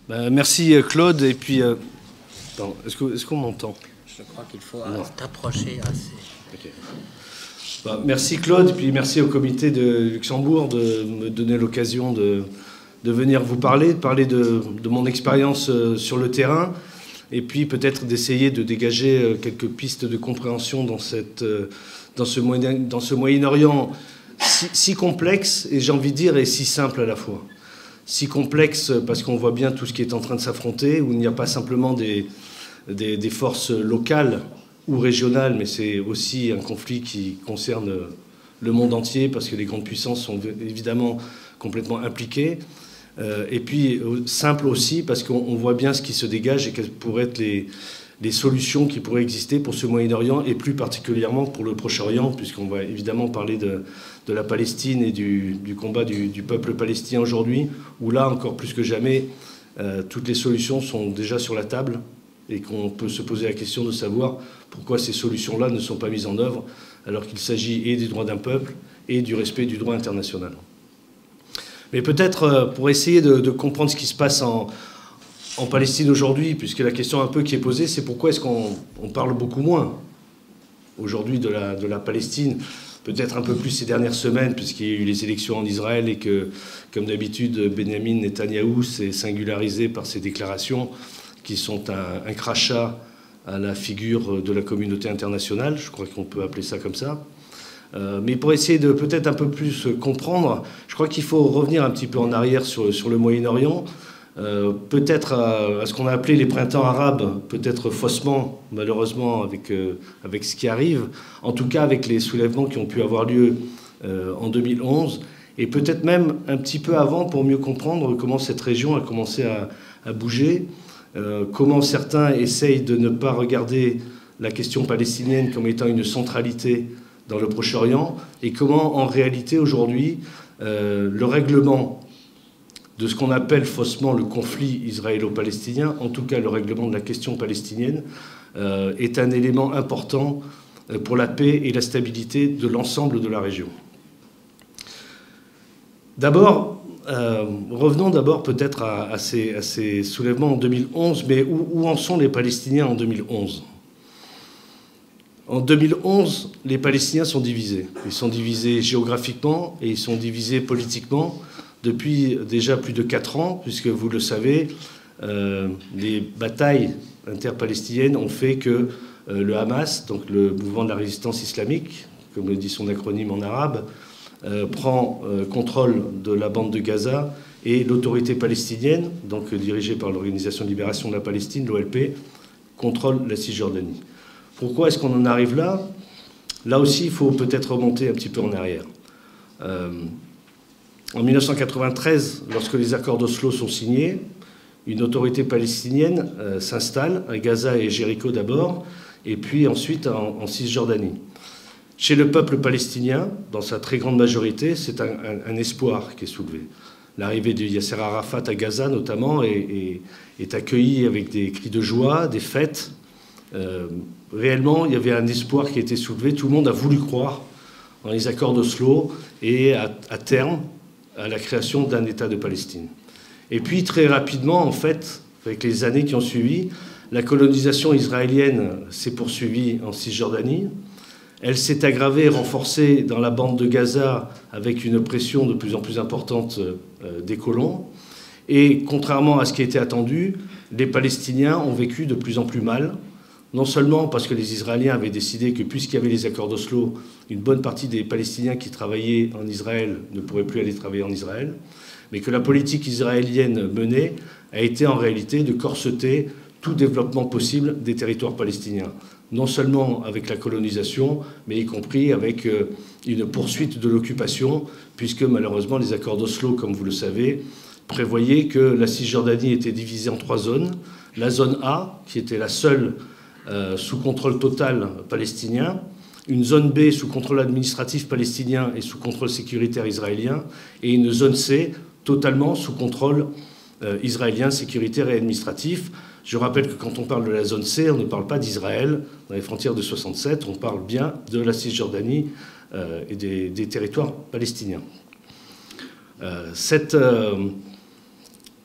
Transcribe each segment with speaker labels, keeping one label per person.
Speaker 1: Merci Claude, et puis est-ce qu'on m'entend?
Speaker 2: Je crois qu'il faut t'approcher assez.
Speaker 1: Okay. Merci Claude, et puis merci au comité de Luxembourg de me donner l'occasion de venir vous parler de mon expérience sur le terrain, et puis peut-être d'essayer de dégager quelques pistes de compréhension dans ce Moyen-Orient si complexe, et j'ai envie de dire, et si simple à la fois. Si complexe parce qu'on voit bien tout ce qui est en train de s'affronter, où il n'y a pas simplement des forces locales ou régionales, mais c'est aussi un conflit qui concerne le monde entier, parce que les grandes puissances sont évidemment complètement impliquées. Et puis simple aussi parce qu'on voit bien ce qui se dégage et quelles pourraient être les solutions qui pourraient exister pour ce Moyen-Orient, et plus particulièrement pour le Proche-Orient, puisqu'on va évidemment parler de la Palestine et du combat du peuple palestinien aujourd'hui, où là, encore plus que jamais, toutes les solutions sont déjà sur la table, et qu'on peut se poser la question de savoir pourquoi ces solutions-là ne sont pas mises en œuvre, alors qu'il s'agit et des droits d'un peuple et du respect du droit international. Mais peut-être pour essayer de comprendre ce qui se passe en Palestine aujourd'hui, puisque la question un peu qui est posée, c'est pourquoi est-ce qu'on parle beaucoup moins aujourd'hui de la Palestine, peut-être un peu plus ces dernières semaines, puisqu'il y a eu les élections en Israël et que, comme d'habitude, Benjamin Netanyahou s'est singularisé par ses déclarations qui sont un crachat à la figure de la communauté internationale, je crois qu'on peut appeler ça comme ça. Mais pour essayer de peut-être un peu plus comprendre, je crois qu'il faut revenir un petit peu en arrière sur le Moyen-Orient, peut-être à ce qu'on a appelé les printemps arabes, peut-être faussement, malheureusement, avec ce qui arrive, en tout cas avec les soulèvements qui ont pu avoir lieu en 2011, et peut-être même un petit peu avant, pour mieux comprendre comment cette région a commencé à bouger, comment certains essayent de ne pas regarder la question palestinienne comme étant une centralité dans le Proche-Orient, et comment en réalité aujourd'hui le règlement de ce qu'on appelle faussement le conflit israélo-palestinien, en tout cas le règlement de la question palestinienne, est un élément important pour la paix et la stabilité de l'ensemble de la région. D'abord, revenons d'abord peut-être à ces soulèvements en 2011, mais où en sont les Palestiniens en 2011 ? En 2011, les Palestiniens sont divisés. Ils sont divisés géographiquement et ils sont divisés politiquement depuis déjà plus de 4 ans, puisque vous le savez, les batailles interpalestiniennes ont fait que le Hamas, donc le mouvement de la résistance islamique, comme le dit son acronyme en arabe, prend contrôle de la bande de Gaza, et l'autorité palestinienne, donc dirigée par l'Organisation de libération de la Palestine, l'OLP, contrôle la Cisjordanie. Pourquoi est-ce qu'on en arrive là ? Là aussi, il faut peut-être remonter un petit peu en arrière. En 1993, lorsque les accords d'Oslo sont signés, une autorité palestinienne s'installe à Gaza et Jéricho d'abord, et puis ensuite en Cisjordanie. Chez le peuple palestinien, dans sa très grande majorité, c'est un espoir qui est soulevé. L'arrivée de Yasser Arafat à Gaza, notamment, est accueillie avec des cris de joie, des fêtes. Réellement, il y avait un espoir qui a été soulevé. Tout le monde a voulu croire dans les accords d'Oslo et à terme à la création d'un État de Palestine. Et puis très rapidement, en fait, avec les années qui ont suivi, la colonisation israélienne s'est poursuivie en Cisjordanie. Elle s'est aggravée et renforcée dans la bande de Gaza avec une pression de plus en plus importante des colons. Et contrairement à ce qui était attendu, les Palestiniens ont vécu de plus en plus mal. Non seulement parce que les Israéliens avaient décidé que, puisqu'il y avait les accords d'Oslo, une bonne partie des Palestiniens qui travaillaient en Israël ne pourraient plus aller travailler en Israël, mais que la politique israélienne menée a été en réalité de corseter tout développement possible des territoires palestiniens. Non seulement avec la colonisation, mais y compris avec une poursuite de l'occupation, puisque malheureusement les accords d'Oslo, comme vous le savez, prévoyaient que la Cisjordanie était divisée en 3 zones. La zone A, qui était la seule sous contrôle total palestinien, une zone B sous contrôle administratif palestinien et sous contrôle sécuritaire israélien, et une zone C totalement sous contrôle israélien, sécuritaire et administratif. Je rappelle que quand on parle de la zone C, on ne parle pas d'Israël dans les frontières de 67, on parle bien de la Cisjordanie et des territoires palestiniens. Cette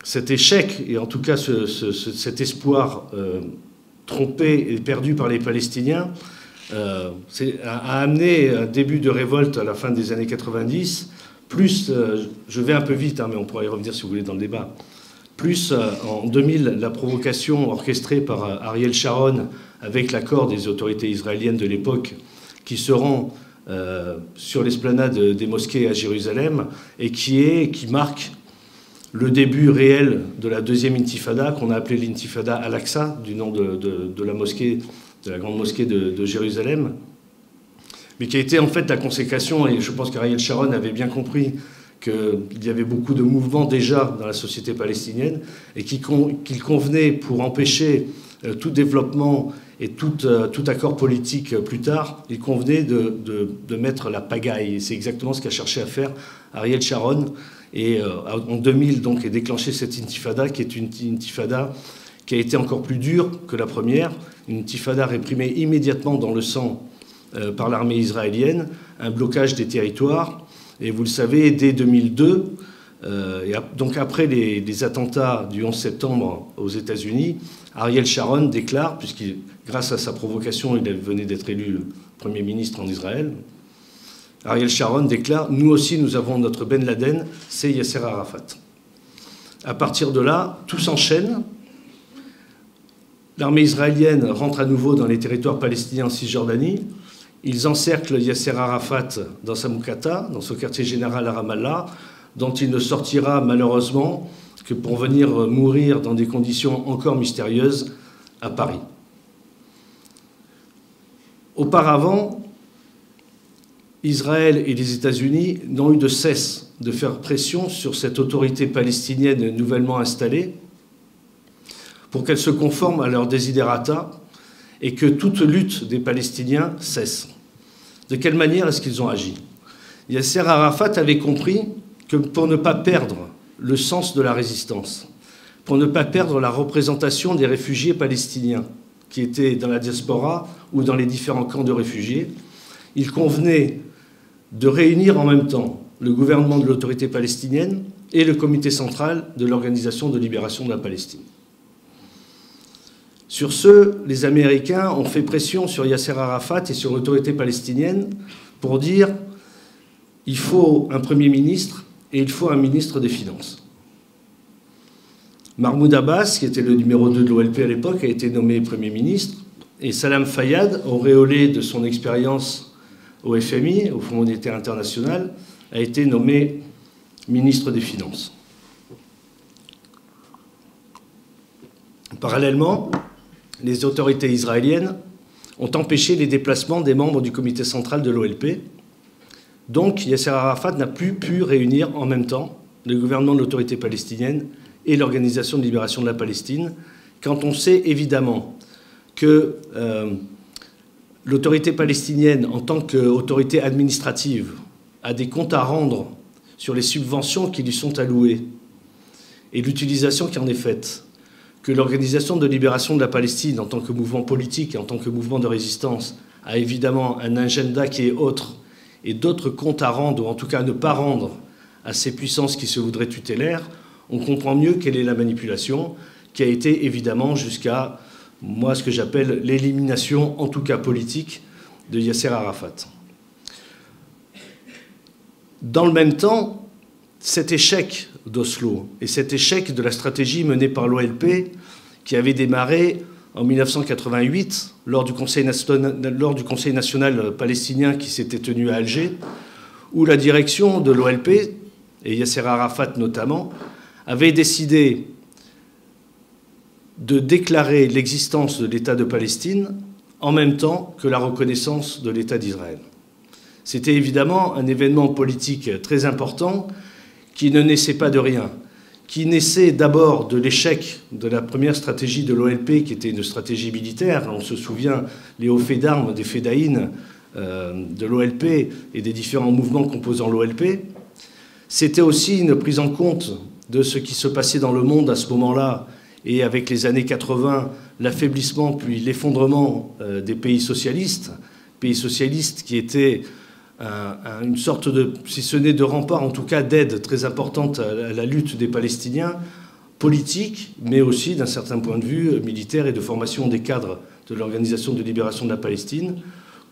Speaker 1: cet échec, et en tout cas cet espoir trompé et perdu par les Palestiniens, a amené un début de révolte à la fin des années 90, plus, je vais un peu vite, hein, mais on pourra y revenir si vous voulez dans le débat, plus en 2000, la provocation orchestrée par Ariel Sharon avec l'accord des autorités israéliennes de l'époque qui se rend sur l'esplanade des mosquées à Jérusalem et qui marque le début réel de la deuxième intifada, qu'on a appelée l'intifada Al-Aqsa, du nom de la mosquée, de la grande mosquée de Jérusalem, mais qui a été en fait la consécration, et je pense qu'Ariel Sharon avait bien compris qu'il y avait beaucoup de mouvements déjà dans la société palestinienne, et qu'il convenait, pour empêcher tout développement et tout accord politique plus tard, il convenait de mettre la pagaille. Et c'est exactement ce qu'a cherché à faire Ariel Sharon. Et en 2000, donc, est déclenchée cette intifada, qui est une intifada qui a été encore plus dure que la première, une intifada réprimée immédiatement dans le sang par l'armée israélienne, un blocage des territoires. Et vous le savez, dès 2002, donc après les attentats du 11 septembre aux États-Unis, Ariel Sharon déclare, puisqu'il, grâce à sa provocation, il venait d'être élu Premier ministre en Israël, Ariel Sharon déclare « Nous aussi, nous avons notre Ben Laden, c'est Yasser Arafat ». À partir de là, tout s'enchaîne. L'armée israélienne rentre à nouveau dans les territoires palestiniens en Cisjordanie. Ils encerclent Yasser Arafat dans sa Moukata, dans son quartier général à Ramallah, dont il ne sortira malheureusement que pour venir mourir dans des conditions encore mystérieuses à Paris. Auparavant, Israël et les États-Unis n'ont eu de cesse de faire pression sur cette autorité palestinienne nouvellement installée pour qu'elle se conforme à leurs desiderata et que toute lutte des Palestiniens cesse. De quelle manière est-ce qu'ils ont agi? Yasser Arafat avait compris que pour ne pas perdre le sens de la résistance, pour ne pas perdre la représentation des réfugiés palestiniens qui étaient dans la diaspora ou dans les différents camps de réfugiés, il convenait de réunir en même temps le gouvernement de l'autorité palestinienne et le comité central de l'Organisation de libération de la Palestine. Sur ce, les Américains ont fait pression sur Yasser Arafat et sur l'autorité palestinienne pour dire il faut un Premier ministre et il faut un ministre des Finances. Mahmoud Abbas, qui était le numéro 2 de l'OLP à l'époque, a été nommé Premier ministre, et Salam Fayyad, auréolé de son expérience au FMI, au Fonds monétaire international, a été nommé ministre des Finances. Parallèlement, les autorités israéliennes ont empêché les déplacements des membres du comité central de l'OLP. Donc, Yasser Arafat n'a plus pu réunir en même temps le gouvernement de l'autorité palestinienne et l'Organisation de libération de la Palestine, quand on sait évidemment que l'autorité palestinienne, en tant qu'autorité administrative, a des comptes à rendre sur les subventions qui lui sont allouées et l'utilisation qui en est faite, que l'Organisation de libération de la Palestine, en tant que mouvement politique et en tant que mouvement de résistance, a évidemment un agenda qui est autre et d'autres comptes à rendre, ou en tout cas à ne pas rendre à ces puissances qui se voudraient tutélaires, on comprend mieux quelle est la manipulation qui a été évidemment jusqu'à, moi, ce que j'appelle l'élimination, en tout cas politique, de Yasser Arafat. Dans le même temps, cet échec d'Oslo et cet échec de la stratégie menée par l'OLP, qui avait démarré en 1988 lors du Conseil national palestinien qui s'était tenu à Alger, où la direction de l'OLP, et Yasser Arafat notamment, avait décidé de déclarer l'existence de l'État de Palestine en même temps que la reconnaissance de l'État d'Israël. C'était évidemment un événement politique très important qui ne naissait pas de rien, qui naissait d'abord de l'échec de la première stratégie de l'OLP, qui était une stratégie militaire. On se souvient les hauts faits d'armes des Fedaïn de l'OLP et des différents mouvements composant l'OLP. C'était aussi une prise en compte de ce qui se passait dans le monde à ce moment-là, et avec les années 80, l'affaiblissement puis l'effondrement des pays socialistes qui étaient une sorte de, si ce n'est de rempart, en tout cas d'aide très importante à la lutte des Palestiniens, politique, mais aussi d'un certain point de vue militaire et de formation des cadres de l'Organisation de libération de la Palestine,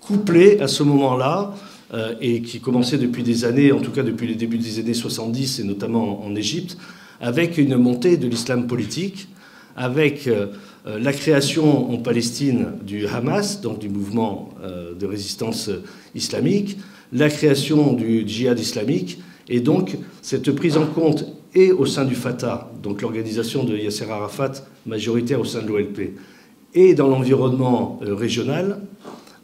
Speaker 1: couplé à ce moment-là, et qui commençait depuis des années, en tout cas depuis les débuts des années 70, et notamment en Égypte, avec une montée de l'islam politique, avec la création en Palestine du Hamas, donc du mouvement de résistance islamique, la création du djihad islamique, et donc cette prise en compte et au sein du Fatah, donc l'organisation de Yasser Arafat, majoritaire au sein de l'OLP, et dans l'environnement régional,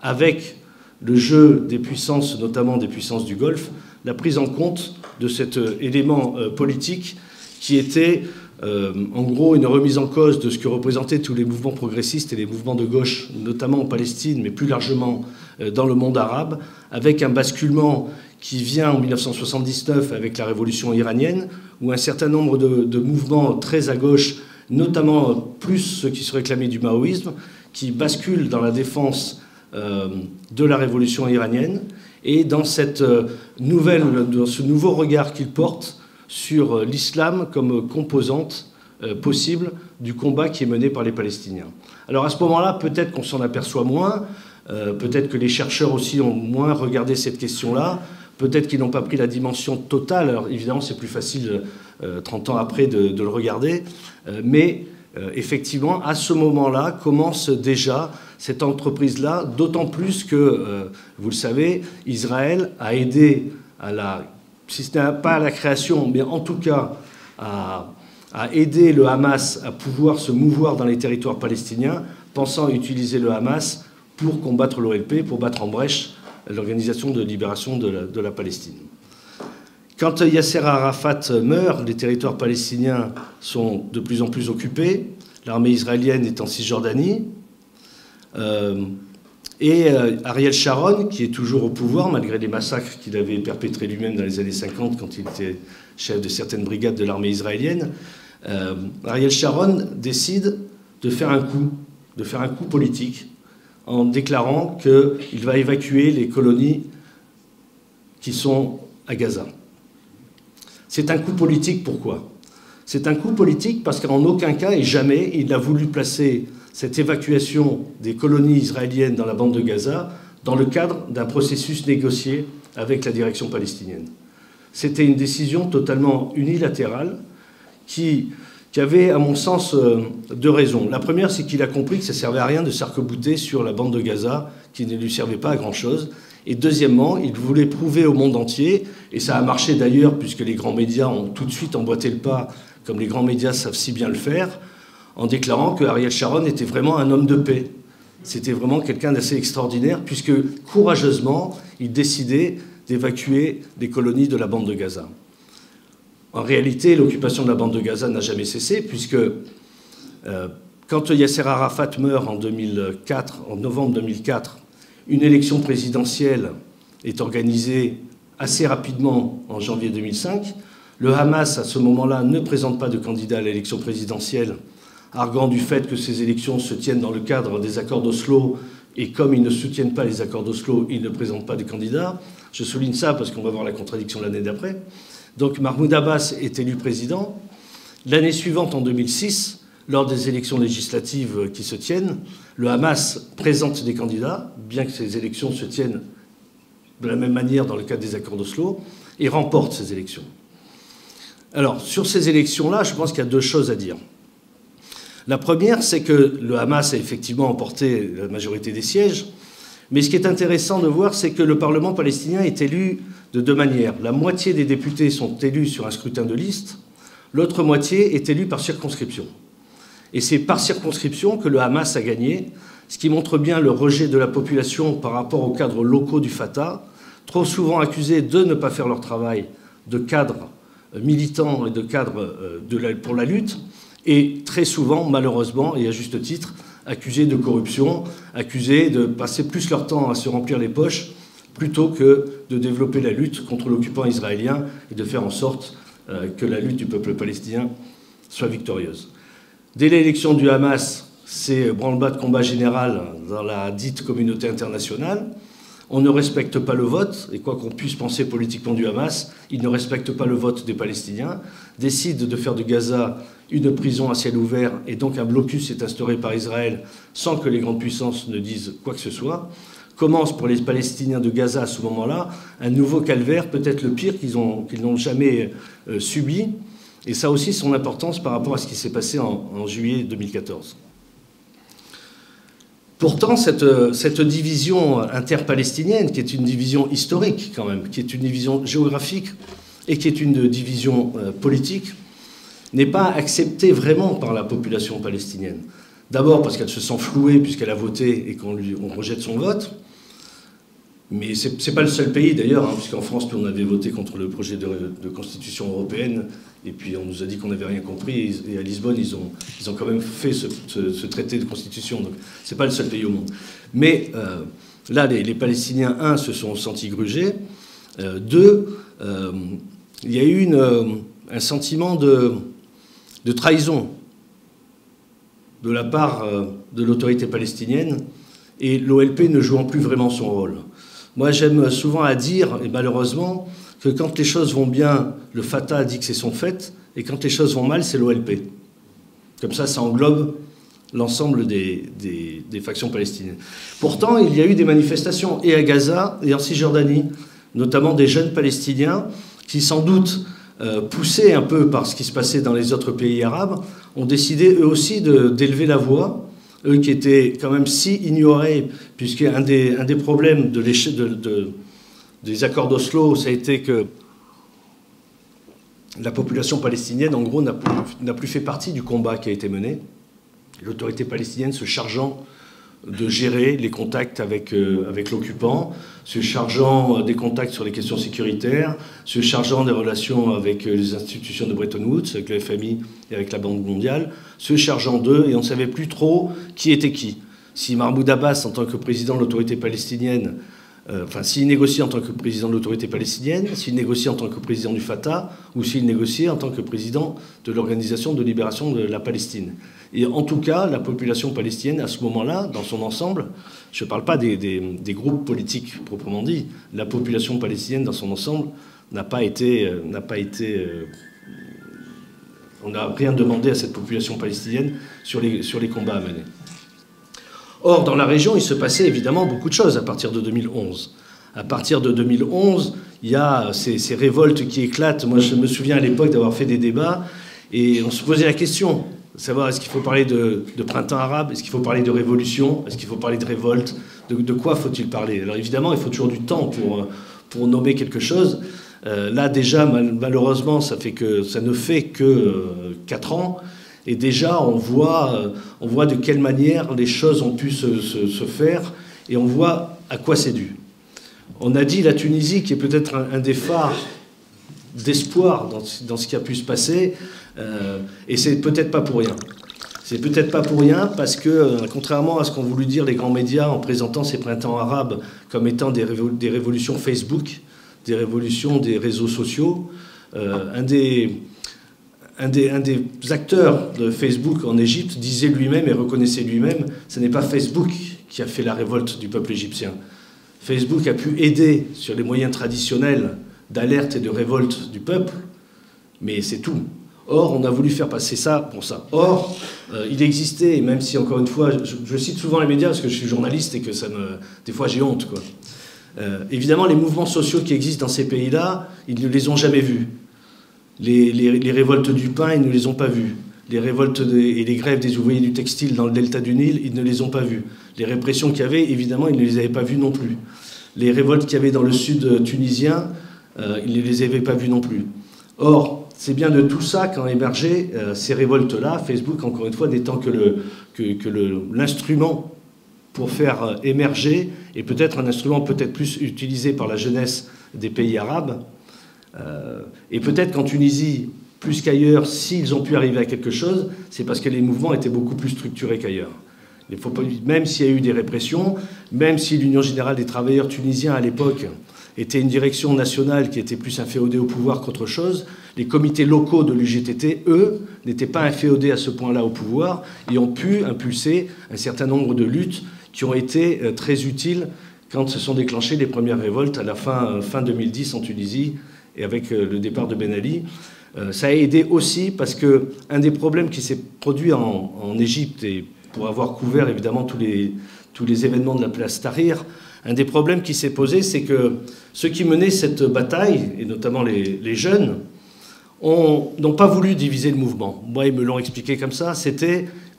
Speaker 1: avec le jeu des puissances, notamment des puissances du Golfe, la prise en compte de cet élément politique qui était en gros une remise en cause de ce que représentaient tous les mouvements progressistes et les mouvements de gauche, notamment en Palestine, mais plus largement dans le monde arabe, avec un basculement qui vient en 1979 avec la révolution iranienne, où un certain nombre de mouvements très à gauche, notamment plus ceux qui se réclamaient du maoïsme, qui basculent dans la défense de la révolution iranienne et dans cette dans ce nouveau regard qu'il porte sur l'islam comme composante possible du combat qui est mené par les Palestiniens. Alors à ce moment-là, peut-être qu'on s'en aperçoit moins, peut-être que les chercheurs aussi ont moins regardé cette question-là, peut-être qu'ils n'ont pas pris la dimension totale. Alors évidemment, c'est plus facile 30 ans après de le regarder, mais effectivement, à ce moment-là, commence déjà cette entreprise-là, d'autant plus que, vous le savez, Israël a aidé à la, si ce n'est pas à la création, mais en tout cas à aider le Hamas à pouvoir se mouvoir dans les territoires palestiniens, pensant utiliser le Hamas pour combattre l'OLP, pour battre en brèche l'Organisation de libération de la Palestine. Quand Yasser Arafat meurt, les territoires palestiniens sont de plus en plus occupés, l'armée israélienne est en Cisjordanie, et Ariel Sharon, qui est toujours au pouvoir, malgré les massacres qu'il avait perpétrés lui-même dans les années 50, quand il était chef de certaines brigades de l'armée israélienne, Ariel Sharon décide de faire un coup politique, en déclarant qu'il va évacuer les colonies qui sont à Gaza. C'est un coup politique, pourquoi ? C'est un coup politique parce qu'en aucun cas et jamais il n'a voulu placer cette évacuation des colonies israéliennes dans la bande de Gaza dans le cadre d'un processus négocié avec la direction palestinienne. C'était une décision totalement unilatérale qui avait, à mon sens, deux raisons. La première, c'est qu'il a compris que ça ne servait à rien de s'arc-bouter sur la bande de Gaza, qui ne lui servait pas à grand-chose. Et deuxièmement, il voulait prouver au monde entier, et ça a marché d'ailleurs, puisque les grands médias ont tout de suite emboîté le pas, comme les grands médias savent si bien le faire, en déclarant que Ariel Sharon était vraiment un homme de paix. C'était vraiment quelqu'un d'assez extraordinaire, puisque courageusement, il décidait d'évacuer les colonies de la bande de Gaza. En réalité, l'occupation de la bande de Gaza n'a jamais cessé, puisque quand Yasser Arafat meurt en 2004, en novembre 2004, une élection présidentielle est organisée assez rapidement en janvier 2005. Le Hamas, à ce moment-là, ne présente pas de candidat à l'élection présidentielle, arguant du fait que ces élections se tiennent dans le cadre des accords d'Oslo, et comme ils ne soutiennent pas les accords d'Oslo, ils ne présentent pas de candidat. Je souligne ça parce qu'on va voir la contradiction l'année d'après. Donc Mahmoud Abbas est élu président. L'année suivante, en 2006, lors des élections législatives qui se tiennent, le Hamas présente des candidats, bien que ces élections se tiennent de la même manière dans le cadre des accords d'Oslo, et remporte ces élections. Alors, sur ces élections-là, je pense qu'il y a deux choses à dire. La première, c'est que le Hamas a effectivement emporté la majorité des sièges, mais ce qui est intéressant de voir, c'est que le Parlement palestinien est élu de deux manières. La moitié des députés sont élus sur un scrutin de liste, l'autre moitié est élue par circonscription. Et c'est par circonscription que le Hamas a gagné, ce qui montre bien le rejet de la population par rapport aux cadres locaux du Fatah, trop souvent accusés de ne pas faire leur travail de cadres militants et de cadres pour la lutte, et très souvent, malheureusement, et à juste titre, accusés de corruption, accusés de passer plus leur temps à se remplir les poches plutôt que de développer la lutte contre l'occupant israélien et de faire en sorte que la lutte du peuple palestinien soit victorieuse. Dès l'élection du Hamas, c'est branle-bas de combat général dans la dite communauté internationale. On ne respecte pas le vote, et quoi qu'on puisse penser politiquement du Hamas, ils ne respectent pas le vote des Palestiniens, décident de faire de Gaza une prison à ciel ouvert, et donc un blocus est instauré par Israël sans que les grandes puissances ne disent quoi que ce soit. Commence pour les Palestiniens de Gaza à ce moment-là un nouveau calvaire, peut-être le pire qu'ils n'ont jamais subi, et ça a aussi son importance par rapport à ce qui s'est passé en juillet 2014. Pourtant, cette division interpalestinienne, qui est une division historique quand même, qui est une division géographique et qui est une division politique, n'est pas acceptée vraiment par la population palestinienne. D'abord parce qu'elle se sent flouée puisqu'elle a voté et qu'on rejette son vote. Mais ce n'est pas le seul pays d'ailleurs, puisqu'en France, on avait voté contre le projet de constitution européenne, et puis on nous a dit qu'on n'avait rien compris, et à Lisbonne, ils ont quand même fait ce traité de constitution. Donc ce n'est pas le seul pays au monde. Mais là, les Palestiniens, un, se sont sentis grugés, deux, il y a eu un sentiment de trahison de la part de l'autorité palestinienne, et l'OLP ne jouant plus vraiment son rôle. Moi, j'aime souvent à dire, et malheureusement, que quand les choses vont bien, le Fatah dit que c'est son fait, et quand les choses vont mal, c'est l'OLP. Comme ça englobe l'ensemble des factions palestiniennes. Pourtant, il y a eu des manifestations, et à Gaza, et en Cisjordanie, notamment des jeunes Palestiniens, qui sans doute, poussés un peu par ce qui se passait dans les autres pays arabes, ont décidé eux aussi d'élever la voix, eux qui étaient quand même si ignorés, puisqu'un des problèmes des accords d'Oslo, ça a été que la population palestinienne, en gros, n'a plus fait partie du combat qui a été mené. L'autorité palestinienne se chargeant de gérer les contacts avec l'occupant, se chargeant des contacts sur les questions sécuritaires, se chargeant des relations avec les institutions de Bretton Woods, avec le FMI et avec la Banque mondiale, se chargeant d'eux, et on ne savait plus trop qui était qui. Si Mahmoud Abbas, en tant que président de l'autorité palestinienne, s'il négocie en tant que président de l'autorité palestinienne, s'il négocie en tant que président du Fatah, ou s'il négocie en tant que président de l'Organisation de libération de la Palestine. Et en tout cas, la population palestinienne, à ce moment-là, dans son ensemble, je ne parle pas des groupes politiques proprement dit, la population palestinienne dans son ensemble n'a pas été on n'a rien demandé à cette population palestinienne sur les combats à mener. Or, dans la région, il se passait évidemment beaucoup de choses à partir de 2011. À partir de 2011, il y a ces révoltes qui éclatent. Moi, je me souviens à l'époque d'avoir fait des débats, et on se posait la question de savoir est-ce qu'il faut parler de printemps arabe, est-ce qu'il faut parler de révolution, est-ce qu'il faut parler de révolte, de quoi faut-il parler? Alors évidemment, il faut toujours du temps pour nommer quelque chose. Là, déjà, malheureusement, ça ne fait que 4 ans. Et déjà, on voit de quelle manière les choses ont pu se faire, et on voit à quoi c'est dû. On a dit la Tunisie, qui est peut-être un des phares d'espoir dans ce qui a pu se passer, et c'est peut-être pas pour rien. C'est peut-être pas pour rien parce que, contrairement à ce qu'ont voulu dire les grands médias en présentant ces printemps arabes comme étant des révolutions Facebook, des révolutions des réseaux sociaux, un des acteurs de Facebook en Égypte disait lui-même et reconnaissait lui-même, ce n'est pas Facebook qui a fait la révolte du peuple égyptien. Facebook a pu aider sur les moyens traditionnels d'alerte et de révolte du peuple, mais c'est tout. Or, on a voulu faire passer ça pour ça. Or, il existait, et même si, encore une fois, je cite souvent les médias parce que je suis journaliste et que des fois j'ai honte, quoi. Évidemment, les mouvements sociaux qui existent dans ces pays-là, ils ne les ont jamais vus. Les révoltes du pain, ils ne les ont pas vues. Les révoltes et les grèves des ouvriers du textile dans le delta du Nil, ils ne les ont pas vues. Les répressions qu'il y avait, évidemment, ils ne les avaient pas vues non plus. Les révoltes qu'il y avait dans le sud tunisien, ils ne les avaient pas vues non plus. Or, c'est bien de tout ça qu'ont émergé ces révoltes-là, Facebook, encore une fois, n'étant que l'instrument pour faire émerger, et peut-être un instrument peut-être plus utilisé par la jeunesse des pays arabes, et peut-être qu'en Tunisie, plus qu'ailleurs, s'ils ont pu arriver à quelque chose, c'est parce que les mouvements étaient beaucoup plus structurés qu'ailleurs. Même s'il y a eu des répressions, même si l'Union générale des travailleurs tunisiens à l'époque était une direction nationale qui était plus inféodée au pouvoir qu'autre chose, les comités locaux de l'UGTT, eux, n'étaient pas inféodés à ce point-là au pouvoir et ont pu impulser un certain nombre de luttes qui ont été très utiles quand se sont déclenchées les premières révoltes à la fin 2010 en Tunisie et avec le départ de Ben Ali. Ça a aidé aussi parce qu'un des problèmes qui s'est produit en Égypte, et pour avoir couvert évidemment tous les événements de la place Tahrir, un des problèmes qui s'est posé, c'est que ceux qui menaient cette bataille, et notamment les jeunes, n'ont pas voulu diviser le mouvement. Moi, ils me l'ont expliqué comme ça,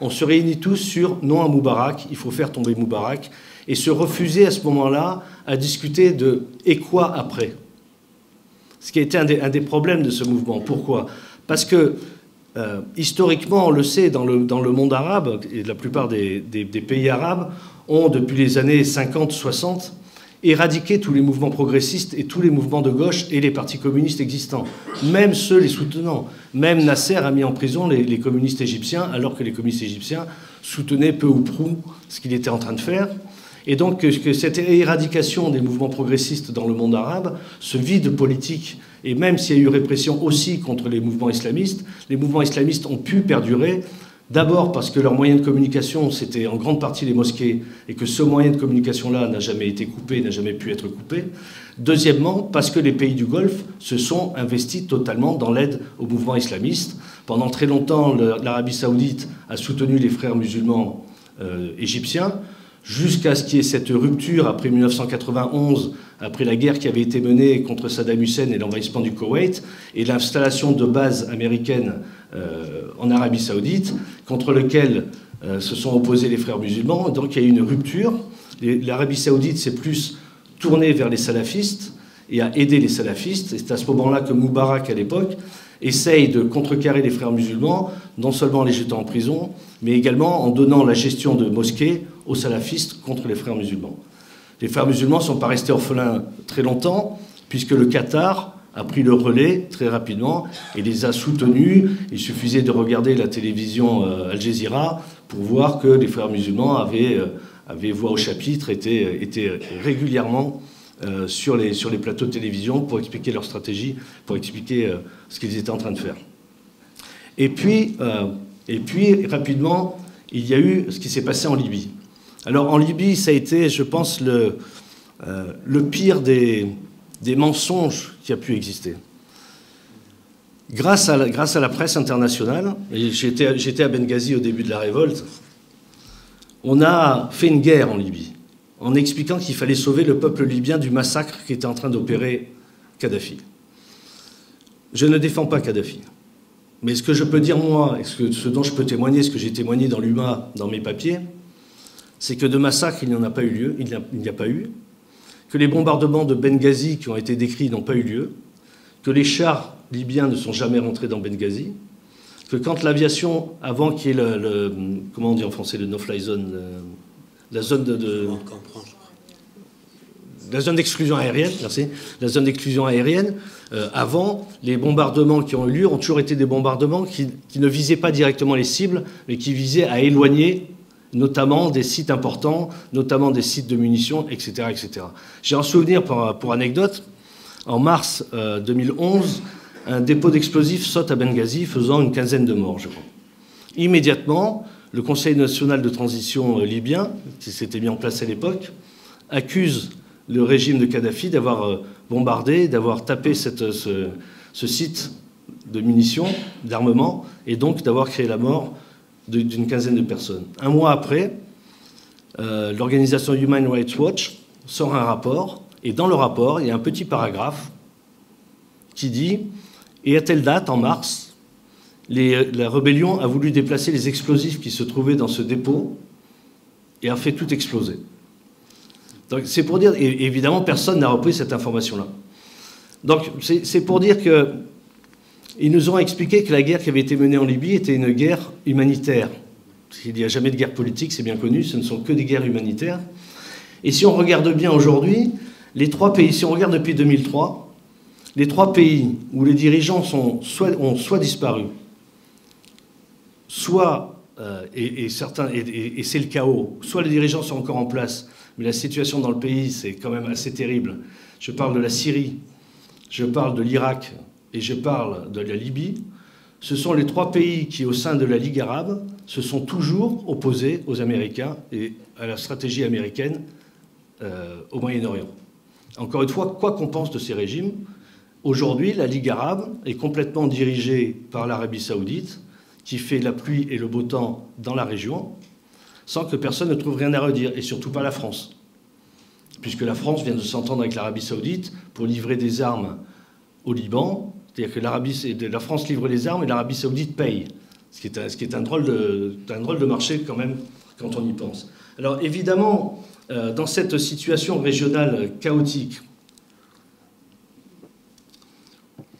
Speaker 1: on se réunit tous sur non à Moubarak, il faut faire tomber Moubarak, et se refuser à ce moment-là à discuter de « et quoi après ?» Ce qui a été un des problèmes de ce mouvement. Pourquoi? Parce que, historiquement, on le sait, dans le monde arabe, et la plupart des pays arabes ont, depuis les années 50-60, éradiqué tous les mouvements progressistes et tous les mouvements de gauche et les partis communistes existants, même ceux les soutenant. Même Nasser a mis en prison les communistes égyptiens, alors que les communistes égyptiens soutenaient peu ou prou ce qu'il était en train de faire. Et donc que cette éradication des mouvements progressistes dans le monde arabe, ce vide politique, et même s'il y a eu répression aussi contre les mouvements islamistes ont pu perdurer, d'abord parce que leur moyen de communication, c'était en grande partie les mosquées, et que ce moyen de communication-là n'a jamais été coupé, n'a jamais pu être coupé. Deuxièmement, parce que les pays du Golfe se sont investis totalement dans l'aide au mouvement islamiste. Pendant très longtemps, l'Arabie saoudite a soutenu les frères musulmans égyptiens, jusqu'à ce qu'il y ait cette rupture après 1991, après la guerre qui avait été menée contre Saddam Hussein et l'envahissement du Koweït, et l'installation de bases américaines en Arabie saoudite, contre lequel se sont opposés les frères musulmans. Donc il y a eu une rupture. L'Arabie saoudite s'est plus tournée vers les salafistes et a aidé les salafistes. Et c'est à ce moment-là que Moubarak, à l'époque, essaye de contrecarrer les frères musulmans, non seulement en les jetant en prison, mais également en donnant la gestion de mosquées aux salafistes contre les frères musulmans. Les frères musulmans ne sont pas restés orphelins très longtemps, puisque le Qatar a pris le relais très rapidement et les a soutenus. Il suffisait de regarder la télévision Al Jazeera pour voir que les frères musulmans avaient voix au chapitre, étaient régulièrement sur les plateaux de télévision pour expliquer leur stratégie, pour expliquer ce qu'ils étaient en train de faire. Et puis, rapidement, il y a eu ce qui s'est passé en Libye. Alors, en Libye, ça a été, je pense, le pire des mensonges qui a pu exister. Grâce à la presse internationale, et j'étais à Benghazi au début de la révolte, on a fait une guerre en Libye, en expliquant qu'il fallait sauver le peuple libyen du massacre qu'était en train d'opérer Kadhafi. Je ne défends pas Kadhafi. Mais ce que je peux dire, moi, et ce dont je peux témoigner, ce que j'ai témoigné dans l'UMA, dans mes papiers, c'est que de massacre, il n'y en a pas eu lieu, il n'y a pas eu, que les bombardements de Benghazi qui ont été décrits n'ont pas eu lieu, que les chars libyens ne sont jamais rentrés dans Benghazi, que quand l'aviation, avant qu'il y ait comment on dit en français, le no-fly zone, la zone la zone d'exclusion aérienne, merci, la zone d'exclusion aérienne, avant, les bombardements qui ont eu lieu ont toujours été des bombardements qui ne visaient pas directement les cibles, mais qui visaient à éloigner notamment des sites importants, notamment des sites de munitions, etc. etc. J'ai un souvenir, pour anecdote, en mars 2011, un dépôt d'explosifs saute à Benghazi, faisant une quinzaine de morts, je crois. Immédiatement, le Conseil national de transition libyen, qui s'était mis en place à l'époque, accuse le régime de Kadhafi d'avoir bombardé, d'avoir tapé ce site de munitions, d'armement, et donc d'avoir créé la mort d'une quinzaine de personnes. Un mois après, l'organisation Human Rights Watch sort un rapport, et dans le rapport, il y a un petit paragraphe qui dit « Et à telle date, en mars, la rébellion a voulu déplacer les explosifs qui se trouvaient dans ce dépôt et a fait tout exploser. » Donc c'est pour dire, et évidemment, personne n'a repris cette information-là. Donc c'est pour dire que ils nous ont expliqué que la guerre qui avait été menée en Libye était une guerre humanitaire. Il n'y a jamais de guerre politique, c'est bien connu, ce ne sont que des guerres humanitaires. Et si on regarde bien aujourd'hui, les trois pays, si on regarde depuis 2003, les trois pays où les dirigeants ont soit disparu, soit, et c'est le chaos, soit les dirigeants sont encore en place, mais la situation dans le pays, c'est quand même assez terrible. Je parle de la Syrie, je parle de l'Irak, et je parle de la Libye. Ce sont les trois pays qui, au sein de la Ligue arabe, se sont toujours opposés aux Américains et à la stratégie américaine au Moyen-Orient. Encore une fois, quoi qu'on pense de ces régimes, aujourd'hui, la Ligue arabe est complètement dirigée par l'Arabie saoudite, qui fait la pluie et le beau temps dans la région, sans que personne ne trouve rien à redire, et surtout pas la France. Puisque la France vient de s'entendre avec l'Arabie saoudite pour livrer des armes au Liban, c'est-à-dire que la France livre les armes et l'Arabie saoudite paye, ce qui est un drôle de marché quand même, quand on y pense. Alors évidemment, dans cette situation régionale chaotique,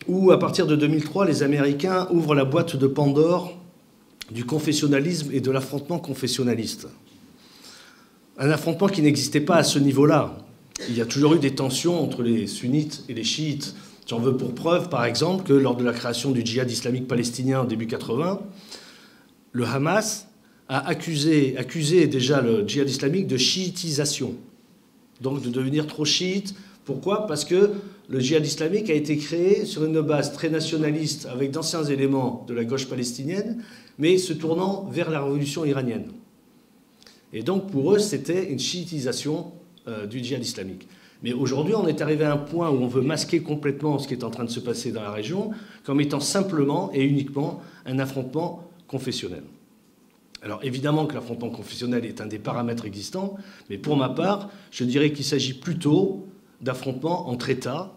Speaker 1: où à partir de 2003, les Américains ouvrent la boîte de Pandore du confessionnalisme et de l'affrontement confessionnaliste. Un affrontement qui n'existait pas à ce niveau-là. Il y a toujours eu des tensions entre les sunnites et les chiites. J'en veux pour preuve, par exemple, que lors de la création du djihad islamique palestinien en début 80, le Hamas a accusé déjà le djihad islamique de chiitisation, donc de devenir trop chiite. Pourquoi ? Parce que le djihad islamique a été créé sur une base très nationaliste, avec d'anciens éléments de la gauche palestinienne, mais se tournant vers la révolution iranienne. Et donc, pour eux, c'était une chiitisation du djihad islamique. Mais aujourd'hui, on est arrivé à un point où on veut masquer complètement ce qui est en train de se passer dans la région comme étant simplement et uniquement un affrontement confessionnel. Alors, évidemment que l'affrontement confessionnel est un des paramètres existants, mais pour ma part, je dirais qu'il s'agit plutôt d'affrontements entre États,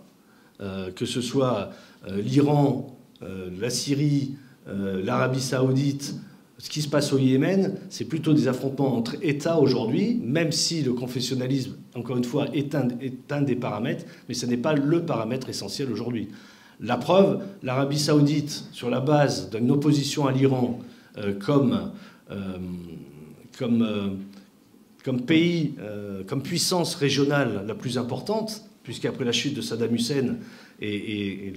Speaker 1: que ce soit l'Iran, la Syrie, l'Arabie saoudite. Ce qui se passe au Yémen, c'est plutôt des affrontements entre États aujourd'hui, même si le confessionnalisme, encore une fois, est un des paramètres, mais ce n'est pas le paramètre essentiel aujourd'hui. La preuve, l'Arabie saoudite, sur la base d'une opposition à l'Iran comme pays, comme puissance régionale la plus importante, puisqu'après la chute de Saddam Hussein et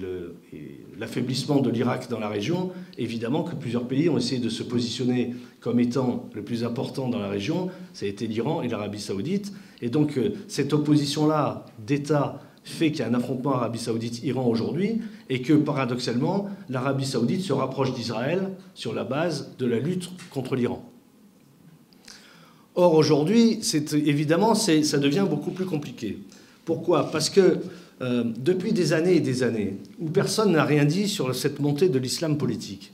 Speaker 1: l'affaiblissement de l'Irak dans la région, évidemment que plusieurs pays ont essayé de se positionner comme étant le plus important dans la région. Ça a été l'Iran et l'Arabie saoudite. Et donc cette opposition-là d'État fait qu'il y a un affrontement Arabie saoudite-Iran aujourd'hui et que paradoxalement, l'Arabie saoudite se rapproche d'Israël sur la base de la lutte contre l'Iran. Or aujourd'hui, évidemment, ça devient beaucoup plus compliqué. Pourquoi ? Parce que depuis des années et des années, où personne n'a rien dit sur cette montée de l'islam politique,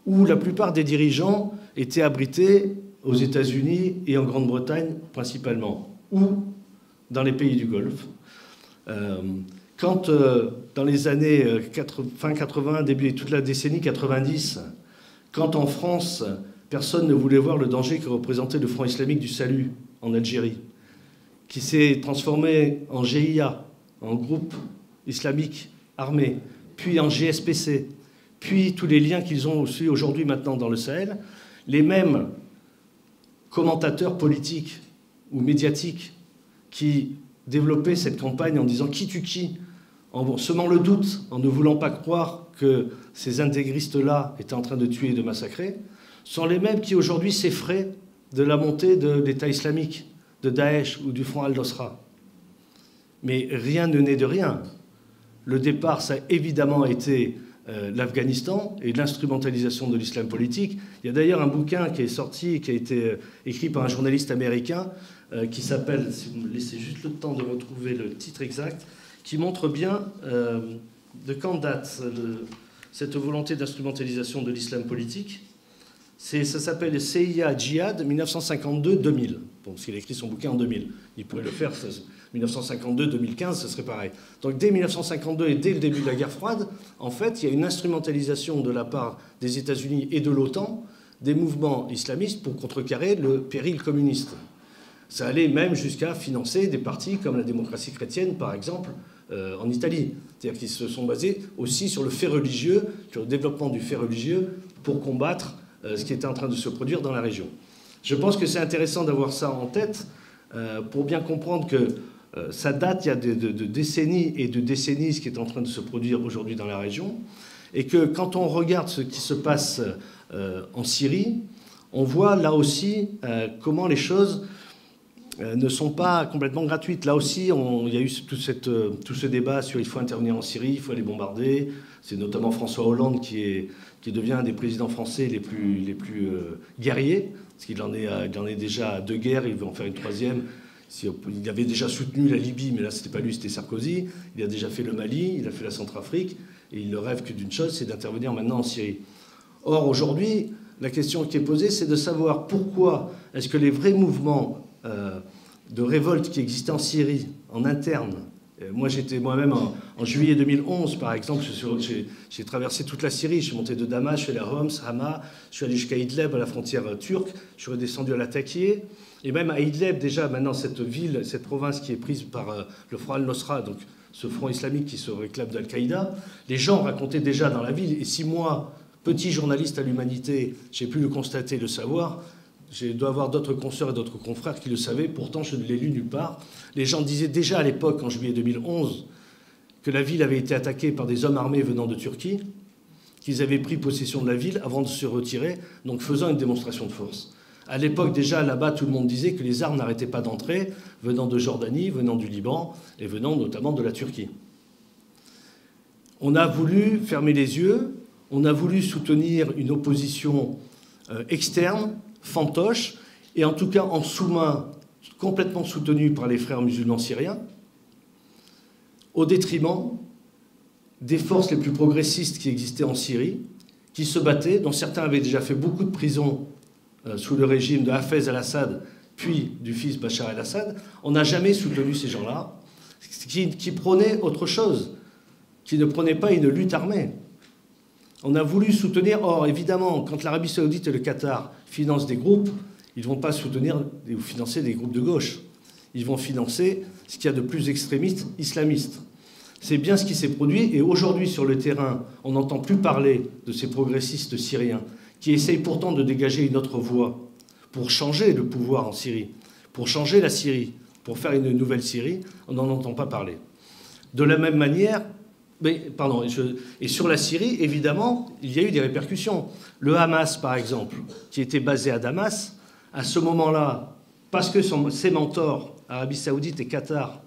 Speaker 1: où la plupart des dirigeants étaient abrités aux États-Unis et en Grande-Bretagne principalement, ou dans les pays du Golfe. Quand, dans les années fin 80, début toute la décennie 90, quand en France, personne ne voulait voir le danger que représentait le Front islamique du salut en Algérie, qui s'est transformé en GIA, en groupe islamique armé, puis en GSPC, puis tous les liens qu'ils ont aussi aujourd'hui maintenant dans le Sahel, les mêmes commentateurs politiques ou médiatiques qui développaient cette campagne en disant « qui tue qui ?», en semant le doute, en ne voulant pas croire que ces intégristes-là étaient en train de tuer et de massacrer, sont les mêmes qui aujourd'hui s'effraient de la montée de l'État islamique, de Daesh ou du Front al-Nosra. Mais rien ne naît de rien. Le départ, ça a évidemment été l'Afghanistan et l'instrumentalisation de l'islam politique. Il y a d'ailleurs un bouquin qui est sorti, qui a été écrit par un journaliste américain, qui s'appelle, si vous me laissez juste le temps de retrouver le titre exact, qui montre bien de quand date cette volonté d'instrumentalisation de l'islam politique. Ça s'appelle CIA Djihad 1952-2000. Bon, parce qu'il a écrit son bouquin en 2000. Il pourrait le faire 1952-2015, ce serait pareil. Donc dès 1952 et dès le début de la guerre froide, en fait, il y a une instrumentalisation de la part des États-Unis et de l'OTAN des mouvements islamistes pour contrecarrer le péril communiste. Ça allait même jusqu'à financer des partis comme la démocratie chrétienne, par exemple, en Italie. C'est-à-dire qu'ils se sont basés aussi sur le fait religieux, sur le développement du fait religieux pour combattre ce qui était en train de se produire dans la région. Je pense que c'est intéressant d'avoir ça en tête pour bien comprendre que ça date il y a de décennies et de décennies ce qui est en train de se produire aujourd'hui dans la région et que quand on regarde ce qui se passe en Syrie, on voit là aussi comment les choses ne sont pas complètement gratuites. Là aussi, il y a eu tout ce débat sur il faut intervenir en Syrie, il faut aller bombarder. C'est notamment François Hollande qui devient un des présidents français les plus guerriers, parce qu'il en est déjà à 2 guerres, il veut en faire une 3e. Il avait déjà soutenu la Libye, mais là, ce n'était pas lui, c'était Sarkozy. Il a déjà fait le Mali, il a fait la Centrafrique, et il ne rêve que d'une chose, c'est d'intervenir maintenant en Syrie. Or, aujourd'hui, la question qui est posée, c'est de savoir pourquoi est-ce que les vrais mouvements de révolte qui existaient en Syrie, en interne, moi j'étais moi-même en juillet 2011, par exemple, j'ai traversé toute la Syrie, je suis monté de Damas, je suis allé à Homs, Hama, je suis allé jusqu'à Idlib, à la frontière turque, je suis redescendu à Latakia, et même à Idlib, déjà, maintenant, cette ville, cette province qui est prise par le Front al-Nosra, donc ce front islamique qui se réclame d'Al-Qaïda, les gens racontaient déjà dans la ville, et si moi, petit journaliste à l'Humanité, j'ai pu le constater, le savoir, je dois avoir d'autres consoeurs et d'autres confrères qui le savaient, pourtant je ne l'ai lu nulle part. Les gens disaient déjà à l'époque, en juillet 2011, que la ville avait été attaquée par des hommes armés venant de Turquie, qu'ils avaient pris possession de la ville avant de se retirer, donc faisant une démonstration de force. À l'époque, déjà, là-bas, tout le monde disait que les armes n'arrêtaient pas d'entrer, venant de Jordanie, venant du Liban, et venant notamment de la Turquie. On a voulu fermer les yeux, on a voulu soutenir une opposition externe, fantoche, et en tout cas en sous-main, complètement soutenue par les frères musulmans syriens, au détriment des forces les plus progressistes qui existaient en Syrie, qui se battaient, dont certains avaient déjà fait beaucoup de prisons sous le régime de Hafez al-Assad, puis du fils Bachar el-Assad. On n'a jamais soutenu ces gens-là, qui prônaient autre chose, qui ne prônaient pas une lutte armée. On a voulu soutenir, or évidemment, quand l'Arabie Saoudite et le Qatar financent des groupes, ils ne vont pas soutenir ou financer des groupes de gauche. Ils vont financer ce qu'il y a de plus extrémiste, islamiste. C'est bien ce qui s'est produit, et aujourd'hui sur le terrain, on n'entend plus parler de ces progressistes syriens qui essayent pourtant de dégager une autre voie pour changer le pouvoir en Syrie, pour changer la Syrie, pour faire une nouvelle Syrie, on n'en entend pas parler. De la même manière, et sur la Syrie, évidemment, il y a eu des répercussions. Le Hamas, par exemple, qui était basé à Damas, à ce moment-là, parce que ses mentors, Arabie Saoudite et Qatar,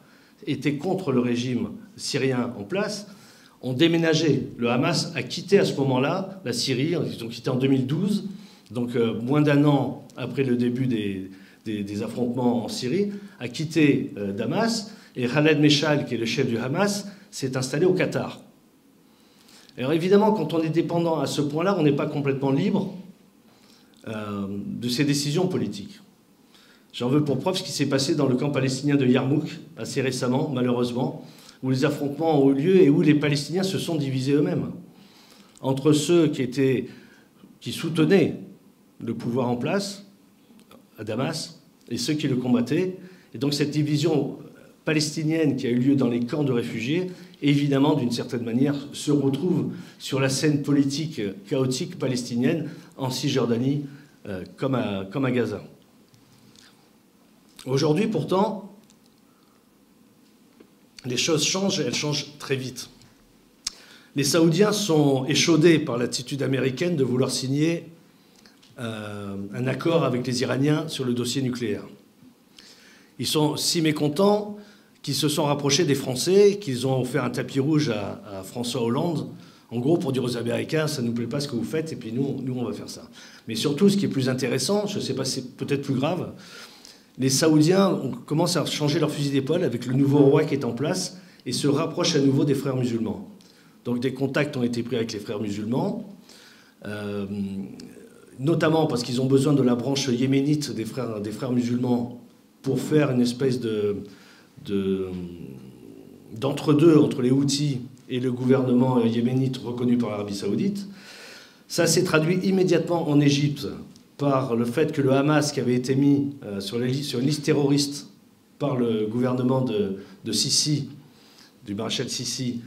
Speaker 1: étaient contre le régime syrien en place, ont déménagé. Le Hamas a quitté à ce moment-là la Syrie, ils ont quitté en 2012, donc moins d'un an après le début des affrontements en Syrie, a quitté Damas, et Khaled Meshal, qui est le chef du Hamas, s'est installé au Qatar. Alors évidemment, quand on est dépendant à ce point-là, on n'est pas complètement libre de ses décisions politiques. J'en veux pour preuve ce qui s'est passé dans le camp palestinien de Yarmouk, assez récemment, malheureusement, où les affrontements ont eu lieu et où les Palestiniens se sont divisés eux-mêmes. Entre ceux qui soutenaient le pouvoir en place, à Damas, et ceux qui le combattaient. Et donc cette division palestinienne qui a eu lieu dans les camps de réfugiés, évidemment, d'une certaine manière, se retrouve sur la scène politique chaotique palestinienne en Cisjordanie, comme à Gaza. Aujourd'hui, pourtant, les choses changent, et elles changent très vite. Les Saoudiens sont échaudés par l'attitude américaine de vouloir signer un accord avec les Iraniens sur le dossier nucléaire. Ils sont si mécontents qu'ils se sont rapprochés des Français, qu'ils ont offert un tapis rouge à François Hollande, en gros pour dire aux Américains, ça ne nous plaît pas ce que vous faites, et puis nous on va faire ça. Mais surtout, ce qui est plus intéressant, je ne sais pas, c'est peut-être plus grave, les Saoudiens commencent à changer leur fusil d'épaule avec le nouveau roi qui est en place et se rapprochent à nouveau des frères musulmans. Donc des contacts ont été pris avec les frères musulmans, notamment parce qu'ils ont besoin de la branche yéménite des frères musulmans pour faire une espèce d'entre-deux entre les Houthis et le gouvernement yéménite reconnu par l'Arabie Saoudite. Ça s'est traduit immédiatement en Égypte par le fait que le Hamas, qui avait été mis sur une liste terroriste par le gouvernement de Sisi, du maréchal Sisi,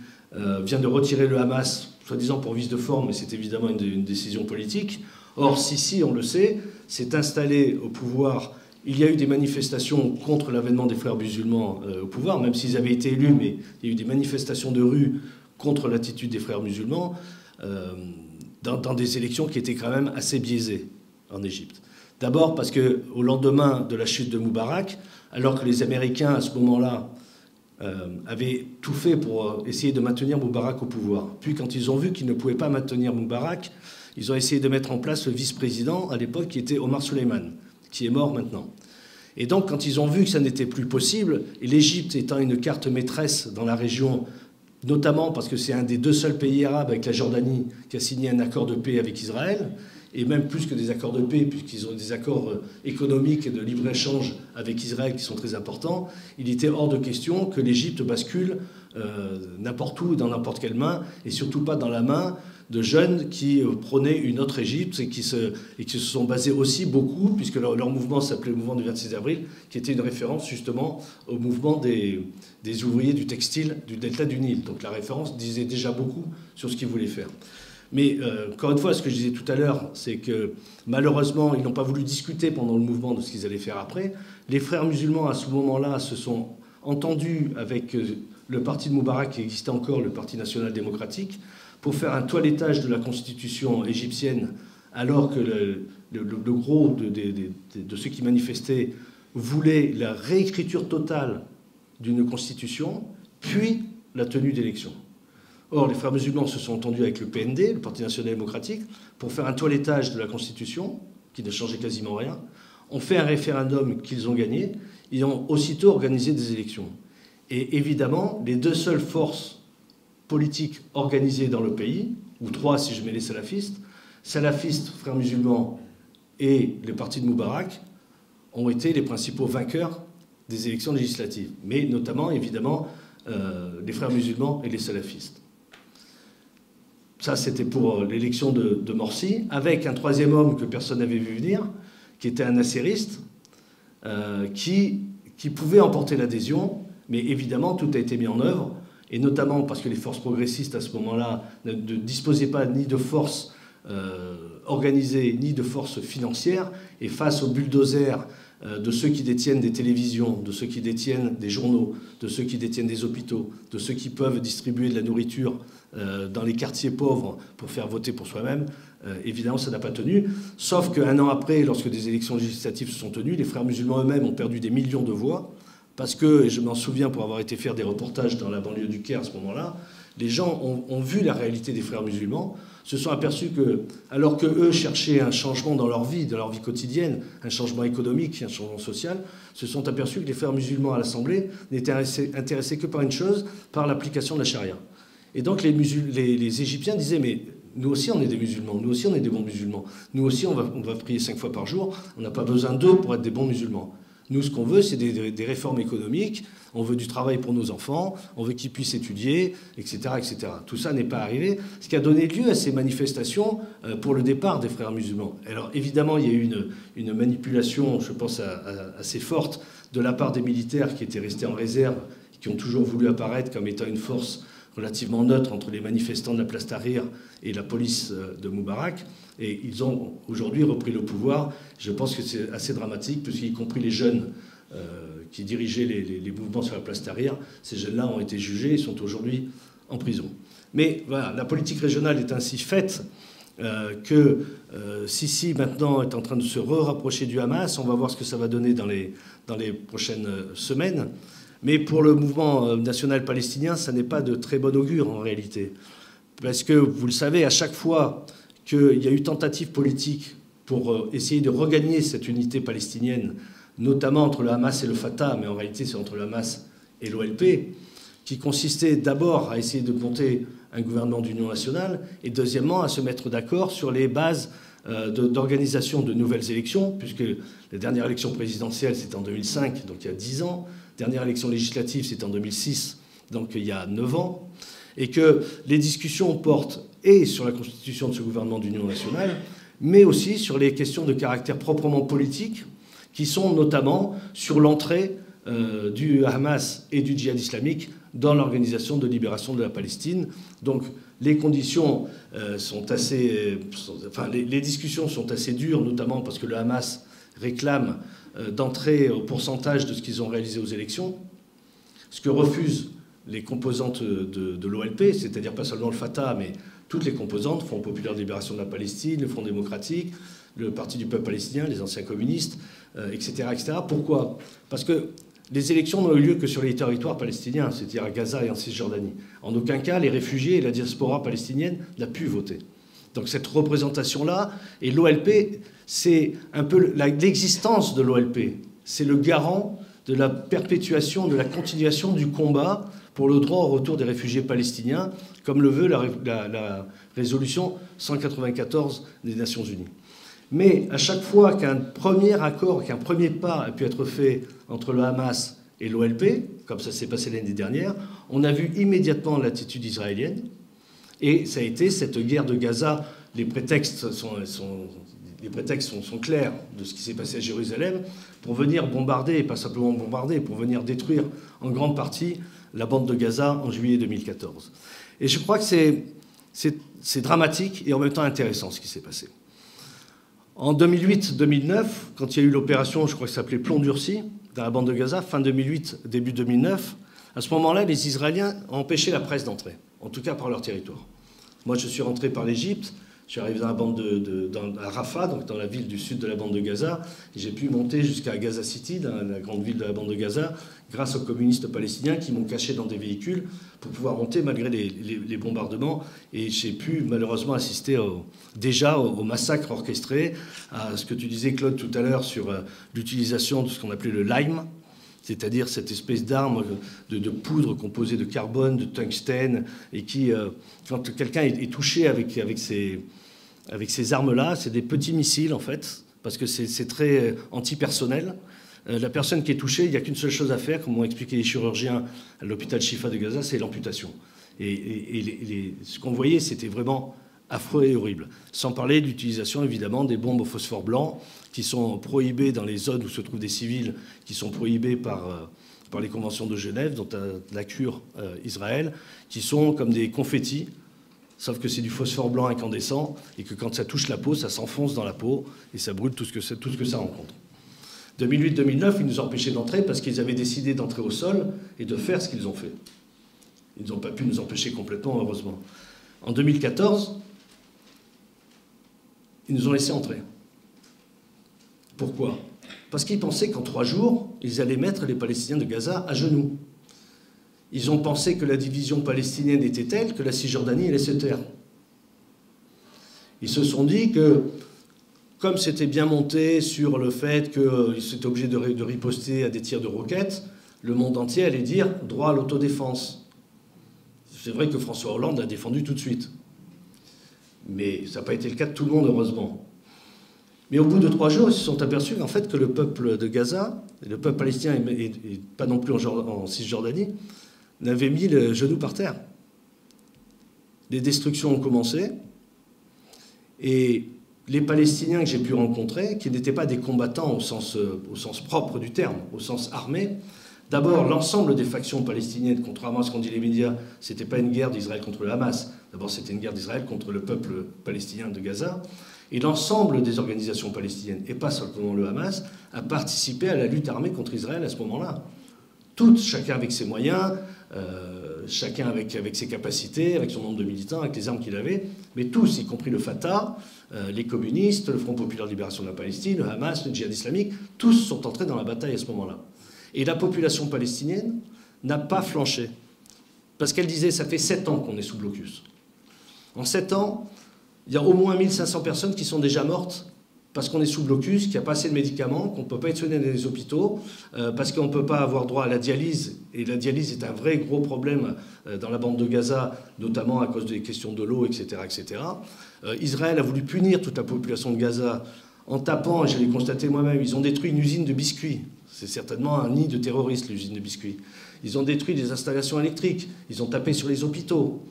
Speaker 1: vient de retirer le Hamas, soi-disant pour vice de forme, mais c'est évidemment une décision politique. Or, Sisi, on le sait, s'est installé au pouvoir. Il y a eu des manifestations contre l'avènement des frères musulmans au pouvoir, même s'ils avaient été élus, mais il y a eu des manifestations de rue contre l'attitude des frères musulmans dans des élections qui étaient quand même assez biaisées en Égypte. D'abord parce qu'au lendemain de la chute de Moubarak, alors que les Américains, à ce moment-là, avaient tout fait pour essayer de maintenir Moubarak au pouvoir. Puis quand ils ont vu qu'ils ne pouvaient pas maintenir Moubarak, ils ont essayé de mettre en place le vice-président à l'époque qui était Omar Suleiman, qui est mort maintenant. Et donc, quand ils ont vu que ça n'était plus possible, et l'Égypte étant une carte maîtresse dans la région, notamment parce que c'est un des 2 seuls pays arabes avec la Jordanie qui a signé un accord de paix avec Israël, et même plus que des accords de paix, puisqu'ils ont des accords économiques et de libre-échange avec Israël qui sont très importants, il était hors de question que l'Égypte bascule n'importe où, dans n'importe quelle main, et surtout pas dans la main de jeunes qui prônaient une autre Égypte et qui se sont basés aussi beaucoup, puisque leur mouvement s'appelait le mouvement du 26 avril, qui était une référence justement au mouvement des ouvriers du textile du delta du Nil. Donc la référence disait déjà beaucoup sur ce qu'ils voulaient faire. Mais encore une fois, ce que je disais tout à l'heure, c'est que malheureusement, ils n'ont pas voulu discuter pendant le mouvement de ce qu'ils allaient faire après. Les frères musulmans, à ce moment-là, se sont entendus avec le parti de Moubarak, qui existait encore, le Parti national démocratique, pour faire un toilettage de la constitution égyptienne, alors que le gros de ceux qui manifestaient voulaient la réécriture totale d'une constitution, puis la tenue d'élections. Or, les frères musulmans se sont entendus avec le PND, le Parti national démocratique, pour faire un toilettage de la Constitution, qui ne changeait quasiment rien, ont fait un référendum qu'ils ont gagné, ils ont aussitôt organisé des élections. Et évidemment, les 2 seules forces politiques organisées dans le pays, ou 3 si je mets les salafistes, frères musulmans et le parti de Moubarak, ont été les principaux vainqueurs des élections législatives, mais notamment, évidemment, les frères musulmans et les salafistes. Ça, c'était pour l'élection de Morsi, avec un 3e homme que personne n'avait vu venir, qui était un nassériste, qui pouvait emporter l'adhésion, mais évidemment, tout a été mis en œuvre, et notamment parce que les forces progressistes, à ce moment-là, ne disposaient pas ni de forces organisées, ni de forces financières, et face au bulldozer de ceux qui détiennent des télévisions, de ceux qui détiennent des journaux, de ceux qui détiennent des hôpitaux, de ceux qui peuvent distribuer de la nourriture dans les quartiers pauvres pour faire voter pour soi-même, évidemment, ça n'a pas tenu. Sauf qu'un an après, lorsque des élections législatives se sont tenues, les frères musulmans eux-mêmes ont perdu des millions de voix, parce que, et je m'en souviens pour avoir été faire des reportages dans la banlieue du Caire à ce moment-là, les gens ont vu la réalité des frères musulmans, se sont aperçus que, alors qu'eux cherchaient un changement dans leur vie quotidienne, un changement économique, un changement social, se sont aperçus que les frères musulmans à l'Assemblée n'étaient intéressés que par une chose, par l'application de la charia. Et donc les Égyptiens disaient, mais nous aussi on est des musulmans, nous aussi on est des bons musulmans, nous aussi on va prier 5 fois par jour, on n'a pas besoin d'eux pour être des bons musulmans. Nous, ce qu'on veut, c'est des réformes économiques, on veut du travail pour nos enfants, on veut qu'ils puissent étudier, etc., etc. Tout ça n'est pas arrivé, ce qui a donné lieu à ces manifestations pour le départ des frères musulmans. Alors évidemment, il y a eu une manipulation, je pense, assez forte de la part des militaires qui étaient restés en réserve, qui ont toujours voulu apparaître comme étant une force relativement neutre entre les manifestants de la place Tahrir et la police de Moubarak. Et ils ont aujourd'hui repris le pouvoir. Je pense que c'est assez dramatique, puisqu'y compris les jeunes qui dirigeaient les mouvements sur la place Tahrir, ces jeunes-là ont été jugés et sont aujourd'hui en prison. Mais voilà, la politique régionale est ainsi faite que Sisi maintenant est en train de se rapprocher du Hamas. On va voir ce que ça va donner dans les prochaines semaines. Mais pour le mouvement national palestinien, ça n'est pas de très bon augure en réalité. Parce que, vous le savez, à chaque fois qu'il y a eu tentative politique pour essayer de regagner cette unité palestinienne, notamment entre le Hamas et le Fatah, mais en réalité c'est entre le Hamas et l'OLP, qui consistait d'abord à essayer de monter un gouvernement d'union nationale, et deuxièmement à se mettre d'accord sur les bases d'organisation de nouvelles élections, puisque la dernière élection présidentielle c'était en 2005, donc il y a 10 ans, la dernière élection législative c'était en 2006, donc il y a 9 ans, et que les discussions portent et sur la constitution de ce gouvernement d'union nationale, mais aussi sur les questions de caractère proprement politique, qui sont notamment sur l'entrée du Hamas et du djihad islamique dans l'organisation de libération de la Palestine. Donc les conditions sont assez... les discussions sont assez dures, notamment parce que le Hamas réclame d'entrer au pourcentage de ce qu'ils ont réalisé aux élections, ce que refusent les composantes de l'OLP, c'est-à-dire pas seulement le Fatah, mais toutes les composantes, Front populaire de libération de la Palestine, le Front démocratique, le Parti du peuple palestinien, les anciens communistes, etc., etc. Pourquoi ? Parce que les élections n'ont eu lieu que sur les territoires palestiniens, c'est-à-dire à Gaza et en Cisjordanie. En aucun cas, les réfugiés et la diaspora palestinienne n'a pu voter. Donc cette représentation-là, et l'OLP, c'est un peu l'existence de l'OLP. c'est le garant de la perpétuation, de la continuation du combat pour le droit au retour des réfugiés palestiniens, comme le veut la résolution 194 des Nations Unies. Mais à chaque fois qu'un premier accord, qu'un premier pas a pu être fait entre le Hamas et l'OLP, comme ça s'est passé l'année dernière, on a vu immédiatement l'attitude israélienne. Et ça a été cette guerre de Gaza. Les prétextes sont clairs de ce qui s'est passé à Jérusalem pour venir bombarder, et pas simplement bombarder, pour venir détruire en grande partie la bande de Gaza en juillet 2014. Et je crois que c'est dramatique et en même temps intéressant ce qui s'est passé. En 2008-2009, quand il y a eu l'opération, je crois que ça s'appelait Plomb durci, dans la bande de Gaza, fin 2008, début 2009, à ce moment-là, les Israéliens ont empêché la presse d'entrer, en tout cas par leur territoire. Moi, je suis rentré par l'Égypte, je suis arrivé dans la bande à Rafah, donc dans la ville du sud de la bande de Gaza, et j'ai pu monter jusqu'à Gaza City, dans la grande ville de la bande de Gaza, grâce aux communistes palestiniens qui m'ont caché dans des véhicules pour pouvoir monter malgré les bombardements. Et j'ai pu malheureusement assister déjà au massacre orchestré, à ce que tu disais, Claude, tout à l'heure, sur l'utilisation de ce qu'on appelait le lime, c'est-à-dire cette espèce d'arme de poudre composée de carbone, de tungstène, et qui, quand quelqu'un est touché avec ces armes-là, c'est des petits missiles, en fait, parce que c'est très antipersonnel. La personne qui est touchée, il n'y a qu'une seule chose à faire, comme m'ont expliqué les chirurgiens à l'hôpital Shifa de Gaza, c'est l'amputation. Et ce qu'on voyait, c'était vraiment affreux et horrible. Sans parler de l'utilisation, évidemment, des bombes au phosphore blanc, qui sont prohibées dans les zones où se trouvent des civils, qui sont prohibées par les conventions de Genève, dont la cure Israël, qui sont comme des confettis, sauf que c'est du phosphore blanc incandescent, et que quand ça touche la peau, ça s'enfonce dans la peau, et ça brûle tout ce que ça rencontre. 2008-2009, ils nous ont empêchés d'entrer parce qu'ils avaient décidé d'entrer au sol et de faire ce qu'ils ont fait. Ils n'ont pas pu nous empêcher complètement, heureusement. En 2014, ils nous ont laissés entrer. Pourquoi? Parce qu'ils pensaient qu'en 3 jours, ils allaient mettre les Palestiniens de Gaza à genoux. Ils ont pensé que la division palestinienne était telle que la Cisjordanie allait se taire. Ils se sont dit que, comme c'était bien monté sur le fait qu'ils étaient obligés de riposter à des tirs de roquettes, le monde entier allait dire droit à l'autodéfense. C'est vrai que François Hollande l'a défendu tout de suite. Mais ça n'a pas été le cas de tout le monde, heureusement. Mais au bout de 3 jours, ils se sont aperçus qu'en fait, que le peuple de Gaza, et le peuple palestinien, et pas non plus en Cisjordanie, n'avait mis le genou par terre. Les destructions ont commencé, et les Palestiniens que j'ai pu rencontrer, qui n'étaient pas des combattants au sens propre du terme, au sens armé, d'abord, l'ensemble des factions palestiniennes, contrairement à ce qu'ont dit les médias, ce n'était pas une guerre d'Israël contre le Hamas. D'abord, c'était une guerre d'Israël contre le peuple palestinien de Gaza. Et l'ensemble des organisations palestiniennes, et pas seulement le Hamas, a participé à la lutte armée contre Israël à ce moment-là. Toutes, chacun avec ses moyens, chacun avec ses capacités, avec son nombre de militants, avec les armes qu'il avait, mais tous, y compris le Fatah, les communistes, le Front populaire de libération de la Palestine, le Hamas, le djihad islamique, tous sont entrés dans la bataille à ce moment-là. Et la population palestinienne n'a pas flanché. Parce qu'elle disait, ça fait 7 ans qu'on est sous blocus. En 7 ans, il y a au moins 1500 personnes qui sont déjà mortes parce qu'on est sous blocus, qu'il n'y a pas assez de médicaments, qu'on ne peut pas être soigné dans les hôpitaux, parce qu'on ne peut pas avoir droit à la dialyse. Et la dialyse est un vrai gros problème dans la bande de Gaza, notamment à cause des questions de l'eau, etc. etc. Israël a voulu punir toute la population de Gaza en tapant, et je l'ai constaté moi-même, ils ont détruit une usine de biscuits. C'est certainement un nid de terroristes, l'usine de biscuits. Ils ont détruit des installations électriques, ils ont tapé sur les hôpitaux.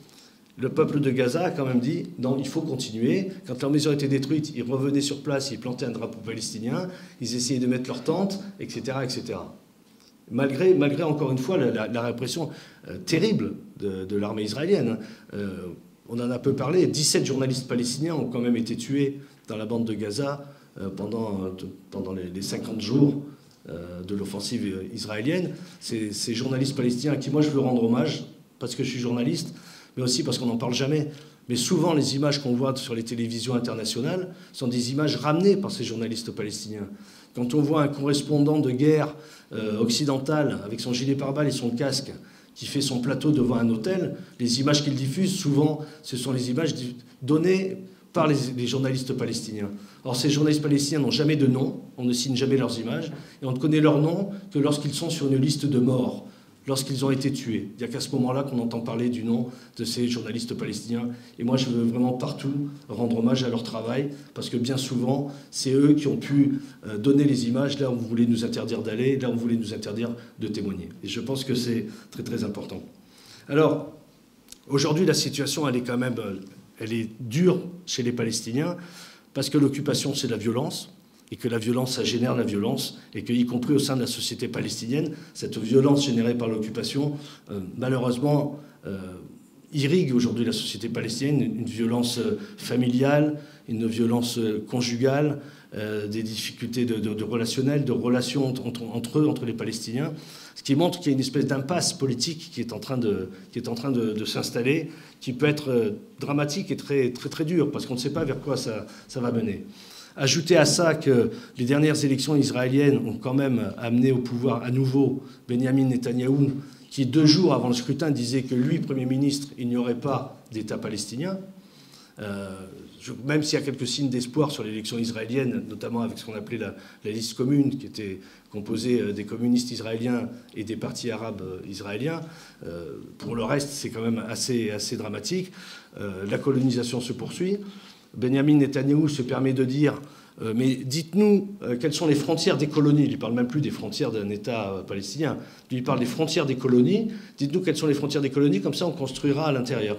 Speaker 1: Le peuple de Gaza a quand même dit « non, il faut continuer ». Quand leur maison était détruite, ils revenaient sur place, ils plantaient un drapeau palestinien, ils essayaient de mettre leurs tentes, etc. etc. Malgré encore une fois, la répression terrible de l'armée israélienne. On en a peu parlé, 17 journalistes palestiniens ont quand même été tués dans la bande de Gaza pendant les 50 jours de l'offensive israélienne. Ces journalistes palestiniens à qui moi je veux rendre hommage, parce que je suis journaliste, mais aussi parce qu'on n'en parle jamais. Mais souvent, les images qu'on voit sur les télévisions internationales sont des images ramenées par ces journalistes palestiniens. Quand on voit un correspondant de guerre occidental avec son gilet pare-balles et son casque qui fait son plateau devant un hôtel, les images qu'il diffuse, souvent, ce sont les images données par les journalistes palestiniens. Or, ces journalistes palestiniens n'ont jamais de nom, on ne signe jamais leurs images, et on ne connaît leur nom que lorsqu'ils sont sur une liste de morts, lorsqu'ils ont été tués. Il n'y a qu'à ce moment-là qu'on entend parler du nom de ces journalistes palestiniens. Et moi, je veux vraiment partout rendre hommage à leur travail, parce que bien souvent, c'est eux qui ont pu donner les images là où vous voulez nous interdire d'aller, là où vous voulez nous interdire de témoigner. Et je pense que c'est très très important. Alors, aujourd'hui, la situation, elle est quand même... Elle est dure chez les Palestiniens parce que l'occupation, c'est la violence et que la violence, ça génère la violence et que, y compris au sein de la société palestinienne, cette violence générée par l'occupation, malheureusement, irrigue aujourd'hui la société palestinienne, une violence familiale, une violence conjugale, des difficultés de relationnel, de relations entre eux, entre les Palestiniens, ce qui montre qu'il y a une espèce d'impasse politique qui est en train de s'installer, qui peut être dramatique et très, très, très dur, parce qu'on ne sait pas vers quoi ça va mener. Ajoutez à ça que les dernières élections israéliennes ont quand même amené au pouvoir à nouveau Benyamin Netanyahou, qui 2 jours avant le scrutin disait que lui, Premier ministre, il n'y aurait pas d'État palestinien. Même s'il y a quelques signes d'espoir sur l'élection israélienne, notamment avec ce qu'on appelait la liste commune, qui était composée des communistes israéliens et des partis arabes israéliens, pour le reste, c'est quand même assez dramatique. La colonisation se poursuit. Benyamin Netanyahou se permet de dire mais dites-nous quelles sont les frontières des colonies. Il ne parle même plus des frontières d'un État palestinien. Il parle des frontières des colonies. Dites-nous quelles sont les frontières des colonies, comme ça on construira à l'intérieur.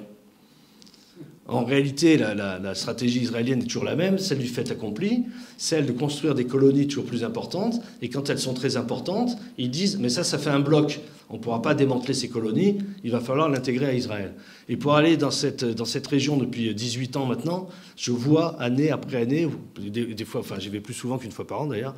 Speaker 1: En réalité, la stratégie israélienne est toujours la même, celle du fait accompli, celle de construire des colonies toujours plus importantes. Et quand elles sont très importantes, ils disent « mais ça fait un bloc. On ne pourra pas démanteler ces colonies, il va falloir l'intégrer à Israël. » Et pour aller dans cette région depuis 18 ans maintenant, je vois année après année, des fois, enfin j'y vais plus souvent qu'une fois par an d'ailleurs,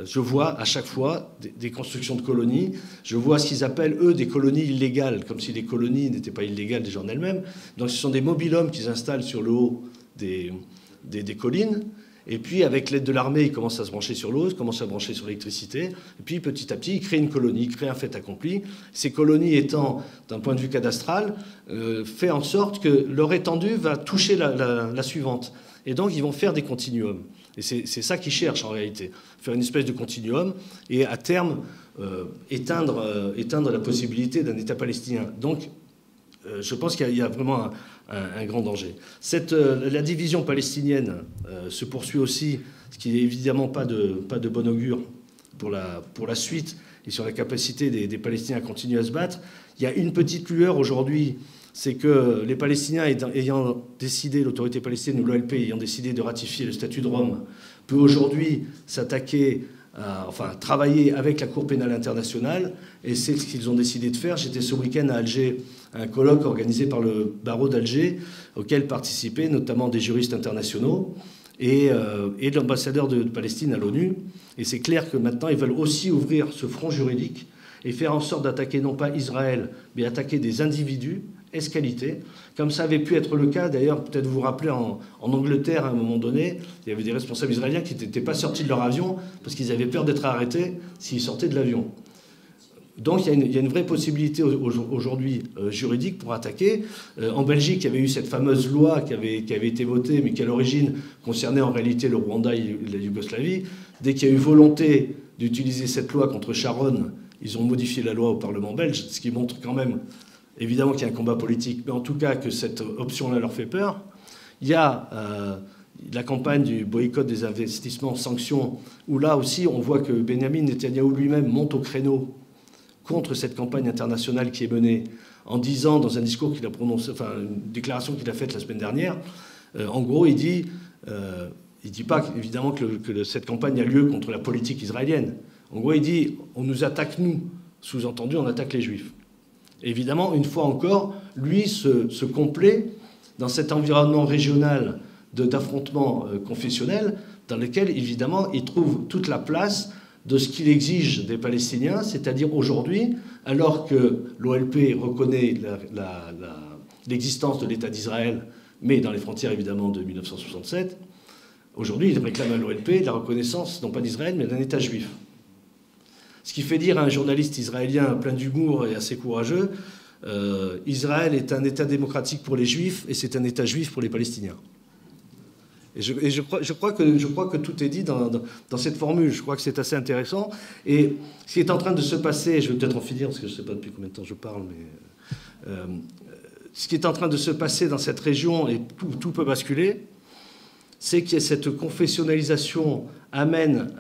Speaker 1: je vois à chaque fois des constructions de colonies. Je vois ce qu'ils appellent, eux, des colonies illégales, comme si les colonies n'étaient pas illégales déjà en elles-mêmes. Donc ce sont des mobil-homes qu'ils installent sur le haut des collines. Et puis, avec l'aide de l'armée, ils commencent à se brancher sur l'eau, ils commencent à se brancher sur l'électricité. Et puis, petit à petit, ils créent une colonie, ils créent un fait accompli. Ces colonies étant, d'un point de vue cadastral, fait en sorte que leur étendue va toucher la suivante. Et donc, ils vont faire des continuums. Et c'est ça qu'ils cherchent en réalité, faire une espèce de continuum et à terme éteindre la possibilité d'un État palestinien. Donc je pense qu'il y a vraiment un grand danger. La division palestinienne se poursuit aussi, ce qui n'est évidemment pas de bon augure pour la suite et sur la capacité des Palestiniens à continuer à se battre. Il y a une petite lueur aujourd'hui, c'est que les Palestiniens ayant décidé, l'autorité palestinienne ou l'OLP ayant décidé de ratifier le statut de Rome, peut aujourd'hui s'attaquer, travailler avec la Cour pénale internationale, et c'est ce qu'ils ont décidé de faire. J'étais ce week-end à Alger, à un colloque organisé par le barreau d'Alger, auquel participaient notamment des juristes internationaux et l'ambassadeur de Palestine à l'ONU. Et c'est clair que maintenant, ils veulent aussi ouvrir ce front juridique et faire en sorte d'attaquer non pas Israël, mais attaquer des individus escalité, comme ça avait pu être le cas, d'ailleurs, peut-être vous vous rappelez, en Angleterre, à un moment donné, il y avait des responsables israéliens qui n'étaient pas sortis de leur avion parce qu'ils avaient peur d'être arrêtés s'ils sortaient de l'avion. Donc il y a une vraie possibilité aujourd'hui juridique pour attaquer. En Belgique, il y avait eu cette fameuse loi qui avait été votée, mais qui à l'origine concernait en réalité le Rwanda et la Yougoslavie. Dès qu'il y a eu volonté d'utiliser cette loi contre Sharon, ils ont modifié la loi au Parlement belge, ce qui montre quand même, évidemment qu'il y a un combat politique, mais en tout cas que cette option-là leur fait peur. Il y a la campagne du boycott des investissements, sanctions, où là aussi on voit que Benyamin Netanyahou lui-même monte au créneau contre cette campagne internationale qui est menée, en disant dans un discours qu'il a prononcé, enfin une déclaration qu'il a faite la semaine dernière, en gros il dit pas évidemment que cette campagne a lieu contre la politique israélienne. En gros il dit on nous attaque nous, sous-entendu on attaque les juifs. Évidemment, une fois encore, lui se complaît dans cet environnement régional d'affrontement confessionnel dans lequel, évidemment, il trouve toute la place de ce qu'il exige des Palestiniens, c'est-à-dire aujourd'hui, alors que l'OLP reconnaît l'existence de l'État d'Israël, mais dans les frontières, évidemment, de 1967, aujourd'hui, il réclame à l'OLP la reconnaissance, non pas d'Israël, mais d'un État juif. Ce qui fait dire à un journaliste israélien plein d'humour et assez courageux, Israël est un État démocratique pour les Juifs et c'est un État juif pour les Palestiniens. Et je crois que tout est dit dans cette formule. Je crois que c'est assez intéressant. Et ce qui est en train de se passer, je vais peut-être en finir parce que je ne sais pas depuis combien de temps je parle, mais ce qui est en train de se passer dans cette région, et tout peut basculer, c'est que cette confessionnalisation amène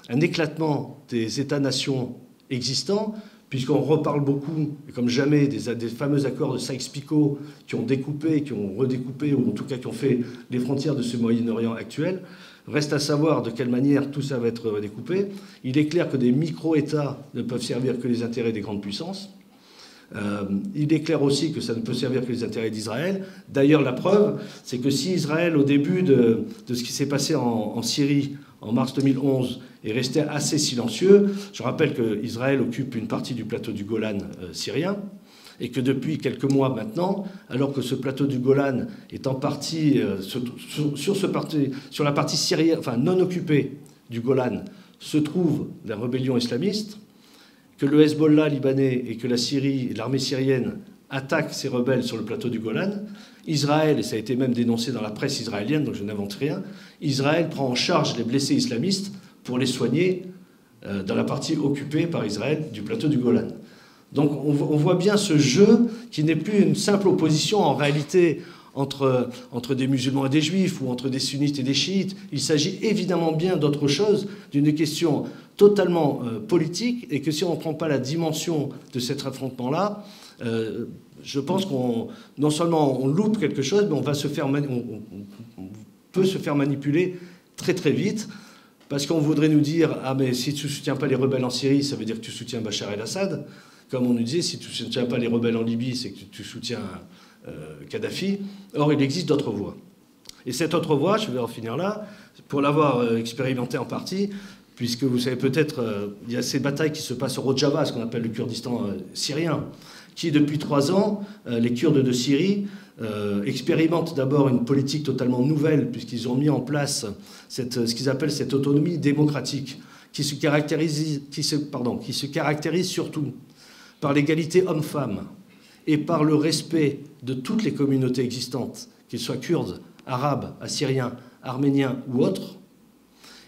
Speaker 1: un éclatement des États-nations existants, puisqu'on reparle beaucoup, et comme jamais, des fameux accords de Sykes-Picot qui ont découpé, qui ont redécoupé, ou en tout cas qui ont fait les frontières de ce Moyen-Orient actuel. Reste à savoir de quelle manière tout ça va être redécoupé. Il est clair que des micro-États ne peuvent servir que les intérêts des grandes puissances. Il est clair aussi que ça ne peut servir que les intérêts d'Israël. D'ailleurs, la preuve, c'est que si Israël, au début de ce qui s'est passé en Syrie en mars 2011, est resté assez silencieux, je rappelle qu'Israël occupe une partie du plateau du Golan syrien, et que depuis quelques mois maintenant, alors que ce plateau du Golan est en partie, sur la partie syrienne, enfin non occupée du Golan, se trouve la rébellion islamiste, que le Hezbollah libanais et que la Syrie, l'armée syrienne, attaquent ces rebelles sur le plateau du Golan. Israël, et ça a été même dénoncé dans la presse israélienne, donc je n'invente rien, Israël prend en charge les blessés islamistes pour les soigner dans la partie occupée par Israël du plateau du Golan. Donc on voit bien ce jeu qui n'est plus une simple opposition en réalité entre des musulmans et des juifs ou entre des sunnites et des chiites. Il s'agit évidemment bien d'autre chose, d'une question totalement politique, et que si on ne prend pas la dimension de cet affrontement-là, je pense qu'on non seulement on loupe quelque chose, mais on peut se faire manipuler très très vite, parce qu'on voudrait nous dire « Ah, mais si tu ne soutiens pas les rebelles en Syrie, ça veut dire que tu soutiens Bachar el-Assad ». Comme on nous disait, si tu ne soutiens pas les rebelles en Libye, c'est que tu soutiens Kadhafi. Or, il existe d'autres voies. Et cette autre voie, je vais en finir là, pour l'avoir expérimenté en partie, puisque vous savez peut-être, il y a ces batailles qui se passent au Rojava, ce qu'on appelle le Kurdistan syrien, qui depuis 3 ans, les Kurdes de Syrie expérimentent d'abord une politique totalement nouvelle, puisqu'ils ont mis en place ce qu'ils appellent cette autonomie démocratique, qui se caractérise surtout par l'égalité homme-femme et par le respect de toutes les communautés existantes, qu'elles soient kurdes, arabes, assyriens, arméniens ou autres,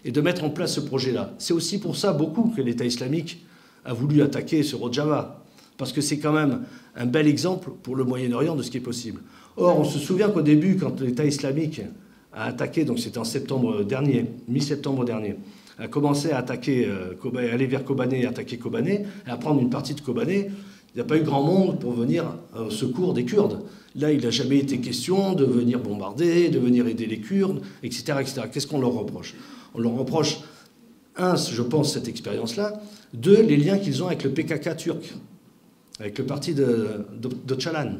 Speaker 1: et de mettre en place ce projet-là. C'est aussi pour ça beaucoup que l'État islamique a voulu attaquer ce Rojava, parce que c'est quand même un bel exemple pour le Moyen-Orient de ce qui est possible. Or, on se souvient qu'au début, quand l'État islamique a attaqué, donc c'était en septembre dernier, mi-septembre dernier, a commencé à attaquer, aller vers Kobané, attaquer Kobané, et à prendre une partie de Kobané, il n'y a pas eu grand monde pour venir au secours des Kurdes. Là, il n'a jamais été question de venir bombarder, de venir aider les Kurdes, etc. etc. Qu'est-ce qu'on leur reproche? On leur reproche, un, je pense, cette expérience-là, deux, les liens qu'ils ont avec le PKK turc, avec le parti d'Öcalan.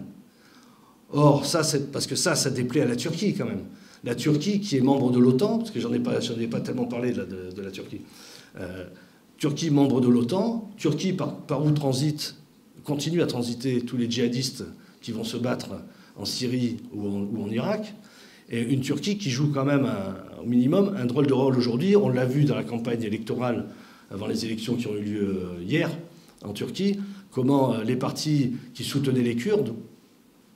Speaker 1: Or, ça, parce que ça déplaît à la Turquie quand même. La Turquie, qui est membre de l'OTAN, parce que j'en ai pas tellement parlé de la Turquie. Turquie, membre de l'OTAN. Turquie, par où continue à transiter tous les djihadistes qui vont se battre en Syrie ou en Irak. Et une Turquie qui joue quand même, au minimum, un drôle de rôle aujourd'hui. On l'a vu dans la campagne électorale avant les élections qui ont eu lieu hier en Turquie, comment les partis qui soutenaient les Kurdes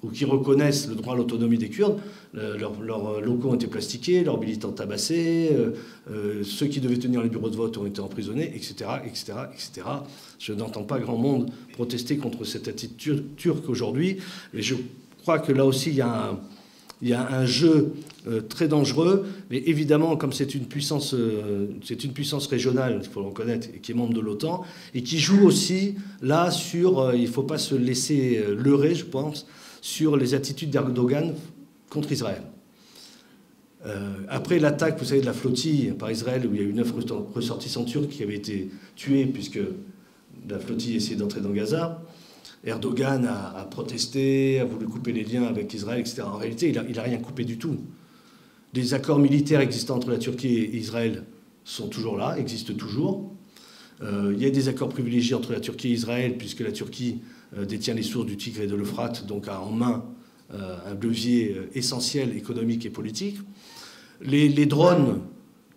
Speaker 1: ou qui reconnaissent le droit à l'autonomie des Kurdes, leurs locaux ont été plastiqués, leurs militants tabassés, ceux qui devaient tenir les bureaux de vote ont été emprisonnés, etc., etc., etc. Je n'entends pas grand monde protester contre cette attitude turque aujourd'hui, mais je crois que là aussi il y a un jeu très dangereux, mais évidemment, comme c'est une puissance régionale, il faut le reconnaître, et qui est membre de l'OTAN, et qui joue aussi là sur, il ne faut pas se laisser leurrer, je pense, sur les attitudes d'Erdogan contre Israël. Après l'attaque, vous savez, de la flottille par Israël, où il y a eu 9 ressortissants turcs qui avaient été tués, puisque la flottille essayait d'entrer dans Gaza, Erdogan a protesté, a voulu couper les liens avec Israël, etc. En réalité, il n'a rien coupé du tout. Les accords militaires existants entre la Turquie et Israël sont toujours là, existent toujours. Il y a des accords privilégiés entre la Turquie et Israël, puisque la Turquie détient les sources du Tigre et de l'Euphrate, donc a en main un levier essentiel économique et politique. Les drones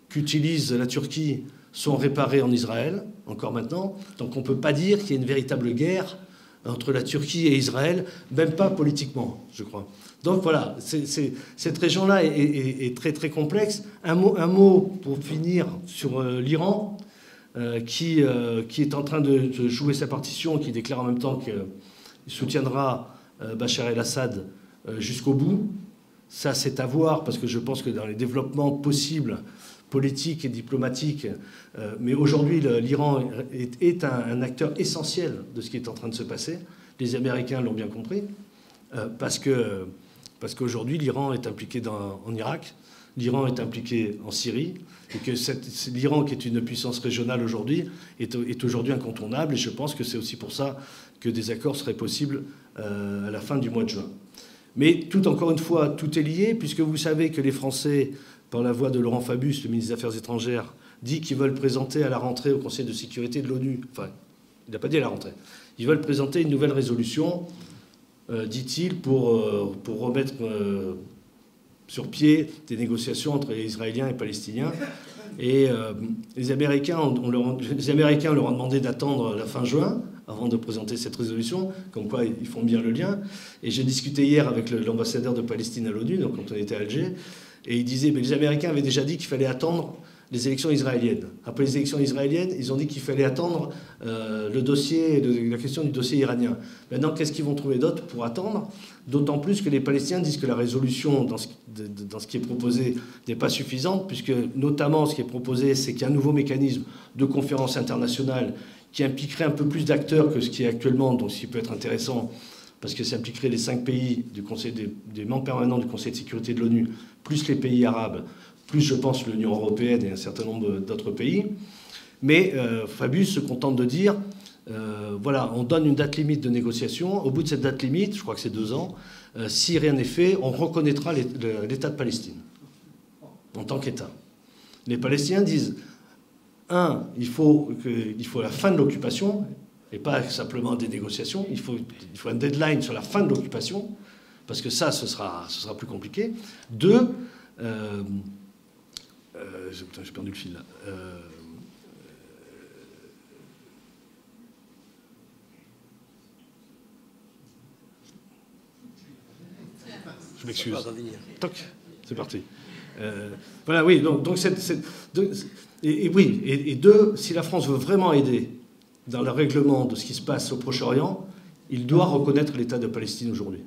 Speaker 1: qu'utilise la Turquie sont réparés en Israël, encore maintenant. Donc on ne peut pas dire qu'il y ait une véritable guerre entre la Turquie et Israël, même pas politiquement, je crois. Donc voilà, cette région-là est très très complexe. Un mot pour finir sur l'Iran, qui est en train de jouer sa partition, qui déclare en même temps qu'il soutiendra Bachar el-Assad jusqu'au bout. Ça, c'est à voir, parce que je pense que dans les développements possibles, politiques et diplomatiques, mais aujourd'hui, l'Iran est un acteur essentiel de ce qui est en train de se passer. Les Américains l'ont bien compris, parce qu'aujourd'hui, l'Iran est impliqué en Irak, l'Iran est impliqué en Syrie, et que l'Iran, qui est une puissance régionale aujourd'hui, est aujourd'hui incontournable, et je pense que c'est aussi pour ça que des accords seraient possibles à la fin du mois de juin. Mais encore une fois, tout est lié, puisque vous savez que les Français, par la voix de Laurent Fabius, le ministre des Affaires étrangères, dit qu'ils veulent présenter à la rentrée au Conseil de sécurité de l'ONU, enfin, il n'a pas dit à la rentrée, ils veulent présenter une nouvelle résolution, dit-il, pour remettre sur pied des négociations entre les Israéliens et les Palestiniens. Et les Américains leur ont demandé d'attendre la fin juin avant de présenter cette résolution, comme quoi ils font bien le lien. Et j'ai discuté hier avec l'ambassadeur de Palestine à l'ONU, donc quand on était à Alger, et il disait que les Américains avaient déjà dit qu'il fallait attendre les élections israéliennes. Après les élections israéliennes, ils ont dit qu'il fallait attendre la question du dossier iranien. Maintenant, qu'est-ce qu'ils vont trouver d'autre pour attendre? D'autant plus que les Palestiniens disent que la résolution, dans ce qui est proposé, n'est pas suffisante, puisque notamment ce qui est proposé, c'est qu'il y a un nouveau mécanisme de conférence internationale qui impliquerait un peu plus d'acteurs que ce qui est actuellement, donc ce qui peut être intéressant, parce que ça impliquerait les 5 pays des membres permanents du Conseil de sécurité de l'ONU, plus les pays arabes, plus, je pense, l'Union européenne et un certain nombre d'autres pays. Mais Fabius se contente de dire, voilà, on donne une date limite de négociation. Au bout de cette date limite, je crois que c'est 2 ans, si rien n'est fait, on reconnaîtra l'État de Palestine en tant qu'État. Les Palestiniens disent, il faut la fin de l'occupation, et pas simplement des négociations. Il faut un deadline sur la fin de l'occupation, parce que ça, ce sera plus compliqué. 2, j'ai perdu le fil là. Je m'excuse. Toc, c'est parti. Voilà, oui. Donc et 2, si la France veut vraiment aider dans le règlement de ce qui se passe au Proche-Orient, il doit reconnaître l'État de Palestine aujourd'hui.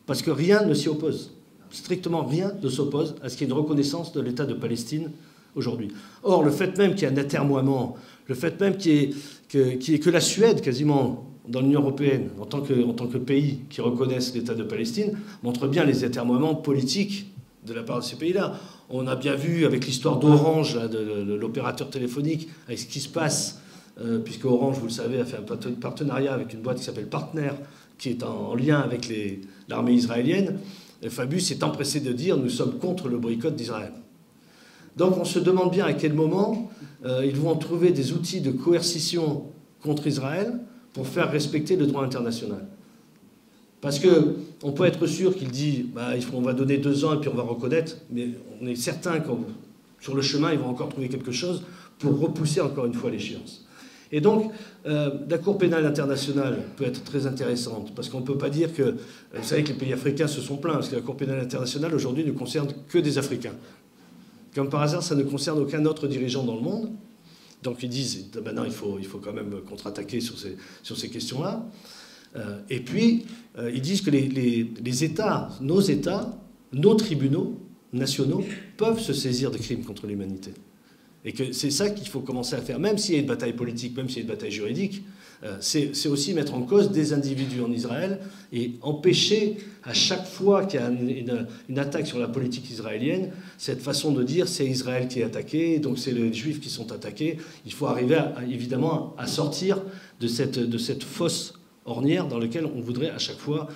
Speaker 1: Parce que rien ne s'y oppose. Strictement rien ne s'oppose à ce qu'il y ait une reconnaissance de l'État de Palestine aujourd'hui. Or, le fait même qu'il y ait un atermoiement, le fait même qu'il y ait que la Suède, quasiment, dans l'Union européenne, en tant que pays qui reconnaissent l'État de Palestine, montre bien les atermoiements politiques de la part de ces pays-là. On a bien vu avec l'histoire d'Orange, de l'opérateur téléphonique, avec ce qui se passe, puisque Orange, vous le savez, a fait un partenariat avec une boîte qui s'appelle Partner, qui est en lien avec l'armée israélienne. Et Fabius s'est empressé de dire « nous sommes contre le boycott d'Israël ». Donc on se demande bien à quel moment ils vont trouver des outils de coercition contre Israël pour faire respecter le droit international. Parce qu'on peut être sûr qu'il dit on va donner 2 ans et puis on va reconnaître, mais on est certain que sur le chemin, ils vont encore trouver quelque chose pour repousser encore une fois l'échéance. Et donc, la Cour pénale internationale peut être très intéressante, parce qu'on ne peut pas dire que... Vous savez que les pays africains se sont plaints, parce que la Cour pénale internationale, aujourd'hui, ne concerne que des Africains. Comme par hasard, ça ne concerne aucun autre dirigeant dans le monde. Donc ils disent, maintenant, il faut quand même contre-attaquer sur ces questions-là. Et puis, ils disent que les États, nos tribunaux nationaux, peuvent se saisir de crimes contre l'humanité. Et que c'est ça qu'il faut commencer à faire, même s'il y a une bataille politique, même s'il y a une bataille juridique, c'est aussi mettre en cause des individus en Israël et empêcher, à chaque fois qu'il y a une attaque sur la politique israélienne, cette façon de dire c'est Israël qui est attaqué, donc c'est les Juifs qui sont attaqués. Il faut arriver, évidemment, à sortir de cette fosse ornière dans laquelle on voudrait à chaque fois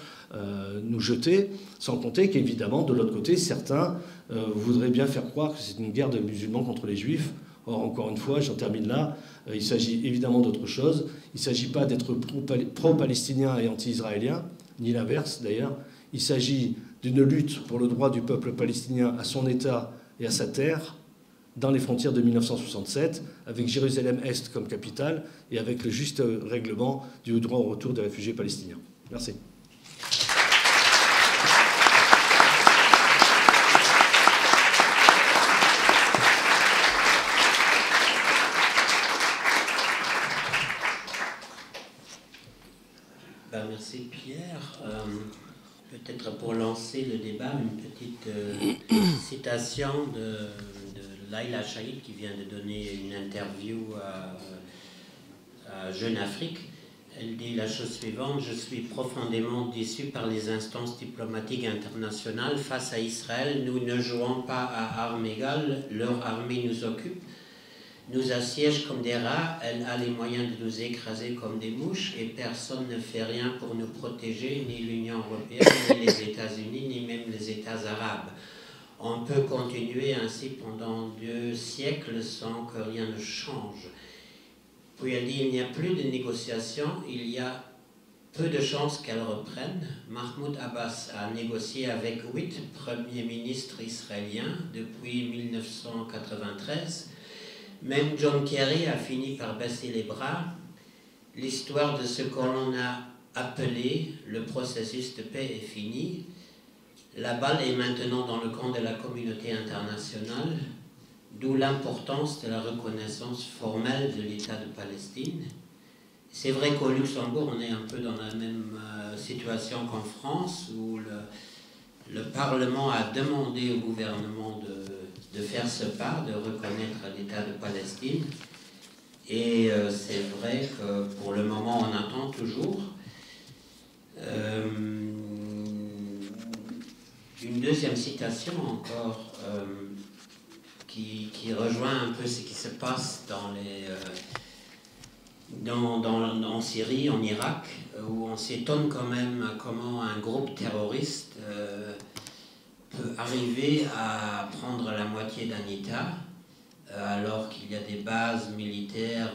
Speaker 1: nous jeter, sans compter qu'évidemment, de l'autre côté, certains voudraient bien faire croire que c'est une guerre de musulmans contre les juifs. Or, encore une fois, j'en termine là, il s'agit évidemment d'autre chose. Il ne s'agit pas d'être pro-palestinien et anti-israélien, ni l'inverse d'ailleurs. Il s'agit d'une lutte pour le droit du peuple palestinien à son État et à sa terre, dans les frontières de 1967, avec Jérusalem-Est comme capitale et avec le juste règlement du droit au retour des réfugiés palestiniens. Merci.
Speaker 2: Peut-être pour lancer le débat, une petite citation de Laila Chaïd qui vient de donner une interview à Jeune Afrique. Elle dit la chose suivante: je suis profondément déçu par les instances diplomatiques internationales. Face à Israël, nous ne jouons pas à armes égales, leur armée nous occupe, nous assiège comme des rats, elle a les moyens de nous écraser comme des mouches et personne ne fait rien pour nous protéger, ni l'Union européenne, ni les États-Unis, ni même les États arabes. On peut continuer ainsi pendant 2 siècles sans que rien ne change. Puis elle dit: il n'y a plus de négociations, il y a peu de chances qu'elles reprennent. Mahmoud Abbas a négocié avec 8 premiers ministres israéliens depuis 1993. Même John Kerry a fini par baisser les bras. L'histoire de ce que l'on a appelé le processus de paix est finie. La balle est maintenant dans le camp de la communauté internationale, d'où l'importance de la reconnaissance formelle de l'État de Palestine. C'est vrai qu'au Luxembourg, on est un peu dans la même situation qu'en France, où le Parlement a demandé au gouvernement de faire ce pas, de reconnaître l'État de Palestine. Et c'est vrai que pour le moment, on attend toujours. Une deuxième citation encore, qui rejoint un peu ce qui se passe en Syrie, en Irak, où on s'étonne quand même comment un groupe terroriste peut arriver à prendre la moitié d'un État, alors qu'il y a des bases militaires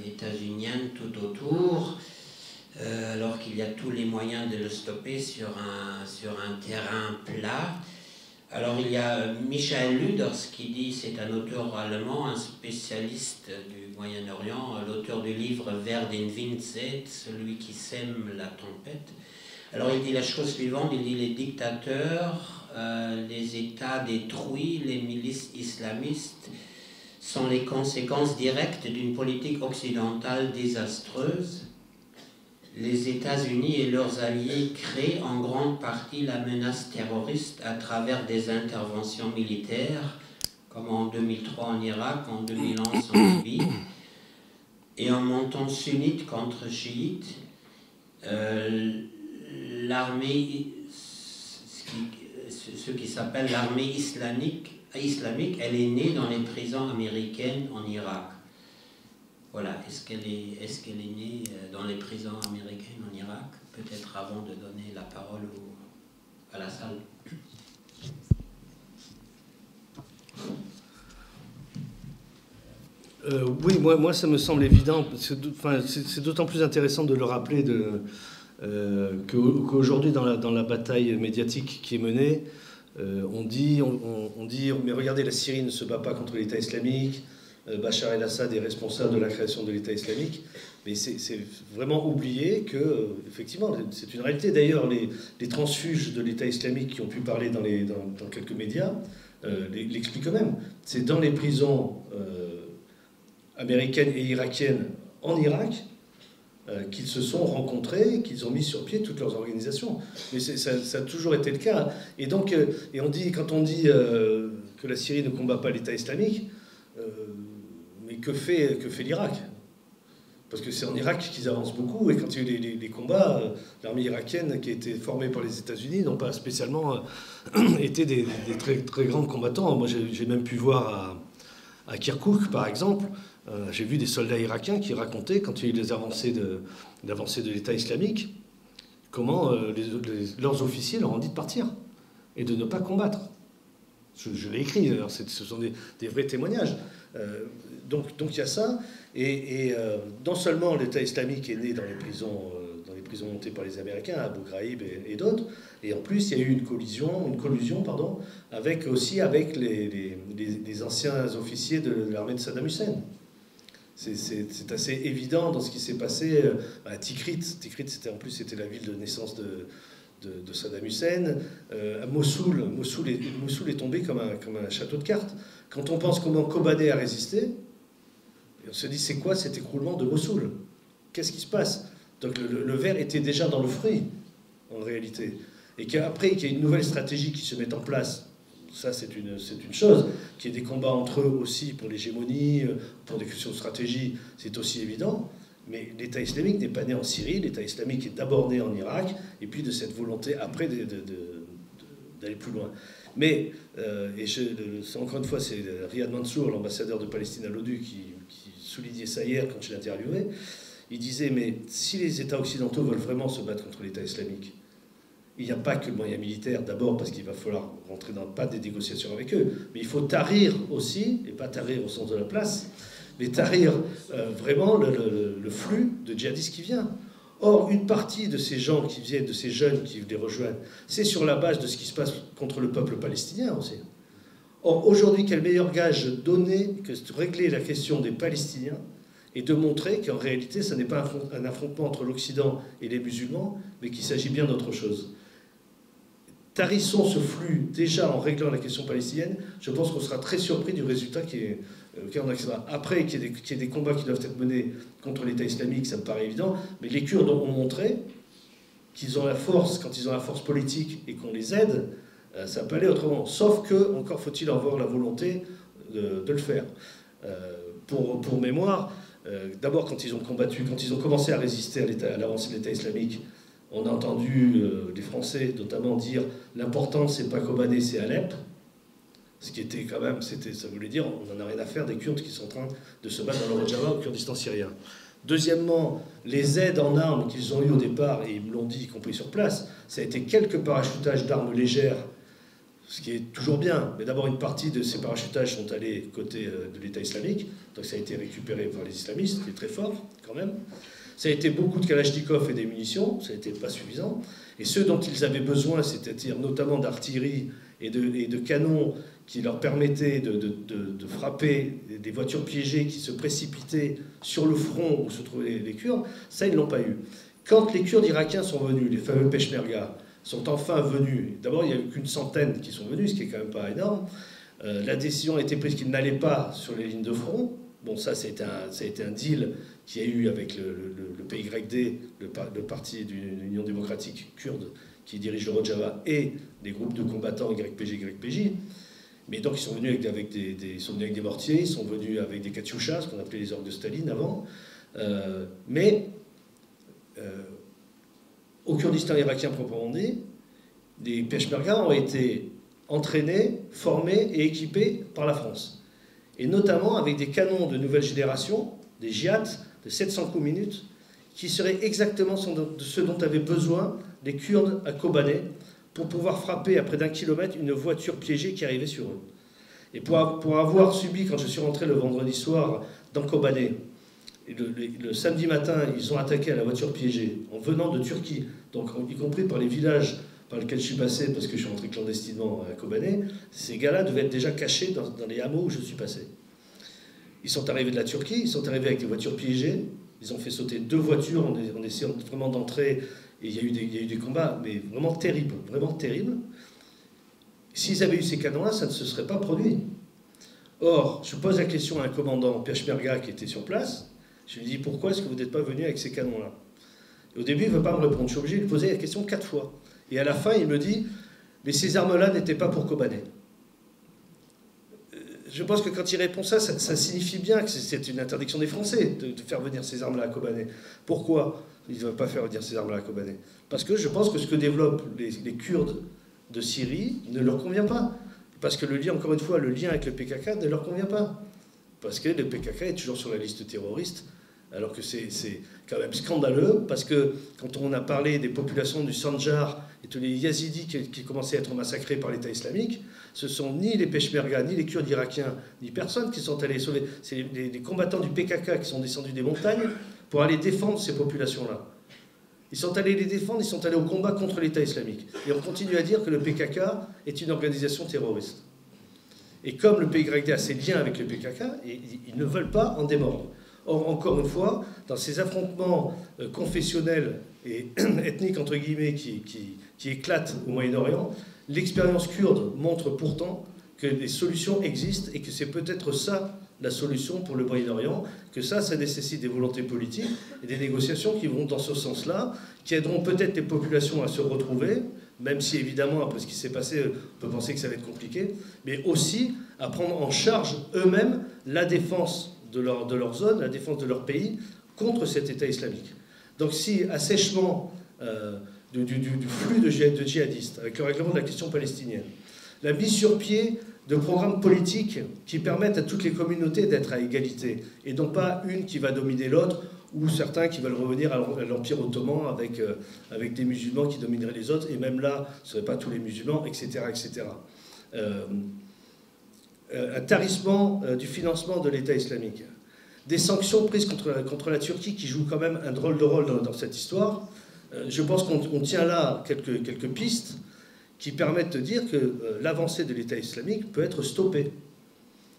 Speaker 2: états-uniennes tout autour, alors qu'il y a tous les moyens de le stopper sur un terrain plat. Alors il y a Michael Luders qui dit, c'est un auteur allemand, un spécialiste du Moyen-Orient, l'auteur du livre Wer den Wind sät, celui qui sème la tempête. Alors il dit la chose suivante, il dit: les dictateurs, les États détruits, les milices islamistes sont les conséquences directes d'une politique occidentale désastreuse. Les États-Unis et leurs alliés créent en grande partie la menace terroriste à travers des interventions militaires, comme en 2003 en Irak, en 2011 en Libye, et en montant sunnite contre chiite. L'armée, ce qui s'appelle l'armée islamique, elle est née dans les prisons américaines en Irak. Voilà, est-ce qu'elle est née dans les prisons américaines en Irak? Peut-être avant de donner la parole à la salle.
Speaker 1: Oui, moi ça me semble évident. C'est d'autant plus intéressant de le rappeler qu'aujourd'hui, dans la bataille médiatique qui est menée, on dit, mais regardez, la Syrie ne se bat pas contre l'État islamique, Bachar el-Assad est responsable de la création de l'État islamique, mais c'est vraiment oublié que, effectivement, c'est une réalité. D'ailleurs, les transfuges de l'État islamique qui ont pu parler dans quelques médias l'expliquent eux-mêmes. C'est dans les prisons américaines et irakiennes en Irak qu'ils se sont rencontrés, qu'ils ont mis sur pied toutes leurs organisations. Mais ça a toujours été le cas. Et donc, quand on dit que la Syrie ne combat pas l'État islamique, mais que fait l'Irak? Parce que c'est en Irak qu'ils avancent beaucoup, et quand il y a eu les combats, l'armée irakienne qui a été formée par les États-Unis n'ont pas spécialement été des très, très grands combattants. Moi, j'ai même pu voir à Kirkouk, par exemple, j'ai vu des soldats irakiens qui racontaient, quand il y a eu des avancées de l'État islamique, comment leurs officiers leur ont dit de partir et de ne pas combattre. Je l'ai écrit, d'ailleurs, ce sont des vrais témoignages. Donc il y a ça, et non seulement l'État islamique est né dans les prisons montées par les Américains, Abu Ghraib et d'autres, et en plus il y a eu une collusion, avec les anciens officiers de l'armée de Saddam Hussein. C'est assez évident dans ce qui s'est passé à Tikrit. Tikrit, c'était la ville de naissance de Saddam Hussein. À Mossoul est tombé comme un château de cartes. Quand on pense comment Kobané a résisté, on se dit, c'est quoi cet écroulement de Mossoul? Qu'est-ce qui se passe? Donc le ver était déjà dans le fruit, en réalité. et qu'après qu'il y ait une nouvelle stratégie qui se mette en place, ça c'est une chose, qu'il y ait des combats entre eux aussi pour l'hégémonie, pour des questions de stratégie, c'est aussi évident. Mais l'État islamique n'est pas né en Syrie, l'État islamique est d'abord né en Irak, et puis de cette volonté après d'aller plus loin. Mais, encore une fois, c'est Riyad Mansour, l'ambassadeur de Palestine à l'ONU, qui soulignait ça hier quand je l'ai interviewé. Il disait, mais si les États occidentaux veulent vraiment se battre contre l'État islamique, il n'y a pas que le moyen militaire, d'abord parce qu'il va falloir rentrer dans pas des négociations avec eux, mais il faut tarir aussi, et pas tarir au sens de la place, mais tarir vraiment le flux de djihadistes qui vient. Or, une partie de ces gens qui viennent, de ces jeunes qui les rejoignent, c'est sur la base de ce qui se passe contre le peuple palestinien aussi. Or, aujourd'hui, quel meilleur gage donner que de régler la question des Palestiniens et de montrer qu'en réalité, ce n'est pas un affrontement entre l'Occident et les musulmans, mais qu'il s'agit bien d'autre chose. Tarissons ce flux déjà en réglant la question palestinienne, je pense qu'on sera très surpris du résultat auquel on accédera. Après, qu'il y ait des combats qui doivent être menés contre l'État islamique, ça me paraît évident, mais les Kurdes ont montré qu'ils ont la force, quand ils ont la force politique et qu'on les aide, ça peut aller autrement. Sauf que, encore faut-il avoir la volonté de le faire. Pour mémoire, d'abord quand ils ont combattu, quand ils ont commencé à résister à l'avancée de l'État islamique, on a entendu les Français notamment dire l'important c'est pas Kobané, c'est Alep. Ce qui était quand même, ça voulait dire on n'en a rien à faire des Kurdes qui sont en train de se battre dans le Rojava au Kurdistan syrien. Deuxièmement, les aides en armes qu'ils ont eues au départ, et ils me l'ont dit, y compris sur place, ça a été quelques parachutages d'armes légères, ce qui est toujours bien. Mais d'abord, une partie de ces parachutages sont allés côté de l'État islamique, donc ça a été récupéré par les islamistes, qui est très fort quand même. Ça a été beaucoup de kalachnikovs et des munitions, ça n'était pas suffisant. Et ceux dont ils avaient besoin, c'est-à-dire notamment d'artillerie et de canons qui leur permettaient de frapper des voitures piégées qui se précipitaient sur le front où se trouvaient les Kurdes, ça, ils ne l'ont pas eu. Quand les Kurdes irakiens sont venus, les fameux Peshmerga, sont enfin venus, d'abord il n'y a eu qu'une centaine qui sont venus, ce qui est quand même pas énorme, la décision a été prise qu'ils n'allaient pas sur les lignes de front. Bon, ça a été un deal qu'il y a eu avec le PYD, le parti de l'Union démocratique kurde qui dirige le Rojava, et les groupes de combattants YPG. Mais donc ils sont venus avec des mortiers, ils sont venus avec des katyushas, ce qu'on appelait les orgues de Staline avant. Au Kurdistan irakien proprement dit, les Peshmerga ont été entraînés, formés et équipés par la France. Et notamment avec des canons de nouvelle génération, des Jihad de 700 coups minutes, qui seraient exactement ce dont avaient besoin les Kurdes à Kobané pour pouvoir frapper à près d'1 kilomètre une voiture piégée qui arrivait sur eux. Et pour avoir subi, quand je suis rentré le vendredi soir dans Kobané, le samedi matin, ils ont attaqué à la voiture piégée en venant de Turquie, donc y compris par les villages par lesquels je suis passé, parce que je suis rentré clandestinement à Kobané, ces gars-là devaient être déjà cachés dans les hameaux où je suis passé. Ils sont arrivés de la Turquie, ils sont arrivés avec des voitures piégées, ils ont fait sauter 2 voitures en essayant vraiment d'entrer, et il y a eu des combats, mais vraiment terribles, vraiment terribles. S'ils avaient eu ces canons-là, ça ne se serait pas produit. Or, je pose la question à un commandant Peshmerga qui était sur place, je lui dis pourquoi est-ce que vous n'êtes pas venu avec ces canons-là? Au début, il ne veut pas me répondre, je suis obligé de lui poser la question 4 fois. Et à la fin, il me dit, mais ces armes-là n'étaient pas pour Kobané. Je pense que quand il répond ça signifie bien que c'est une interdiction des Français de faire venir ces armes-là à Kobané. Pourquoi ils ne veulent pas faire venir ces armes-là à Kobané? Parce que je pense que ce que développent les Kurdes de Syrie ne leur convient pas. Parce que encore une fois, le lien avec le PKK ne leur convient pas. Parce que le PKK est toujours sur la liste terroriste, alors que c'est quand même scandaleux, parce que quand on a parlé des populations du Sanjar et tous les Yazidis qui commençaient à être massacrés par l'État islamique, ce sont ni les Peshmerga, ni les Kurdes irakiens, ni personne qui sont allés sauver. C'est les combattants du PKK qui sont descendus des montagnes pour aller défendre ces populations-là. Ils sont allés les défendre, ils sont allés au combat contre l'État islamique. Et on continue à dire que le PKK est une organisation terroriste. Et comme le PYD a ses liens avec le PKK, ils ne veulent pas en démordre. Or, encore une fois, dans ces affrontements confessionnels et ethniques, entre guillemets, qui éclatent au Moyen-Orient, l'expérience kurde montre pourtant que des solutions existent et que c'est peut-être ça la solution pour le Moyen-Orient, que ça nécessite des volontés politiques et des négociations qui vont dans ce sens-là, qui aideront peut-être les populations à se retrouver, même si évidemment, après ce qui s'est passé, on peut penser que ça va être compliqué, mais aussi à prendre en charge eux-mêmes la défense de leur zone, la défense de leur pays contre cet État islamique. Donc si assèchement du flux de djihadistes, avec le règlement de la question palestinienne, la mise sur pied de programmes politiques qui permettent à toutes les communautés d'être à égalité, et non pas une qui va dominer l'autre, ou certains qui veulent revenir à l'Empire ottoman avec des musulmans qui domineraient les autres, et même là, ce ne seraient pas tous les musulmans, etc. etc. Un tarissement du financement de l'État islamique. Des sanctions prises contre la Turquie, qui joue quand même un drôle de rôle dans cette histoire. Je pense qu'on tient là quelques pistes qui permettent de dire que l'avancée de l'État islamique peut être stoppée.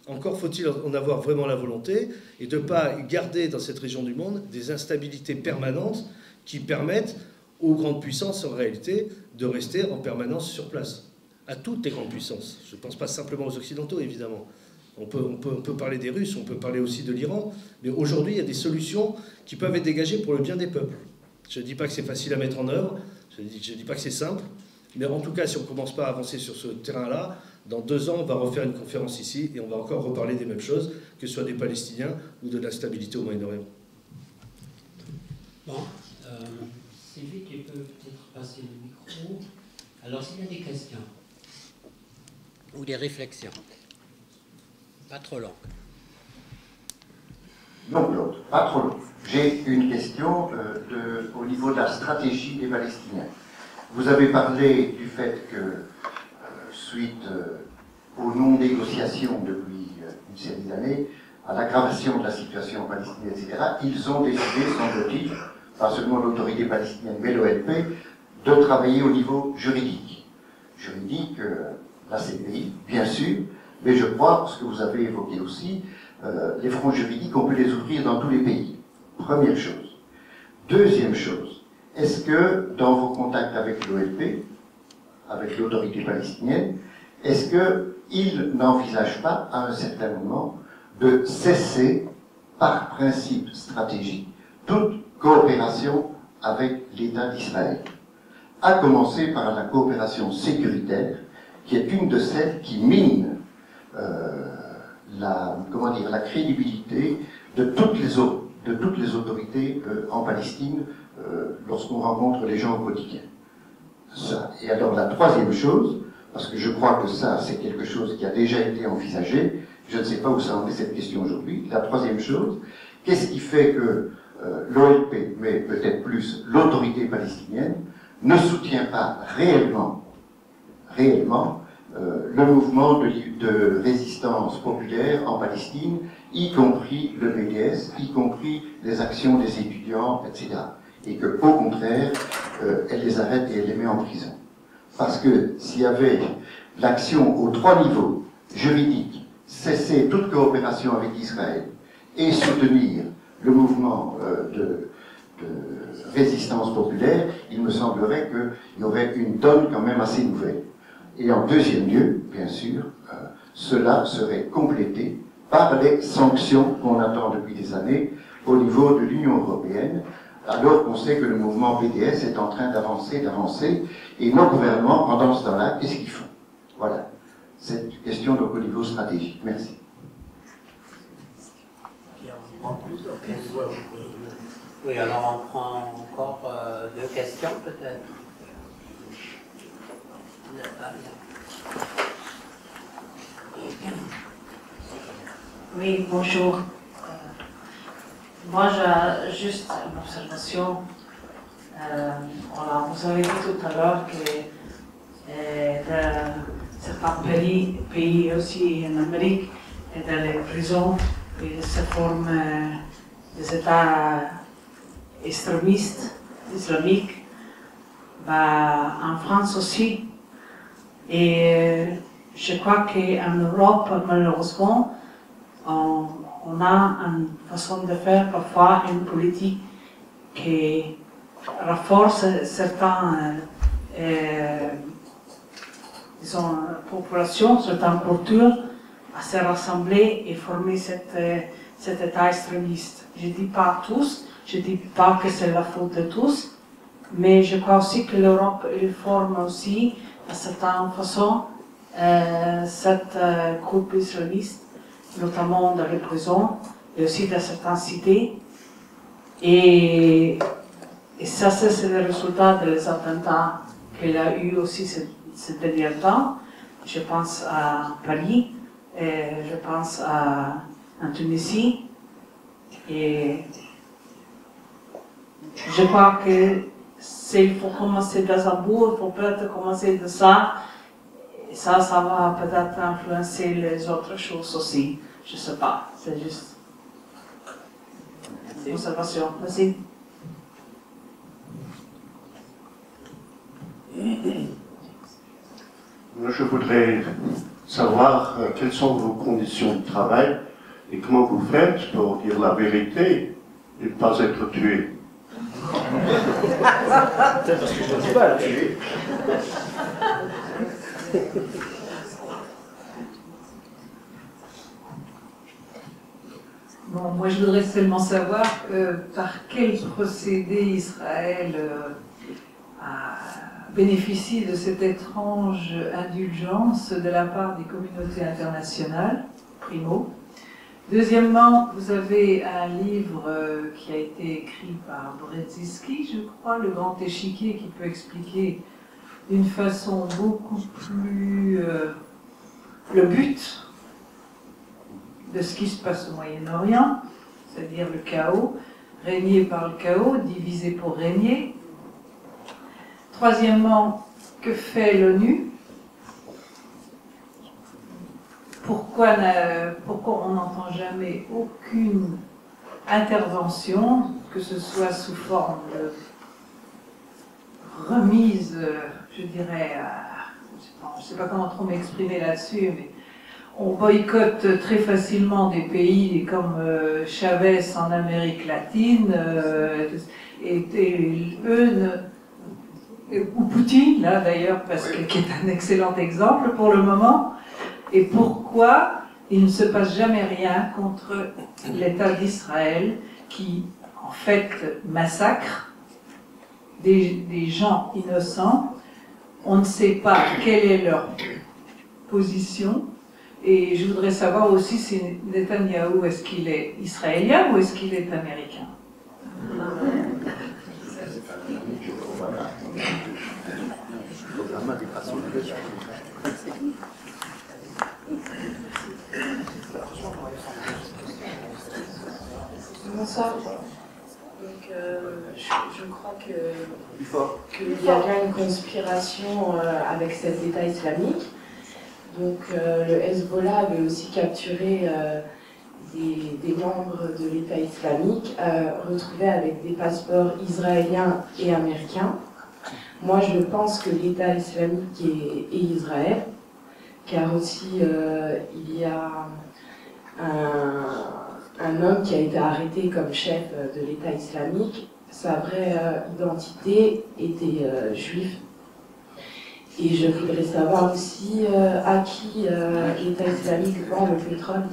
Speaker 1: Encore faut-il en avoir vraiment la volonté et de ne pas garder dans cette région du monde des instabilités permanentes qui permettent aux grandes puissances, en réalité, de rester en permanence sur place. À toutes les grandes puissances. Je ne pense pas simplement aux Occidentaux, évidemment. On peut parler des Russes, on peut parler aussi de l'Iran, mais aujourd'hui, il y a des solutions qui peuvent être dégagées pour le bien des peuples. Je ne dis pas que c'est facile à mettre en œuvre, je ne dis pas que c'est simple, mais en tout cas, si on ne commence pas à avancer sur ce terrain-là, dans 2 ans, on va refaire une conférence ici et on va encore reparler des mêmes choses, que ce soit des Palestiniens ou de l'instabilité au Moyen-Orient.
Speaker 2: Bon, Sylvie, tu peux peut-être passer le micro. Alors, s'il y a des questions ou des réflexions, pas trop longues.
Speaker 3: Non, Claude, pas trop long. J'ai une question au niveau de la stratégie des Palestiniens. Vous avez parlé du fait que, suite aux non-négociations depuis une série d'années, à l'aggravation de la situation palestinienne, etc., ils ont décidé, semble-t-il, pas seulement l'autorité palestinienne, mais l'OLP, de travailler au niveau juridique. Juridique, la CPI, bien sûr, mais je crois, ce que vous avez évoqué aussi, les fronts juridiques, on peut les ouvrir dans tous les pays. Première chose. Deuxième chose, est-ce que dans vos contacts avec l'OLP, avec l'autorité palestinienne, est-ce qu'ils n'envisagent pas à un certain moment de cesser, par principe stratégique, toute coopération avec l'État d'Israël, à commencer par la coopération sécuritaire, qui est une de celles qui mine la crédibilité de toutes les autorités en Palestine lorsqu'on rencontre les gens au quotidien. Ça. Et alors la troisième chose, parce que je crois que ça c'est quelque chose qui a déjà été envisagé, je ne sais pas où ça en est cette question aujourd'hui, la troisième chose, qu'est-ce qui fait que l'OLP, mais peut-être plus l'autorité palestinienne, ne soutient pas réellement le mouvement de résistance populaire en Palestine, y compris le BDS, y compris les actions des étudiants, etc. Et que, au contraire, elle les arrête et elle les met en prison. Parce que s'il y avait l'action aux 3 niveaux, juridique, cesser toute coopération avec Israël et soutenir le mouvement de résistance populaire, il me semblerait qu'il y aurait une donne quand même assez nouvelle. Et en deuxième lieu, bien sûr, cela serait complété par les sanctions qu'on attend depuis des années au niveau de l'Union européenne, alors qu'on sait que le mouvement BDS est en train d'avancer, et nos gouvernements, pendant ce temps-là, qu'est-ce qu'ils font? Voilà. C'est une question donc au niveau stratégique. Merci.
Speaker 2: Oui, alors on prend encore 2 questions peut-être.
Speaker 4: Oui, bonjour. Moi, j'ai juste une observation. Voilà, vous avez dit tout à l'heure que certains pays aussi en Amérique et dans les prisons, il se forment des États extrémistes, islamiques. Bah, en France aussi. Et je crois qu'en Europe, malheureusement, on a une façon de faire parfois une politique qui renforce certaines populations, certaines cultures à se rassembler et former cet État extrémiste. Je ne dis pas tous, je ne dis pas que c'est la faute de tous, Mais je crois aussi que l'Europe forme aussi, à certaines façons, cette groupe islamiste, notamment dans les prisons et aussi dans certaines cités. Et ça, c'est le résultat des attentats qu'il a eu aussi ces derniers temps. Je pense à Paris, et je pense en Tunisie. Et je crois que il faut commencer dans un bout, il faut peut-être commencer de ça. Et ça va peut-être influencer les autres choses aussi. Je ne sais pas, c'est juste une observation. Merci.
Speaker 5: Moi, je voudrais savoir quelles sont vos conditions de travail et comment vous faites pour dire la vérité et ne pas être tué.
Speaker 1: Peut-être parce que je ne dis pas.
Speaker 6: Bon, moi je voudrais seulement savoir par quel procédé Israël a bénéficié de cette étrange indulgence de la part des communautés internationales, primo. Deuxièmement, vous avez un livre qui a été écrit par Brzezinski, je crois, Le Grand Échiquier, qui peut expliquer d'une façon beaucoup plus le but de ce qui se passe au Moyen-Orient, c'est-à-dire le chaos, régner par le chaos, diviser pour régner. Troisièmement, que fait l'ONU? Pourquoi on n'entend jamais aucune intervention, que ce soit sous forme de remise, je dirais, je ne sais pas comment trop m'exprimer là-dessus, mais on boycotte très facilement des pays comme Chavez en Amérique latine, ou Poutine, là d'ailleurs, parce que qui est un excellent exemple pour le moment. Et pourquoi il ne se passe jamais rien contre l'État d'Israël qui, en fait, massacre des gens innocents. On ne sait pas quelle est leur position. Et je voudrais savoir aussi si Netanyahou, est-ce qu'il est israélien ou est-ce qu'il est américain?
Speaker 7: Bonsoir. Donc, je crois qu'il y a bien une conspiration avec cet État islamique. Donc, le Hezbollah avait aussi capturé des membres de l'État islamique retrouvés avec des passeports israéliens et américains. Moi, je pense que l'État islamique est Israël, car aussi il y a un homme qui a été arrêté comme chef de l'État islamique. Sa vraie identité était juive. Et je voudrais savoir aussi à qui l'État islamique vend le pétrole.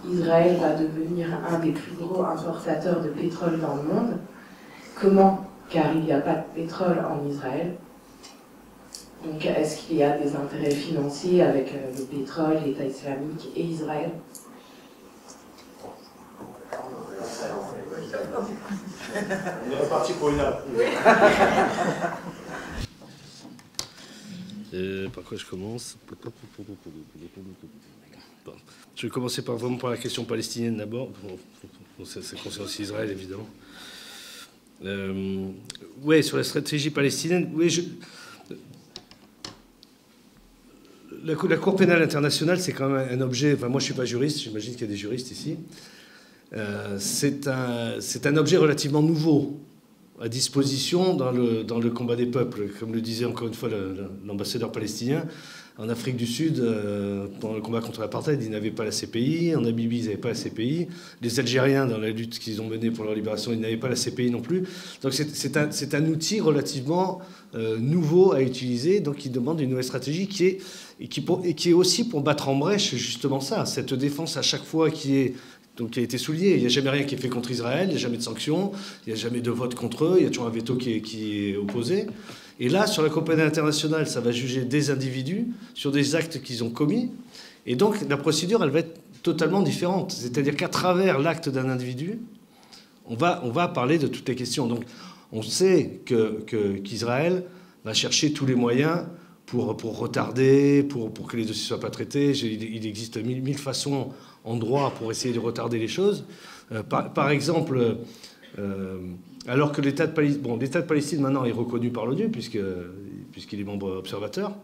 Speaker 7: Israël va devenir un des plus gros importateurs de pétrole dans le monde. Comment? Car il n'y a pas de pétrole en Israël. Donc est-ce qu'il y a des intérêts financiers avec le pétrole, l'État islamique et Israël?
Speaker 5: On est reparti pour une heure.
Speaker 1: Par quoi je commence? Je vais commencer vraiment par la question palestinienne d'abord. Ça concerne aussi Israël, évidemment. Oui, sur la stratégie palestinienne, oui, la Cour pénale internationale, c'est quand même un objet... Enfin, moi, je ne suis pas juriste, j'imagine qu'il y a des juristes ici. C'est un objet relativement nouveau à disposition dans le combat des peuples. Comme le disait encore une fois l'ambassadeur palestinien, en Afrique du Sud, pendant le combat contre l'apartheid, ils n'avaient pas la CPI. En Namibie, ils n'avaient pas la CPI. Les Algériens, dans la lutte qu'ils ont menée pour leur libération, ils n'avaient pas la CPI non plus. Donc c'est un outil relativement nouveau à utiliser, donc qui demande une nouvelle stratégie qui est aussi pour battre en brèche justement ça, cette défense à chaque fois qui est donc qui a été souligné. Il n'y a jamais rien qui est fait contre Israël, il n'y a jamais de sanctions, il n'y a jamais de vote contre eux, il y a toujours un veto qui est opposé. Et là, sur la Cour pénale internationale, ça va juger des individus sur des actes qu'ils ont commis. Et donc, la procédure, elle va être totalement différente. C'est-à-dire qu'à travers l'acte d'un individu, on va parler de toutes les questions. Donc, on sait qu'Israël va chercher tous les moyens pour retarder, pour que les dossiers ne soient pas traités. Il existe mille façons en droit pour essayer de retarder les choses. Par exemple, alors que l'État de Palestine maintenant est reconnu par l'ONU puisqu'il est membre observateur.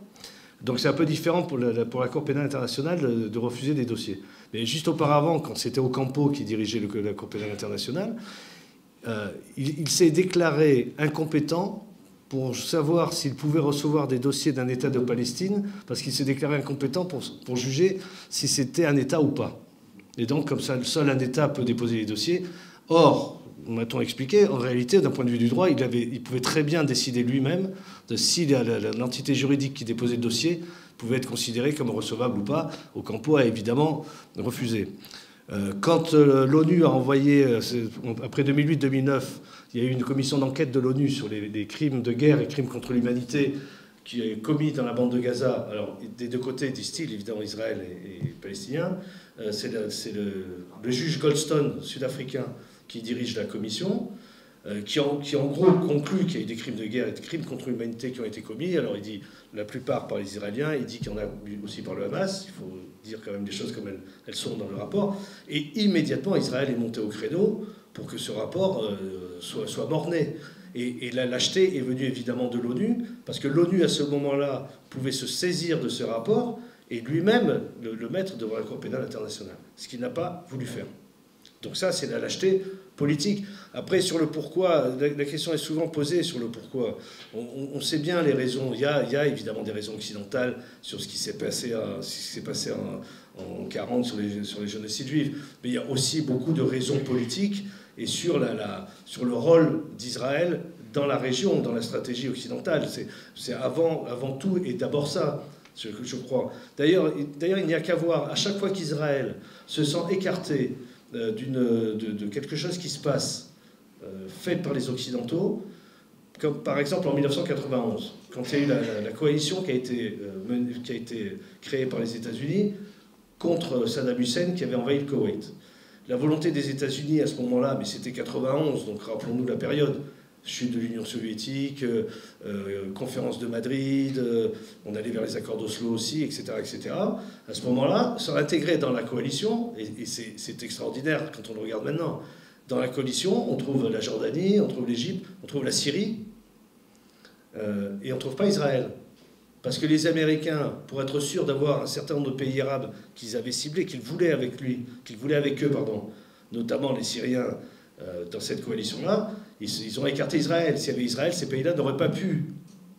Speaker 1: Donc c'est un peu différent pour la Cour pénale internationale de refuser des dossiers. Mais juste auparavant, quand c'était Ocampo qui dirigeait la Cour pénale internationale, il s'est déclaré incompétent pour savoir s'il pouvait recevoir des dossiers d'un État de Palestine, parce qu'il s'est déclaré incompétent pour juger si c'était un État ou pas. Et donc, comme ça, seul un État peut déposer les dossiers. Or, m'a-t-on expliqué, en réalité, d'un point de vue du droit, il pouvait très bien décider lui-même de si l'entité juridique qui déposait le dossier pouvait être considérée comme recevable ou pas. Ocampo a évidemment refusé. Quand l'ONU a envoyé, après 2008-2009, il y a eu une commission d'enquête de l'ONU sur les crimes de guerre et crimes contre l'humanité qui est commis dans la bande de Gaza. Alors, des deux côtés, disent-ils, évidemment, Israël et Palestiniens. C'est le juge Goldstone, sud-africain, qui dirige la commission, qui en gros conclut qu'il y a eu des crimes de guerre et des crimes contre l'humanité qui ont été commis. Alors, il dit la plupart par les Israéliens, il dit qu'il y en a aussi par le Hamas. Il faut dire quand même des choses comme elles sont dans le rapport. Et immédiatement, Israël est monté au créneau pour que ce rapport soit mort-né. Et la lâcheté est venue évidemment de l'ONU, parce que l'ONU, à ce moment-là, pouvait se saisir de ce rapport et lui-même le mettre devant la Cour pénale internationale, ce qu'il n'a pas voulu faire. Donc ça, c'est la lâcheté politique. Après, sur le pourquoi, la question est souvent posée sur le pourquoi. On sait bien les raisons. Il y a évidemment des raisons occidentales sur ce qui s'est passé en 40 sur les génocides juifs, mais il y a aussi beaucoup de raisons politiques et sur le rôle d'Israël dans la région, dans la stratégie occidentale. C'est avant tout et d'abord ça, je crois. D'ailleurs, il n'y a qu'à voir, à chaque fois qu'Israël se sent écarté de quelque chose qui se passe, fait par les Occidentaux, comme par exemple en 1991, quand il y a eu la coalition qui a été créée par les États-Unis contre Saddam Hussein qui avait envahi le Koweït. La volonté des États-Unis à ce moment-là, mais c'était 91, donc rappelons-nous la période, chute de l'Union soviétique, conférence de Madrid, on allait vers les accords d'Oslo aussi, etc., etc. À ce moment-là, sont intégrés dans la coalition, et c'est extraordinaire quand on le regarde maintenant. Dans la coalition, on trouve la Jordanie, on trouve l'Égypte, on trouve la Syrie, et on ne trouve pas Israël. Parce que les Américains, pour être sûrs d'avoir un certain nombre de pays arabes qu'ils avaient ciblés, qu'ils voulaient avec eux, notamment les Syriens dans cette coalition-là, ils ont écarté Israël. S'il y avait Israël, ces pays-là n'auraient pas pu,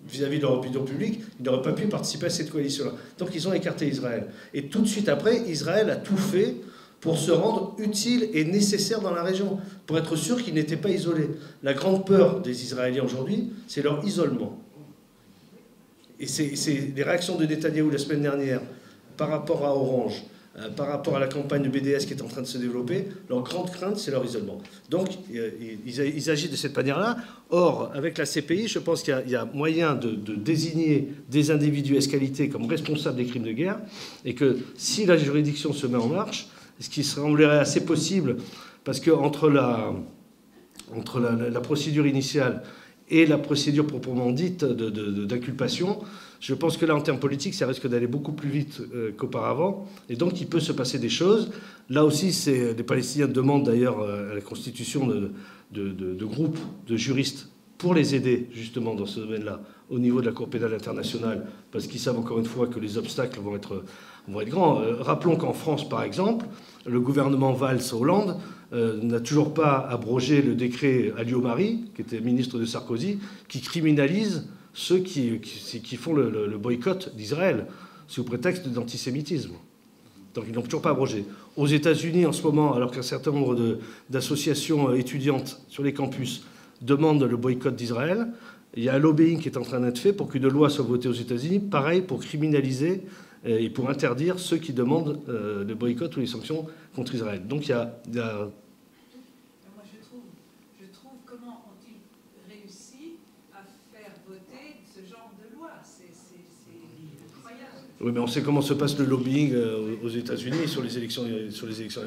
Speaker 1: vis-à-vis de leur opinion publique, ils n'auraient pas pu participer à cette coalition-là. Donc ils ont écarté Israël. Et tout de suite après, Israël a tout fait pour se rendre utile et nécessaire dans la région, pour être sûr qu'ils n'étaient pas isolés. La grande peur des Israéliens aujourd'hui, c'est leur isolement. Et c'est les réactions de Netanyahou la semaine dernière par rapport à Orange, par rapport à la campagne de BDS qui est en train de se développer, leur grande crainte, c'est leur isolement. Donc, ils agissent de cette manière-là. Or, avec la CPI, je pense qu'il y a moyen de désigner des individus esqualités comme responsables des crimes de guerre, et que si la juridiction se met en marche, ce qui semblerait assez possible, parce que entre la procédure initiale et la procédure proprement dite d'inculpation, je pense que là, en termes politiques, ça risque d'aller beaucoup plus vite qu'auparavant. Et donc, il peut se passer des choses. Là aussi, les Palestiniens demandent d'ailleurs à la constitution de groupes de juristes pour les aider, justement, dans ce domaine-là, au niveau de la Cour pénale internationale, parce qu'ils savent encore une fois que les obstacles vont être grands. Rappelons qu'en France, par exemple, le gouvernement Valls-Hollande n'a toujours pas abrogé le décret Alliot-Marie, qui était ministre de Sarkozy, qui criminalise ceux qui font le boycott d'Israël, sous prétexte d'antisémitisme. Donc ils n'ont toujours pas abrogé. Aux États-Unis, en ce moment, alors qu'un certain nombre d'associations étudiantes sur les campus demandent le boycott d'Israël, il y a un lobbying qui est en train d'être fait pour qu'une loi soit votée aux États-Unis, pareil, pour criminaliser et pour interdire ceux qui demandent le boycott ou les sanctions contre Israël. Donc il y a
Speaker 6: Moi, je trouve comment ont-ils réussi à faire voter ce genre de loi. C'est incroyable.
Speaker 1: Oui, mais on sait comment se passe le lobbying aux États-Unis sur les élections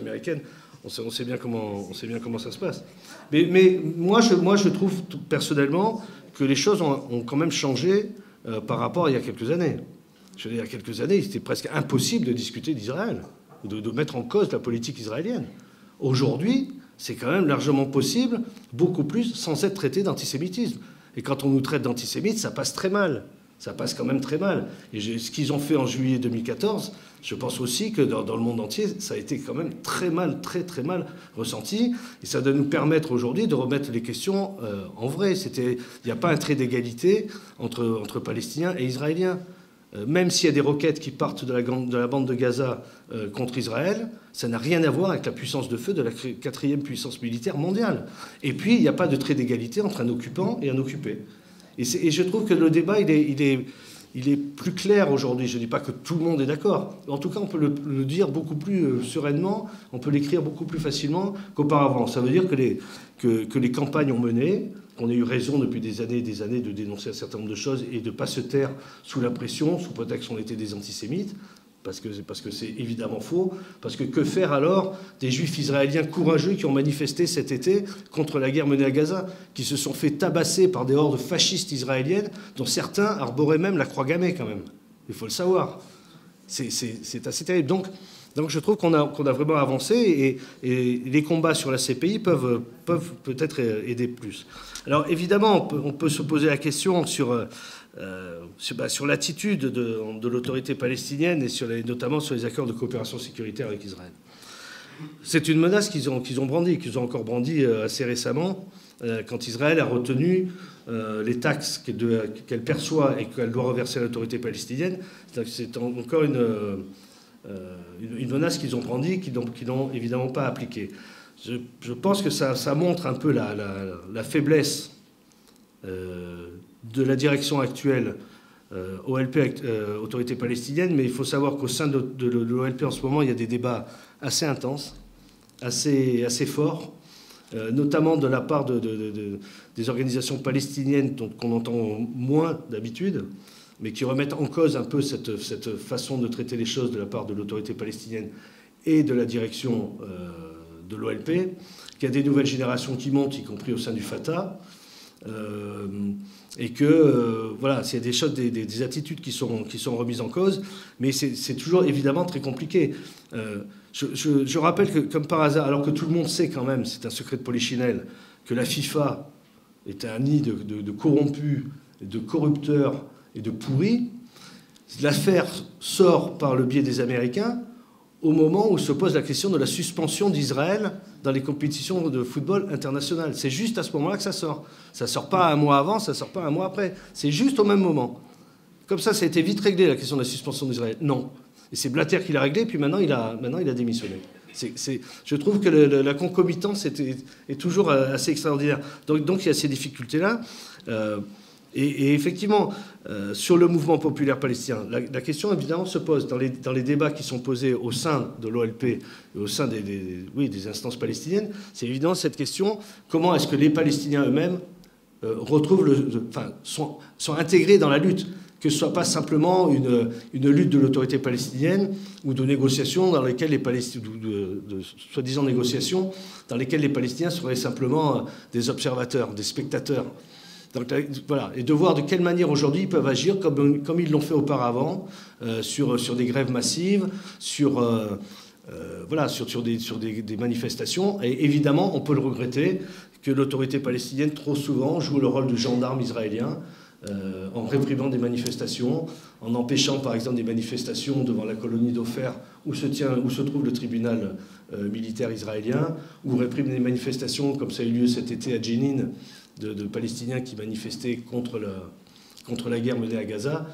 Speaker 1: américaines. On sait bien comment ça se passe. Mais moi, je trouve personnellement que les choses ont quand même changé par rapport à il y a quelques années. Je veux dire, il y a quelques années, c'était presque impossible de discuter d'Israël, de mettre en cause la politique israélienne. Aujourd'hui, c'est quand même largement possible, beaucoup plus, sans être traité d'antisémitisme. Et quand on nous traite d'antisémites, ça passe très mal. Ça passe quand même très mal. Et ce qu'ils ont fait en juillet 2014, je pense aussi que dans le monde entier, ça a été quand même très mal, très très mal ressenti. Et ça doit nous permettre aujourd'hui de remettre les questions en vrai. Il n'y a pas un trait d'égalité entre Palestiniens et Israéliens. Même s'il y a des roquettes qui partent de la bande de Gaza contre Israël, ça n'a rien à voir avec la puissance de feu de la 4e puissance militaire mondiale. Et puis, il n'y a pas de trait d'égalité entre un occupant et un occupé. Et je trouve que le débat, il est plus clair aujourd'hui. Je ne dis pas que tout le monde est d'accord. En tout cas, on peut le dire beaucoup plus sereinement, on peut l'écrire beaucoup plus facilement qu'auparavant. Ça veut dire que les campagnes ont mené, qu'on a eu raison depuis des années et des années de dénoncer un certain nombre de choses et de ne pas se taire sous la pression, sous prétexte qu'on était des antisémites, parce que c'est évidemment faux. Parce que faire alors des juifs israéliens courageux qui ont manifesté cet été contre la guerre menée à Gaza, qui se sont fait tabasser par des hordes fascistes israéliennes, dont certains arboraient même la croix gammée quand même. Il faut le savoir. C'est assez terrible. Donc je trouve qu'on a vraiment avancé et les combats sur la CPI peuvent peut-être aider plus. Alors évidemment, on peut se poser la question sur l'attitude de l'autorité palestinienne et notamment sur les accords de coopération sécuritaire avec Israël. C'est une menace qu'ils ont encore brandi assez récemment, quand Israël a retenu les taxes qu'elle perçoit et qu'elle doit reverser à l'autorité palestinienne. C'est encore une menace qu'ils ont brandie, qu'ils n'ont évidemment pas appliquée. Je pense que ça montre un peu la faiblesse de la direction actuelle OLP, autorité palestinienne, mais il faut savoir qu'au sein de l'OLP en ce moment, il y a des débats assez intenses, assez forts, notamment de la part des organisations palestiniennes qu'on entend moins d'habitude, mais qui remettent en cause un peu cette façon de traiter les choses de la part de l'autorité palestinienne et de la direction de l'OLP, qu'il y a des nouvelles générations qui montent, y compris au sein du Fatah, et que voilà, c'est des choses, des attitudes qui sont remises en cause, mais c'est toujours évidemment très compliqué. Je rappelle que, comme par hasard, alors que tout le monde sait quand même, c'est un secret de polichinelle, que la FIFA est un nid de corrompus, de corrupteurs et de pourris, l'affaire sort par le biais des Américains au moment où se pose la question de la suspension d'Israël dans les compétitions de football international. C'est juste à ce moment-là que ça sort. Ça ne sort pas un mois avant, ça ne sort pas un mois après. C'est juste au même moment. Comme ça a été vite réglé, la question de la suspension d'Israël. Non. Et c'est Blatter qui l'a réglé, puis maintenant il a démissionné. Je trouve que la concomitance est toujours assez extraordinaire. Donc il y a ces difficultés-là. Et effectivement, sur le mouvement populaire palestinien, la question évidemment se pose dans les débats qui sont posés au sein de l'OLP et au sein des instances palestiniennes. C'est évidemment cette question, comment est-ce que les Palestiniens eux-mêmes sont intégrés dans la lutte, que ce ne soit pas simplement une lutte de l'autorité palestinienne ou de négociations dans lesquelles de soi-disant négociations dans lesquelles les Palestiniens seraient simplement des observateurs, des spectateurs. Donc, voilà, et de voir de quelle manière aujourd'hui ils peuvent agir comme ils l'ont fait auparavant sur des grèves massives, sur des manifestations. Et évidemment, on peut le regretter que l'autorité palestinienne trop souvent joue le rôle de gendarme israélien en réprimant des manifestations, en empêchant par exemple des manifestations devant la colonie d'Ofer où se trouve le tribunal militaire israélien, ou réprime des manifestations comme ça a eu lieu cet été à Jenin, de Palestiniens qui manifestaient contre la guerre menée à Gaza.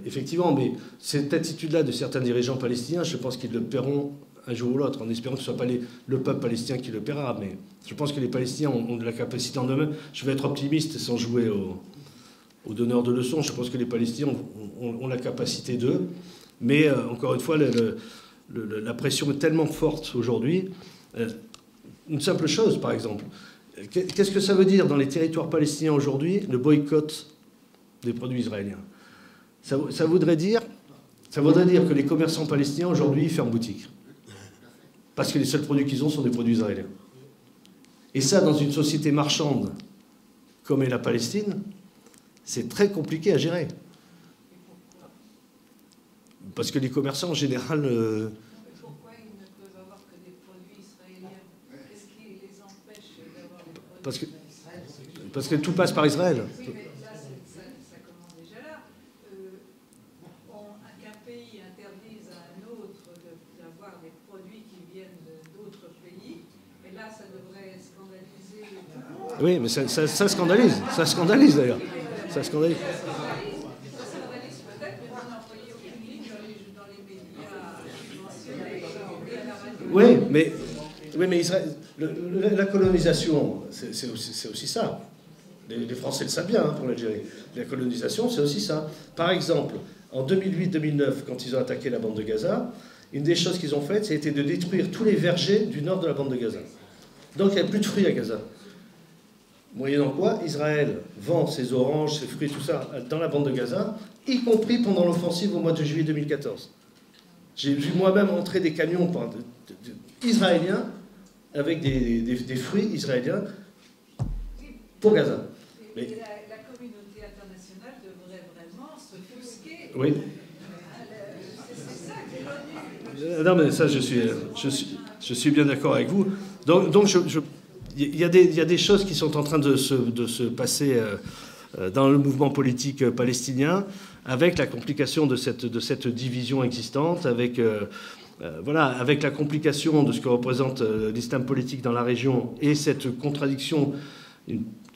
Speaker 1: Effectivement, mais cette attitude-là de certains dirigeants palestiniens, je pense qu'ils le paieront un jour ou l'autre, en espérant que ce ne soit pas le peuple palestinien qui le paiera. Mais je pense que les Palestiniens ont de la capacité en eux-mêmes. Je vais être optimiste sans jouer au donneur de leçons. Je pense que les Palestiniens ont la capacité d'eux Mais encore une fois, la pression est tellement forte aujourd'hui. Une simple chose, par exemple. Qu'est-ce que ça veut dire dans les territoires palestiniens aujourd'hui, le boycott des produits israéliens? Ça voudrait dire que les commerçants palestiniens aujourd'hui ferment boutique. Parce que les seuls produits qu'ils ont sont des produits israéliens. Et ça, dans une société marchande comme est la Palestine, c'est très compliqué à gérer. Parce que les commerçants, en général...
Speaker 6: Pourquoi ils ne peuvent avoir que des produits israéliens? Qu'est-ce qui les empêche d'avoir des produits israéliens?
Speaker 1: Parce que tout passe par Israël.
Speaker 6: Oui, mais là, ça commence déjà là. Qu'un pays interdise à un autre d'avoir des produits qui viennent d'autres pays, et là, ça devrait scandaliser tout le monde.
Speaker 1: Oui, mais ça scandalise. Ça scandalise, d'ailleurs. Ça scandalise. Oui, mais Israël, la colonisation, c'est aussi ça. Les Français le savent bien pour l'Algérie. La colonisation, c'est aussi ça. Par exemple, en 2008-2009, quand ils ont attaqué la bande de Gaza, une des choses qu'ils ont faites, c'était de détruire tous les vergers du nord de la bande de Gaza. Donc il n'y a plus de fruits à Gaza. Moyennant quoi, Israël vend ses oranges, ses fruits, tout ça, dans la bande de Gaza, y compris pendant l'offensive au mois de juillet 2014. J'ai vu moi-même entrer des camions israéliens avec des fruits israéliens pour Gaza.
Speaker 6: Mais la communauté internationale devrait vraiment s'offusquer.
Speaker 1: Oui.
Speaker 6: C'est ça que l'ONU...
Speaker 1: Non, mais ça, je suis bien d'accord avec vous. Donc il y a des choses qui sont en train de se passer dans le mouvement politique palestinien, avec la complication de cette division existante, avec la complication de ce que représente l'islam politique dans la région, et cette contradiction,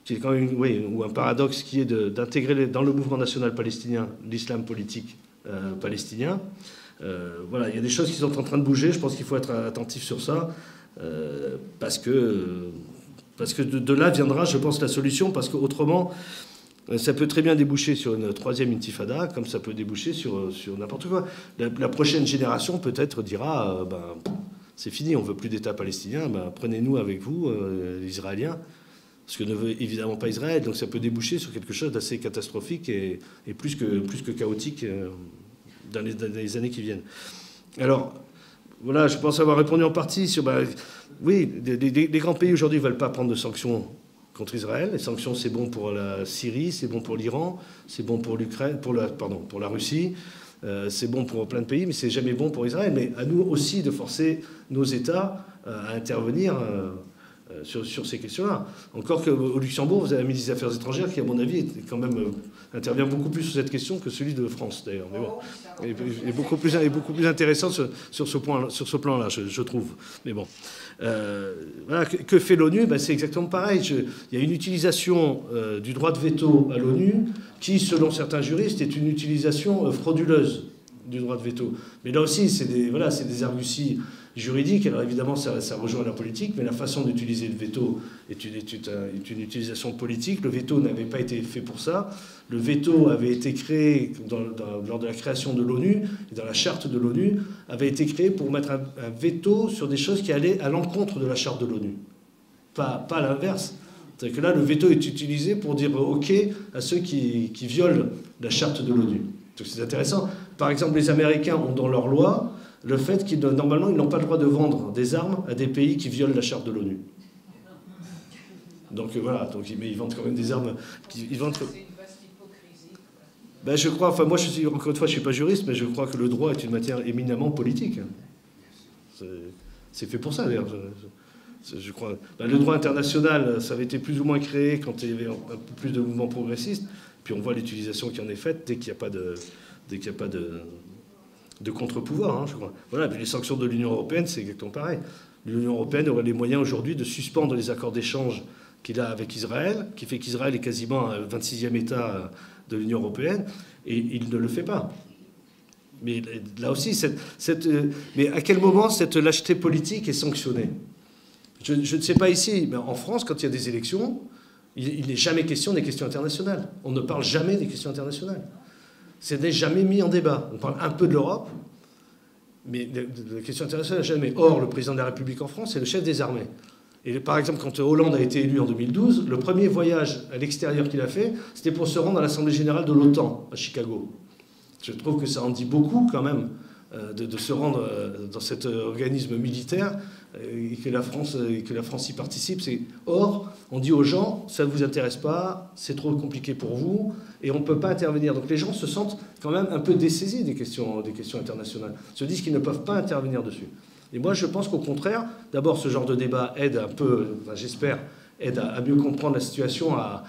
Speaker 1: qui est quand même, ou un paradoxe, qui est d'intégrer dans le mouvement national palestinien l'islam politique palestinien. Il y a des choses qui sont en train de bouger. Je pense qu'il faut être attentif sur ça, parce que de là viendra, je pense, la solution, parce qu'autrement, ça peut très bien déboucher sur une troisième intifada, comme ça peut déboucher sur n'importe quoi. La prochaine génération, peut-être, dira c'est fini, on ne veut plus d'État palestinien, prenez-nous avec vous, les Israéliens, ce que ne veut évidemment pas Israël. Donc ça peut déboucher sur quelque chose d'assez catastrophique et plus que chaotique dans les années qui viennent. Alors, voilà, je pense avoir répondu en partie sur... oui, les grands pays aujourd'hui ne veulent pas prendre de sanctions contre Israël. Les sanctions, c'est bon pour la Syrie, c'est bon pour l'Iran, c'est bon pour l'Ukraine, pour la Russie, c'est bon pour plein de pays, mais c'est jamais bon pour Israël. Mais à nous aussi de forcer nos États à intervenir sur ces questions-là. Encore qu'au Luxembourg, vous avez un ministre des Affaires étrangères qui, à mon avis, intervient beaucoup plus sur cette question que celui de France, d'ailleurs. Mais bon, est beaucoup plus intéressant sur ce plan-là, je trouve. Mais bon. Voilà, que fait l'ONU? C'est exactement pareil. Il y a une utilisation du droit de veto à l'ONU qui, selon certains juristes, est une utilisation frauduleuse du droit de veto. Mais là aussi, c'est des arguties juridiques. Alors évidemment, ça rejoint la politique, mais la façon d'utiliser le veto est une utilisation politique. Le veto n'avait pas été fait pour ça. Le veto avait été créé lors de la création de l'ONU, et dans la charte de l'ONU, avait été créé pour mettre un veto sur des choses qui allaient à l'encontre de la charte de l'ONU. Pas l'inverse. C'est-à-dire que là, le veto est utilisé pour dire OK à ceux qui violent la charte de l'ONU. Donc c'est intéressant. Par exemple, les Américains ont dans leur loi le fait qu'ils, normalement, ils n'ont pas le droit de vendre des armes à des pays qui violent la charte de l'ONU. Donc voilà, mais ils vendent quand même des armes... Ils vendent...
Speaker 6: C'est une vaste hypocrisie.
Speaker 1: Je crois, moi, encore une fois, je ne suis pas juriste, mais je crois que le droit est une matière éminemment politique. C'est fait pour ça, d'ailleurs. Je crois. Le droit international, ça avait été plus ou moins créé quand il y avait un peu plus de mouvements progressistes. Puis on voit l'utilisation qui en est faite dès qu'il n'y a pas de contre-pouvoir, je crois. Voilà, puis les sanctions de l'Union européenne, c'est exactement pareil. L'Union européenne aurait les moyens aujourd'hui de suspendre les accords d'échange qu'il a avec Israël, qui fait qu'Israël est quasiment un 26e État de l'Union européenne, et il ne le fait pas. Mais là aussi, mais à quel moment cette lâcheté politique est sanctionnée? Je ne sais pas ici, mais en France, quand il y a des élections, il n'est jamais question des questions internationales. On ne parle jamais des questions internationales. ce n'est jamais mis en débat. On parle un peu de l'Europe, mais de la question internationale, jamais. Or, le président de la République en France, c'est le chef des armées. Et par exemple, quand Hollande a été élu en 2012, le premier voyage à l'extérieur qu'il a fait, c'était pour se rendre à l'Assemblée générale de l'OTAN, à Chicago. Je trouve que ça en dit beaucoup, quand même, de se rendre dans cet organisme militaire et que la France y participe. Or, on dit aux gens, ça ne vous intéresse pas, c'est trop compliqué pour vous, et on ne peut pas intervenir. Donc les gens se sentent quand même un peu dessaisis des questions internationales, se disent qu'ils ne peuvent pas intervenir dessus. Et moi, je pense qu'au contraire, d'abord, ce genre de débat aide un peu, enfin, j'espère, aide à mieux comprendre la situation, à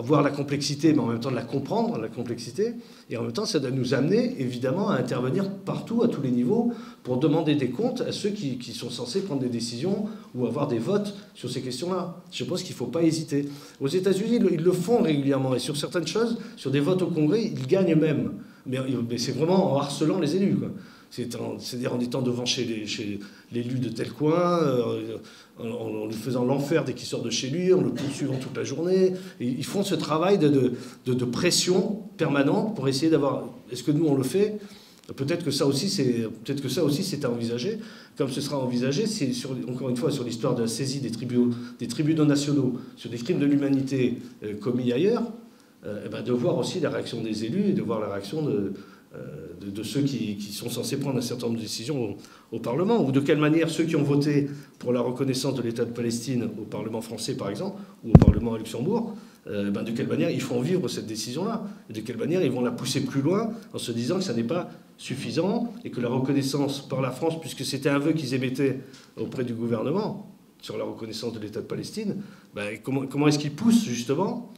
Speaker 1: voir la complexité, mais en même temps de la comprendre, la complexité. Et en même temps, ça doit nous amener, évidemment, à intervenir partout, à tous les niveaux, pour demander des comptes à ceux qui sont censés prendre des décisions ou avoir des votes sur ces questions-là. Je pense qu'il ne faut pas hésiter. Aux États-Unis, ils le font régulièrement. Et sur certaines choses, sur des votes au Congrès, ils gagnent même. Mais c'est vraiment en harcelant les élus, quoi. C'est-à-dire en étant devant chez l'élu de tel coin, en lui faisant l'enfer dès qu'il sort de chez lui, en le poursuivant toute la journée. Et ils font ce travail de pression permanente pour essayer d'avoir... Est-ce que nous, on le fait? Peut-être que ça aussi, c'est à envisager. Comme ce sera envisagé, c'est encore une fois sur l'histoire de la saisie des tribunaux nationaux sur des crimes de l'humanité commis ailleurs, de voir aussi la réaction des élus et de voir la réaction de ceux qui sont censés prendre un certain nombre de décisions au Parlement, ou de quelle manière ceux qui ont voté pour la reconnaissance de l'État de Palestine au Parlement français, par exemple, ou au Parlement à Luxembourg, de quelle manière ils font vivre cette décision-là, et de quelle manière ils vont la pousser plus loin en se disant que ça n'est pas suffisant, et que la reconnaissance par la France, puisque c'était un vœu qu'ils émettaient auprès du gouvernement sur la reconnaissance de l'État de Palestine, comment est-ce qu'ils poussent, justement,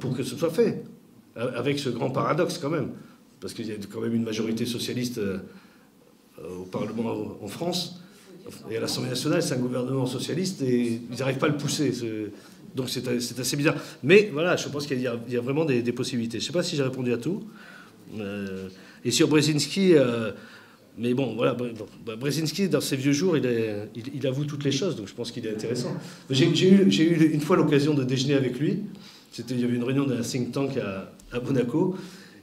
Speaker 1: pour que ce soit fait, avec ce grand paradoxe, quand même. Parce qu'il y a quand même une majorité socialiste au Parlement en France. Et à l'Assemblée nationale, c'est un gouvernement socialiste et ils n'arrivent pas à le pousser. Donc c'est assez bizarre. Mais voilà, je pense qu'il y a vraiment des possibilités. Je ne sais pas si j'ai répondu à tout. Et sur Brzezinski, mais bon, voilà, Brzezinski, dans ses vieux jours, il avoue toutes les choses, donc je pense qu'il est intéressant. J'ai eu une fois l'occasion de déjeuner avec lui. Il y avait une réunion d'un think tank à Monaco.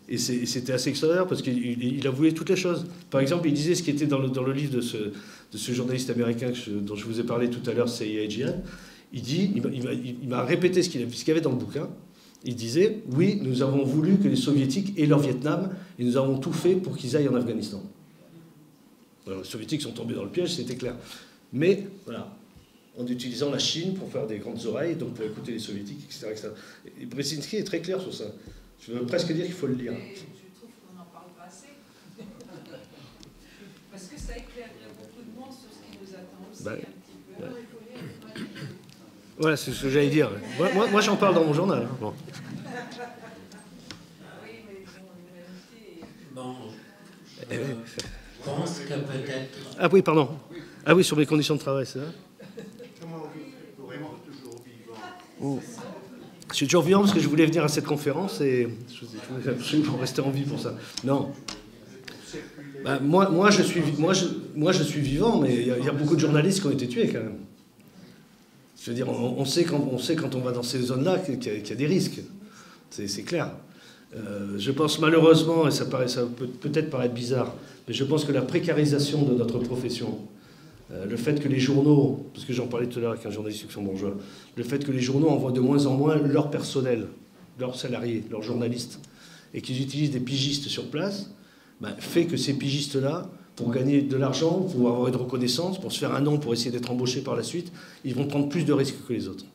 Speaker 1: Et c'était assez extraordinaire parce qu'il avouait toutes les choses. Par exemple, il disait ce qui était dans le livre de ce journaliste américain dont je vous ai parlé tout à l'heure, Seyed Ejian. Il m'a répété ce qu'il y avait dans le bouquin. Il disait, oui, nous avons voulu que les Soviétiques aient leur Vietnam et nous avons tout fait pour qu'ils aillent en Afghanistan. Alors, les Soviétiques sont tombés dans le piège, c'était clair. Mais, voilà, en utilisant la Chine pour faire des grandes oreilles, donc pour écouter les Soviétiques, etc. etc. Et Brzezinski est très clair sur ça. Je veux presque dire qu'il faut le lire.
Speaker 6: Mais je trouve qu'on n'en parle pas assez. Parce que ça éclairerait beaucoup de monde sur ce qui nous attend aussi, un petit peu.
Speaker 1: Voilà, c'est ce que j'allais dire. Moi j'en parle dans mon journal. Bon.
Speaker 6: Oui, mais l'humanité...
Speaker 2: Bon, je pense que peut-être...
Speaker 1: Ah oui, pardon. Ah oui, sur mes conditions de travail, c'est ça?
Speaker 5: Comment vous restez toujours vivant?
Speaker 1: Je suis toujours vivant parce que je voulais venir à cette conférence et je voulais absolument rester en vie pour ça. Non. Moi, je suis vivant, mais il y a beaucoup de journalistes qui ont été tués quand même. Je veux dire, on sait quand on va dans ces zones-là qu'il y a des risques. C'est clair. Je pense malheureusement, et ça peut peut-être paraître bizarre, mais je pense que la précarisation de notre profession, le fait que les journaux, parce que j'en parlais tout à l'heure avec un journaliste luxembourgeois, le fait que les journaux envoient de moins en moins leur personnel, leurs salariés, leurs journalistes, et qu'ils utilisent des pigistes sur place, fait que ces pigistes-là, pour gagner de l'argent, pour avoir une reconnaissance, pour se faire un nom, pour essayer d'être embauchés par la suite, ils vont prendre plus de risques que les autres.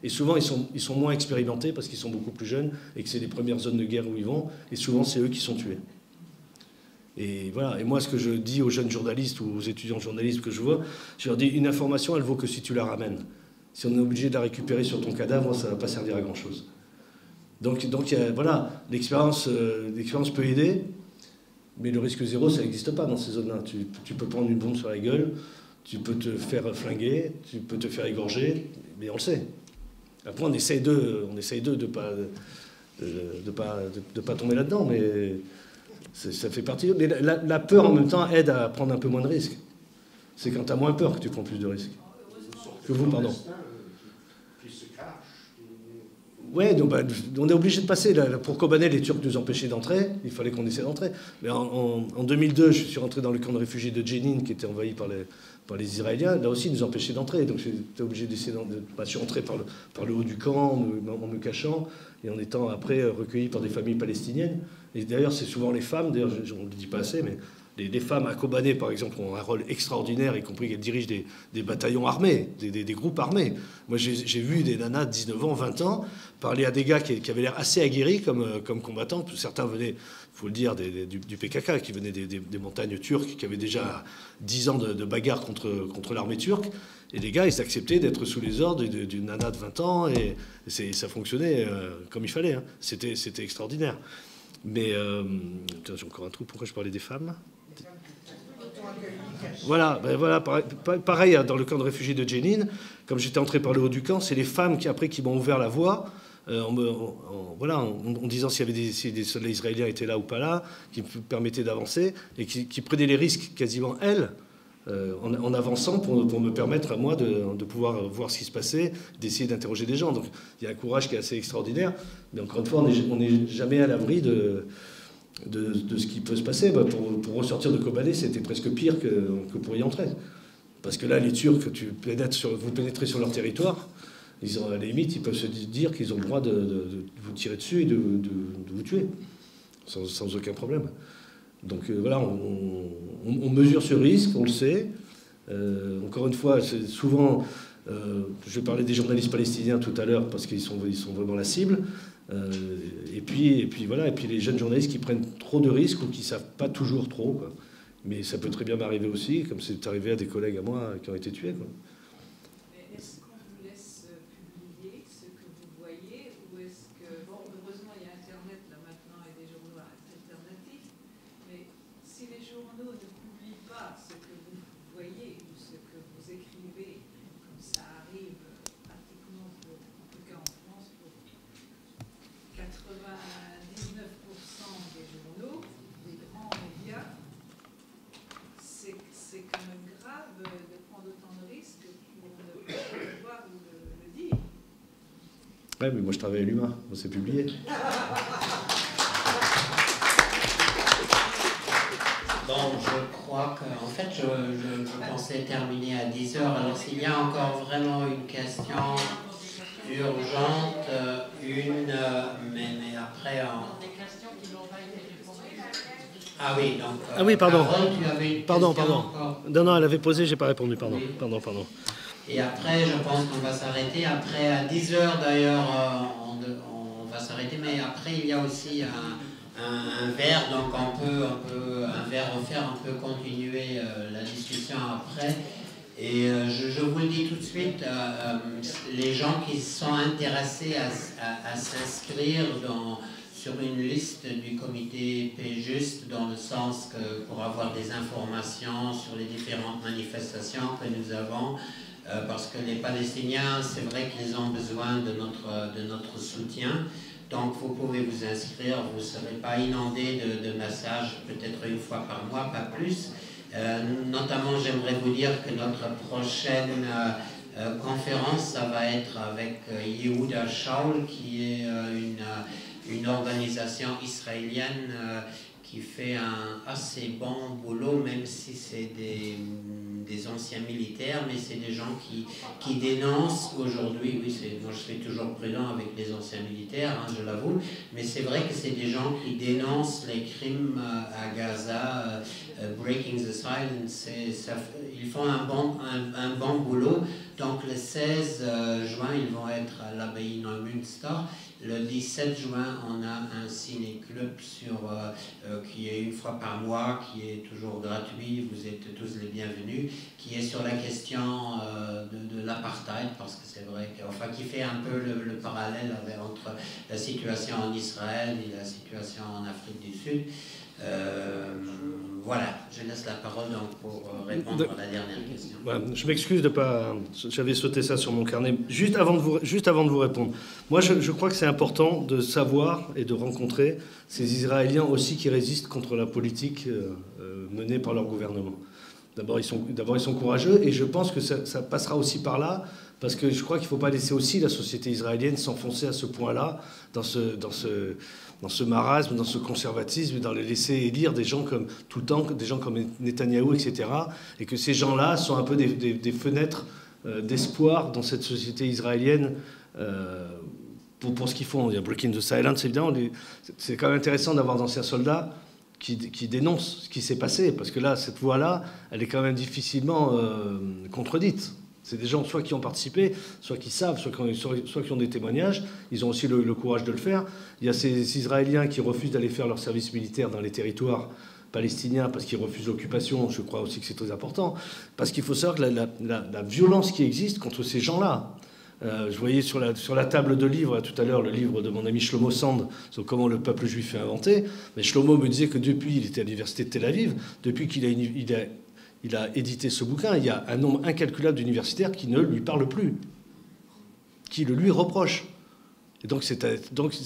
Speaker 1: Et souvent, ils sont moins expérimentés parce qu'ils sont beaucoup plus jeunes et que c'est les premières zones de guerre où ils vont, et souvent, c'est eux qui sont tués. Et voilà. Et moi, ce que je dis aux jeunes journalistes ou aux étudiants journalistes que je vois, je leur dis, une information, elle vaut que si tu la ramènes. Si on est obligé de la récupérer sur ton cadavre, ça ne va pas servir à grand-chose. Donc voilà, l'expérience peut aider, mais le risque zéro, ça n'existe pas dans ces zones-là. Tu peux prendre une bombe sur la gueule, tu peux te faire flinguer, tu peux te faire égorger, mais on le sait. Après, on essaye de pas tomber là-dedans, mais ça fait partie. Mais la peur, en même temps, aide à prendre un peu moins de risques. C'est quand tu as moins peur que tu prends plus de risques. Que vous, pardon.
Speaker 5: Qui se cache.
Speaker 1: Ouais, donc, on est obligé de passer. Là, pour Kobané, les Turcs nous empêchaient d'entrer. Il fallait qu'on essaie d'entrer. Mais en 2002, je suis rentré dans le camp de réfugiés de Jenin, qui était envahi par les Israéliens. Là aussi, ils nous empêchaient d'entrer. Donc j'étais obligé d'essayer je suis rentré par le haut du camp, en me cachant, et en étant après recueilli par des familles palestiniennes. Et d'ailleurs, c'est souvent les femmes, d'ailleurs, on ne le dit pas assez, mais les femmes à Kobané, par exemple, ont un rôle extraordinaire, y compris qu'elles dirigent des bataillons armés, des groupes armés. Moi, j'ai vu des nanas de 19 ans, 20 ans, parler à des gars qui avaient l'air assez aguerris comme combattants. Certains venaient, il faut le dire, du PKK, qui venaient des montagnes turques, qui avaient déjà 10 ans de bagarre contre l'armée turque. Et les gars, ils acceptaient d'être sous les ordres d'une nana de 20 ans, et ça fonctionnait comme il fallait. Hein. C'était extraordinaire. Mais, j'ai encore un trou, pourquoi je parlais des femmes ? Voilà, pareil dans le camp de réfugiés de Jenin, comme j'étais entré par le haut du camp, c'est les femmes qui m'ont ouvert la voie, en disant si des soldats israéliens étaient là ou pas là, qui me permettaient d'avancer, et qui prenaient les risques quasiment elles, en avançant pour me permettre à moi de pouvoir voir ce qui se passait, d'essayer d'interroger des gens. Donc il y a un courage qui est assez extraordinaire, mais encore une fois, on n'est jamais à l'abri de ce qui peut se passer. Pour ressortir de Kobané, c'était presque pire que pour y entrer. Parce que là, les Turcs, vous pénétrez sur leur territoire, à la limite, ils peuvent se dire qu'ils ont le droit de vous tirer dessus et de vous tuer, sans aucun problème. Donc voilà, on mesure ce risque, on le sait. Encore une fois, c'est souvent... je parlais des journalistes palestiniens tout à l'heure, parce qu'ils sont vraiment la cible. Et puis les jeunes journalistes qui prennent trop de risques ou qui ne savent pas toujours trop, quoi. Mais ça peut très bien m'arriver aussi, comme c'est arrivé à des collègues à moi qui ont été tués, quoi.
Speaker 6: Mais est-ce qu'on vous laisse publier ce que vous voyez, ou est-ce que... Bon, heureusement, il y a Internet là maintenant et des journaux alternatifs, mais si les journaux ne publient pas ce que vous voyez ou ce que vous écrivez, comme ça arrive pratiquement, en tout cas en France, pour 99% des journaux, des grands médias, c'est quand même grave de prendre autant de risques pour ne pas le voir ou le dire.
Speaker 1: Ouais, mais moi je travaille à l'UMA, c'est publié.
Speaker 2: Bon, je crois qu'en fait, je pensais terminer à 10h. Alors, s'il y a encore vraiment une question urgente, mais après...
Speaker 6: Des questions qui n'ont pas été répondues.
Speaker 2: Ah oui, donc...
Speaker 1: Ah oui, pardon.
Speaker 2: Carole, tu avais une
Speaker 1: Pardon.
Speaker 2: question encore.
Speaker 1: Non, elle avait posé, j'ai pas répondu, pardon.
Speaker 2: Oui.
Speaker 1: Pardon.
Speaker 2: Et après, je pense qu'on va s'arrêter. Après, à 10h d'ailleurs, on va s'arrêter. Mais après, il y a aussi un verre, donc un verre offert, on peut continuer la discussion après. Et je vous le dis tout de suite, les gens qui sont intéressés à s'inscrire sur une liste du comité P-Juste, dans le sens que pour avoir des informations sur les différentes manifestations que nous avons, parce que les Palestiniens, c'est vrai qu'ils ont besoin de notre soutien. Donc vous pouvez vous inscrire, vous ne serez pas inondé de messages, peut-être une fois par mois, pas plus. Notamment, j'aimerais vous dire que notre prochaine conférence, ça va être avec Yehuda Shaul, qui est une organisation israélienne qui fait un assez bon boulot, même si c'est des anciens militaires, mais c'est des gens qui dénoncent aujourd'hui, oui, moi je suis toujours prudent avec les anciens militaires, hein, je l'avoue, mais c'est vrai que c'est des gens qui dénoncent les crimes à Gaza, Breaking the Silence, ils font un bon boulot. Donc le 16 juin, ils vont être à l'abbaye Neumünster. Le 17 juin, on a un ciné-club qui est une fois par mois, qui est toujours gratuit, vous êtes tous les bienvenus, qui est sur la question de l'apartheid, parce que c'est vrai qui fait un peu le parallèle entre la situation en Israël et la situation en Afrique du Sud. Voilà, je laisse la parole donc pour répondre à la dernière question.
Speaker 1: Voilà, je m'excuse de pas... J'avais sauté ça sur mon carnet. Juste avant de vous répondre. Moi, je crois que c'est important de savoir et de rencontrer ces Israéliens aussi qui résistent contre la politique menée par leur gouvernement. D'abord, ils sont courageux et je pense que ça passera aussi par là parce que je crois qu'il ne faut pas laisser aussi la société israélienne s'enfoncer à ce point-là, dans ce marasme, dans ce conservatisme, dans les laisser élire des gens comme tout le temps, des gens comme Netanyahou, etc. Et que ces gens-là sont un peu des fenêtres d'espoir dans cette société israélienne pour ce qu'ils font. Il y a Breaking the Silence, évidemment. C'est quand même intéressant d'avoir d'anciens soldats qui dénoncent ce qui s'est passé, parce que là, cette voix-là, elle est quand même difficilement contredite. C'est des gens soit qui ont participé, soit qui savent, soit qui ont des témoignages. Ils ont aussi le courage de le faire. Il y a ces Israéliens qui refusent d'aller faire leur service militaire dans les territoires palestiniens parce qu'ils refusent l'occupation. Je crois aussi que c'est très important. Parce qu'il faut savoir que la violence qui existe contre ces gens-là. Je voyais sur la table de livres, tout à l'heure, le livre de mon ami Shlomo Sand sur comment le peuple juif est inventé. Mais Shlomo me disait que depuis, il était à l'université de Tel Aviv, depuis qu'il a édité ce bouquin, il y a un nombre incalculable d'universitaires qui ne lui parlent plus, qui le lui reprochent. Et donc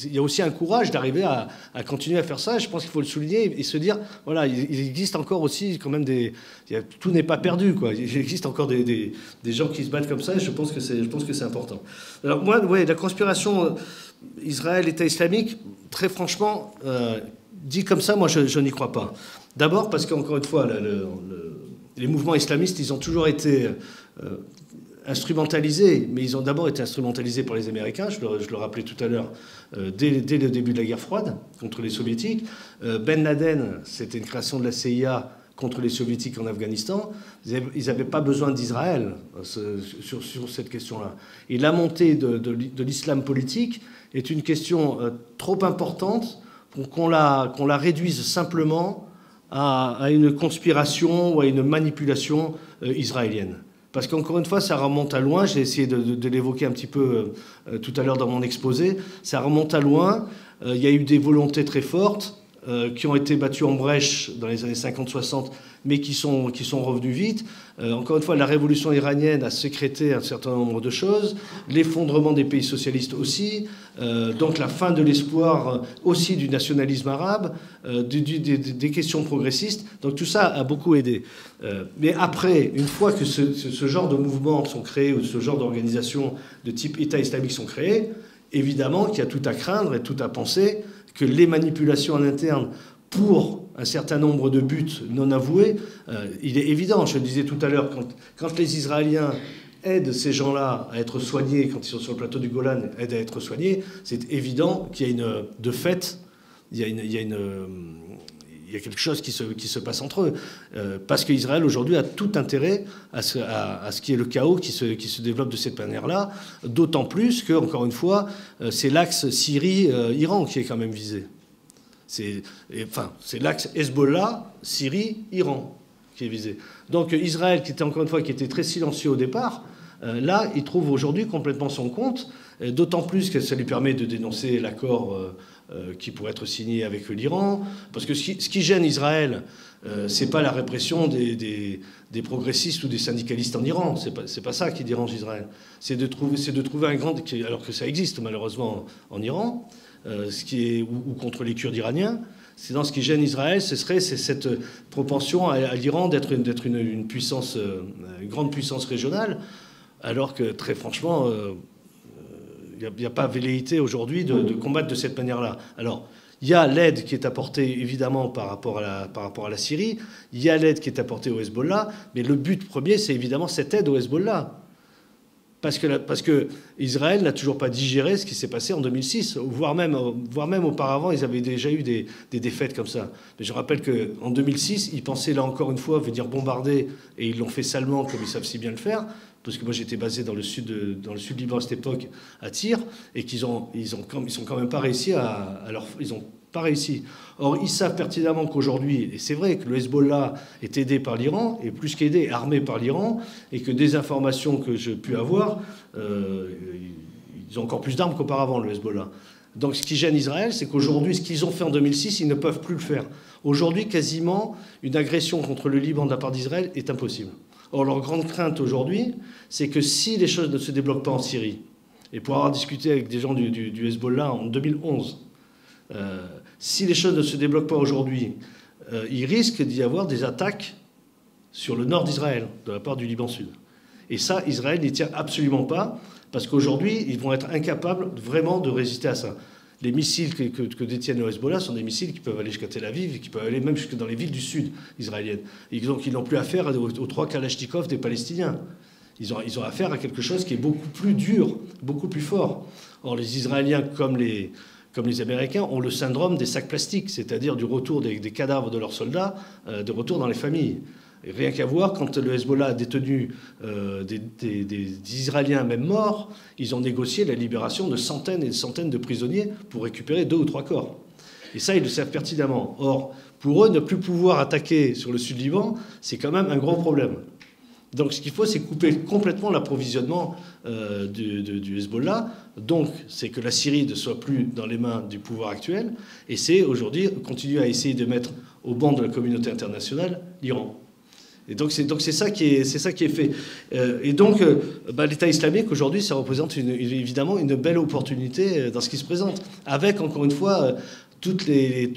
Speaker 1: il y a aussi un courage d'arriver à continuer à faire ça. Je pense qu'il faut le souligner et se dire, voilà, il existe encore aussi quand même tout n'est pas perdu, quoi. Il existe encore des gens qui se battent comme ça, et je pense que c'est important. Alors moi, ouais, la conspiration Israël, État islamique, très franchement, dit comme ça, moi je n'y crois pas. D'abord parce qu'encore une fois, les mouvements islamistes, ils ont toujours été instrumentalisés, mais ils ont d'abord été instrumentalisés par les Américains, je le rappelais tout à l'heure, dès le début de la guerre froide, contre les Soviétiques. Ben Laden, c'était une création de la CIA contre les Soviétiques en Afghanistan. Ils n'avaient pas besoin d'Israël sur cette question-là. Et la montée de l'islam politique est une question trop importante pour qu'on la réduise simplement à une conspiration ou à une manipulation israélienne. Parce qu'encore une fois, ça remonte à loin. J'ai essayé de l'évoquer un petit peu tout à l'heure dans mon exposé. Ça remonte à loin. Il y a eu des volontés très fortes qui ont été battues en brèche dans les années 50-60, mais qui sont revenues vite. Encore une fois, la révolution iranienne a sécrété un certain nombre de choses. L'effondrement des pays socialistes aussi. Donc la fin de l'espoir aussi du nationalisme arabe, des questions progressistes. Donc tout ça a beaucoup aidé. Mais après, une fois que ce genre de mouvements sont créés, ou ce genre d'organisations de type État islamique sont créées, évidemment qu'il y a tout à craindre et tout à penser que les manipulations en interne pour un certain nombre de buts non avoués, il est évident, je le disais tout à l'heure, quand les Israéliens aident ces gens-là à être soignés, quand ils sont sur le plateau du Golan, aident à être soignés, c'est évident qu'il y a de fait, il y a quelque chose qui se passe entre eux. Parce qu'Israël, aujourd'hui, a tout intérêt à ce qui est le chaos qui se développe de cette manière-là, d'autant plus que, encore une fois, c'est l'axe Syrie-Iran qui est quand même visé. C'est l'axe Hezbollah, Syrie, Iran qui est visé. Donc Israël, qui était encore une fois qui était très silencieux au départ, là, il trouve aujourd'hui complètement son compte, d'autant plus que ça lui permet de dénoncer l'accord qui pourrait être signé avec l'Iran. Parce que ce qui gêne Israël, c'est pas la répression des progressistes ou des syndicalistes en Iran. C'est pas ça qui dérange Israël. C'est de trouver un grand... Alors que ça existe malheureusement en Iran, ou contre les Kurdes iraniens. C'est dans ce qui gêne Israël, c'est cette propension à l'Iran d'être une puissance, une grande puissance régionale, alors que très franchement, il n'y a pas velléité aujourd'hui de combattre de cette manière-là. Alors, il y a l'aide qui est apportée évidemment par rapport à la Syrie, il y a l'aide qui est apportée au Hezbollah, mais le but premier, c'est évidemment cette aide au Hezbollah. Parce que Israël n'a toujours pas digéré ce qui s'est passé en 2006, voire même auparavant, ils avaient déjà eu des défaites comme ça. Mais je rappelle qu'en 2006, ils pensaient là encore une fois venir bombarder, et ils l'ont fait salement comme ils savent si bien le faire, parce que moi j'étais basé dans le sud Liban à cette époque, à Tyr, et qu'ils sont quand même pas réussi ils ont pas réussi. Or, ils savent pertinemment qu'aujourd'hui, et c'est vrai que le Hezbollah est aidé par l'Iran, et plus qu'aidé, armé par l'Iran, et que des informations que j'ai pu avoir, ils ont encore plus d'armes qu'auparavant, le Hezbollah. Donc ce qui gêne Israël, c'est qu'aujourd'hui, ce qu'ils ont fait en 2006, ils ne peuvent plus le faire. Aujourd'hui, quasiment, une agression contre le Liban de la part d'Israël est impossible. Or, leur grande crainte aujourd'hui, c'est que si les choses ne se débloquent pas en Syrie, et pour avoir discuté avec des gens du Hezbollah en 2011, si les choses ne se débloquent pas aujourd'hui, il risque d'y avoir des attaques sur le nord d'Israël, de la part du Liban Sud. Et ça, Israël n'y tient absolument pas, parce qu'aujourd'hui, ils vont être incapables vraiment de résister à ça. Les missiles que détiennent le Hezbollah sont des missiles qui peuvent aller jusqu'à Tel Aviv, et qui peuvent aller même jusque dans les villes du sud israéliennes. Et donc, ils n'ont plus affaire aux 3 Kalachnikov des Palestiniens. Ils ont affaire à quelque chose qui est beaucoup plus dur, beaucoup plus fort. Or, les Israéliens, comme les Américains, ont le syndrome des sacs plastiques, c'est-à-dire du retour des cadavres de leurs soldats, de retour dans les familles. Et rien qu'à voir, quand le Hezbollah a détenu des Israéliens même morts, ils ont négocié la libération de centaines et de centaines de prisonniers pour récupérer 2 ou 3 corps. Et ça, ils le savent pertinemment. Or, pour eux, ne plus pouvoir attaquer sur le sud Liban, c'est quand même un gros problème. Donc ce qu'il faut, c'est couper complètement l'approvisionnement du Hezbollah. Donc c'est que la Syrie ne soit plus dans les mains du pouvoir actuel. Et c'est aujourd'hui continuer à essayer de mettre au banc de la communauté internationale l'Iran. Et donc c'est ça qui est fait. Et donc l'État islamique aujourd'hui, ça représente évidemment une belle opportunité dans ce qui se présente. Avec encore une fois toutes les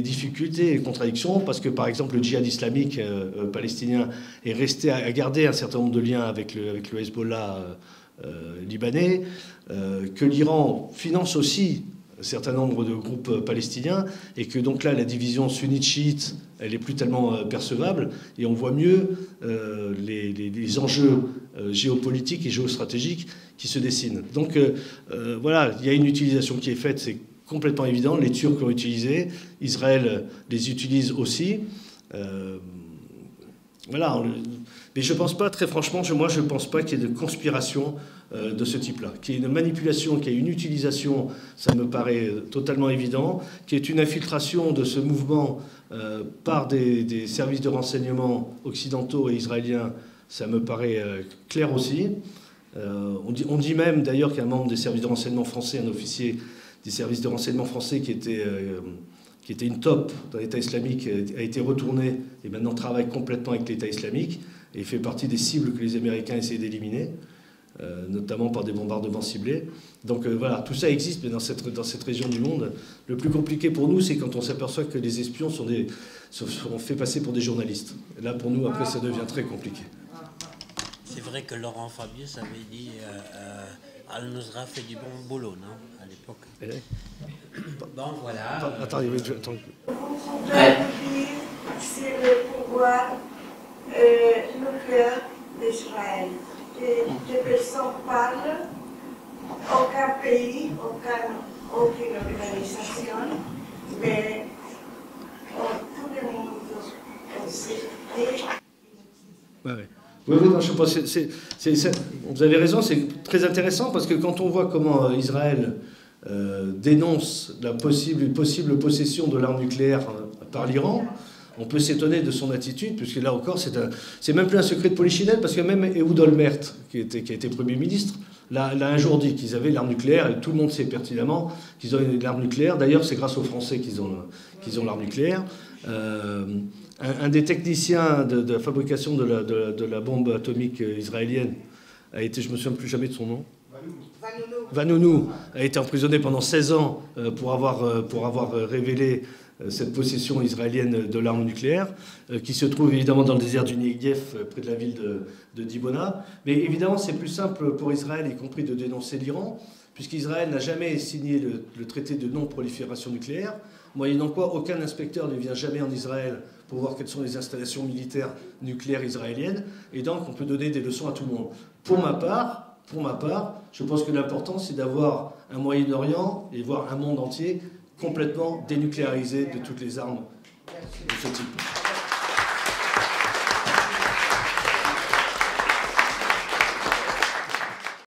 Speaker 1: difficultés et les contradictions, parce que par exemple le djihad islamique palestinien est resté à garder un certain nombre de liens avec le Hezbollah libanais, que l'Iran finance aussi un certain nombre de groupes palestiniens, et que donc là la division sunnite-chiite, elle est plus tellement percevable, et on voit mieux les enjeux géopolitiques et géostratégiques qui se dessinent. Donc voilà, il y a une utilisation qui est faite, c'est complètement évident. Les Turcs l'ont utilisé, Israël les utilise aussi. Voilà. Mais je ne pense pas, très franchement, moi je ne pense pas qu'il y ait de conspiration de ce type-là. Qu'il y ait une manipulation, qu'il y ait une utilisation, ça me paraît totalement évident. Qu'il y ait une infiltration de ce mouvement par des services de renseignement occidentaux et israéliens, ça me paraît clair aussi. On dit même d'ailleurs qu'un membre des services de renseignement français, un officier des services de renseignement français qui était une top dans l'État islamique, a été retourné et maintenant travaille complètement avec l'État islamique et fait partie des cibles que les Américains essaient d'éliminer, notamment par des bombardements ciblés. Donc voilà, tout ça existe, mais dans cette région du monde, le plus compliqué pour nous, c'est quand on s'aperçoit que les espions sont fait passer pour des journalistes. Et là, pour nous, après, ça devient très compliqué.
Speaker 2: C'est vrai que Laurent Fabius avait dit Al-Nusra fait du bon boulot, non, à l'époque. Bon, voilà.
Speaker 1: Attendez,
Speaker 8: attends. Vous pouvez dire c'est le pouvoir nucléaire d'Israël. Des personnes parlent, aucun pays, aucune organisation, mais tout le monde sait.
Speaker 1: Oui, non, je pense vous avez raison, c'est très intéressant parce que quand on voit comment Israël dénonce la possible possession de l'arme nucléaire par l'Iran, on peut s'étonner de son attitude, puisque là encore, c'est même plus un secret de polichinelle, parce que même Ehud Olmert, qui a été Premier ministre, l'a un jour dit qu'ils avaient l'arme nucléaire, et tout le monde sait pertinemment qu'ils ont l'arme nucléaire. D'ailleurs, c'est grâce aux Français qu'ils ont l'arme nucléaire. Un des techniciens de la fabrication de la bombe atomique israélienne a été, je ne me souviens plus jamais de son nom, Vanounou, a été emprisonné pendant 16 ans pour avoir révélé cette possession israélienne de l'arme nucléaire, qui se trouve évidemment dans le désert du Negev, près de la ville de Dibona. Mais évidemment, c'est plus simple pour Israël, y compris de dénoncer l'Iran, puisqu'Israël n'a jamais signé le traité de non-prolifération nucléaire, moyennant quoi aucun inspecteur ne vient jamais en Israël pour voir quelles sont les installations militaires nucléaires israéliennes, et donc on peut donner des leçons à tout le monde. Pour ma part, je pense que l'important, c'est d'avoir un Moyen-Orient et voir un monde entier complètement dénucléarisé de toutes les armes de ce type.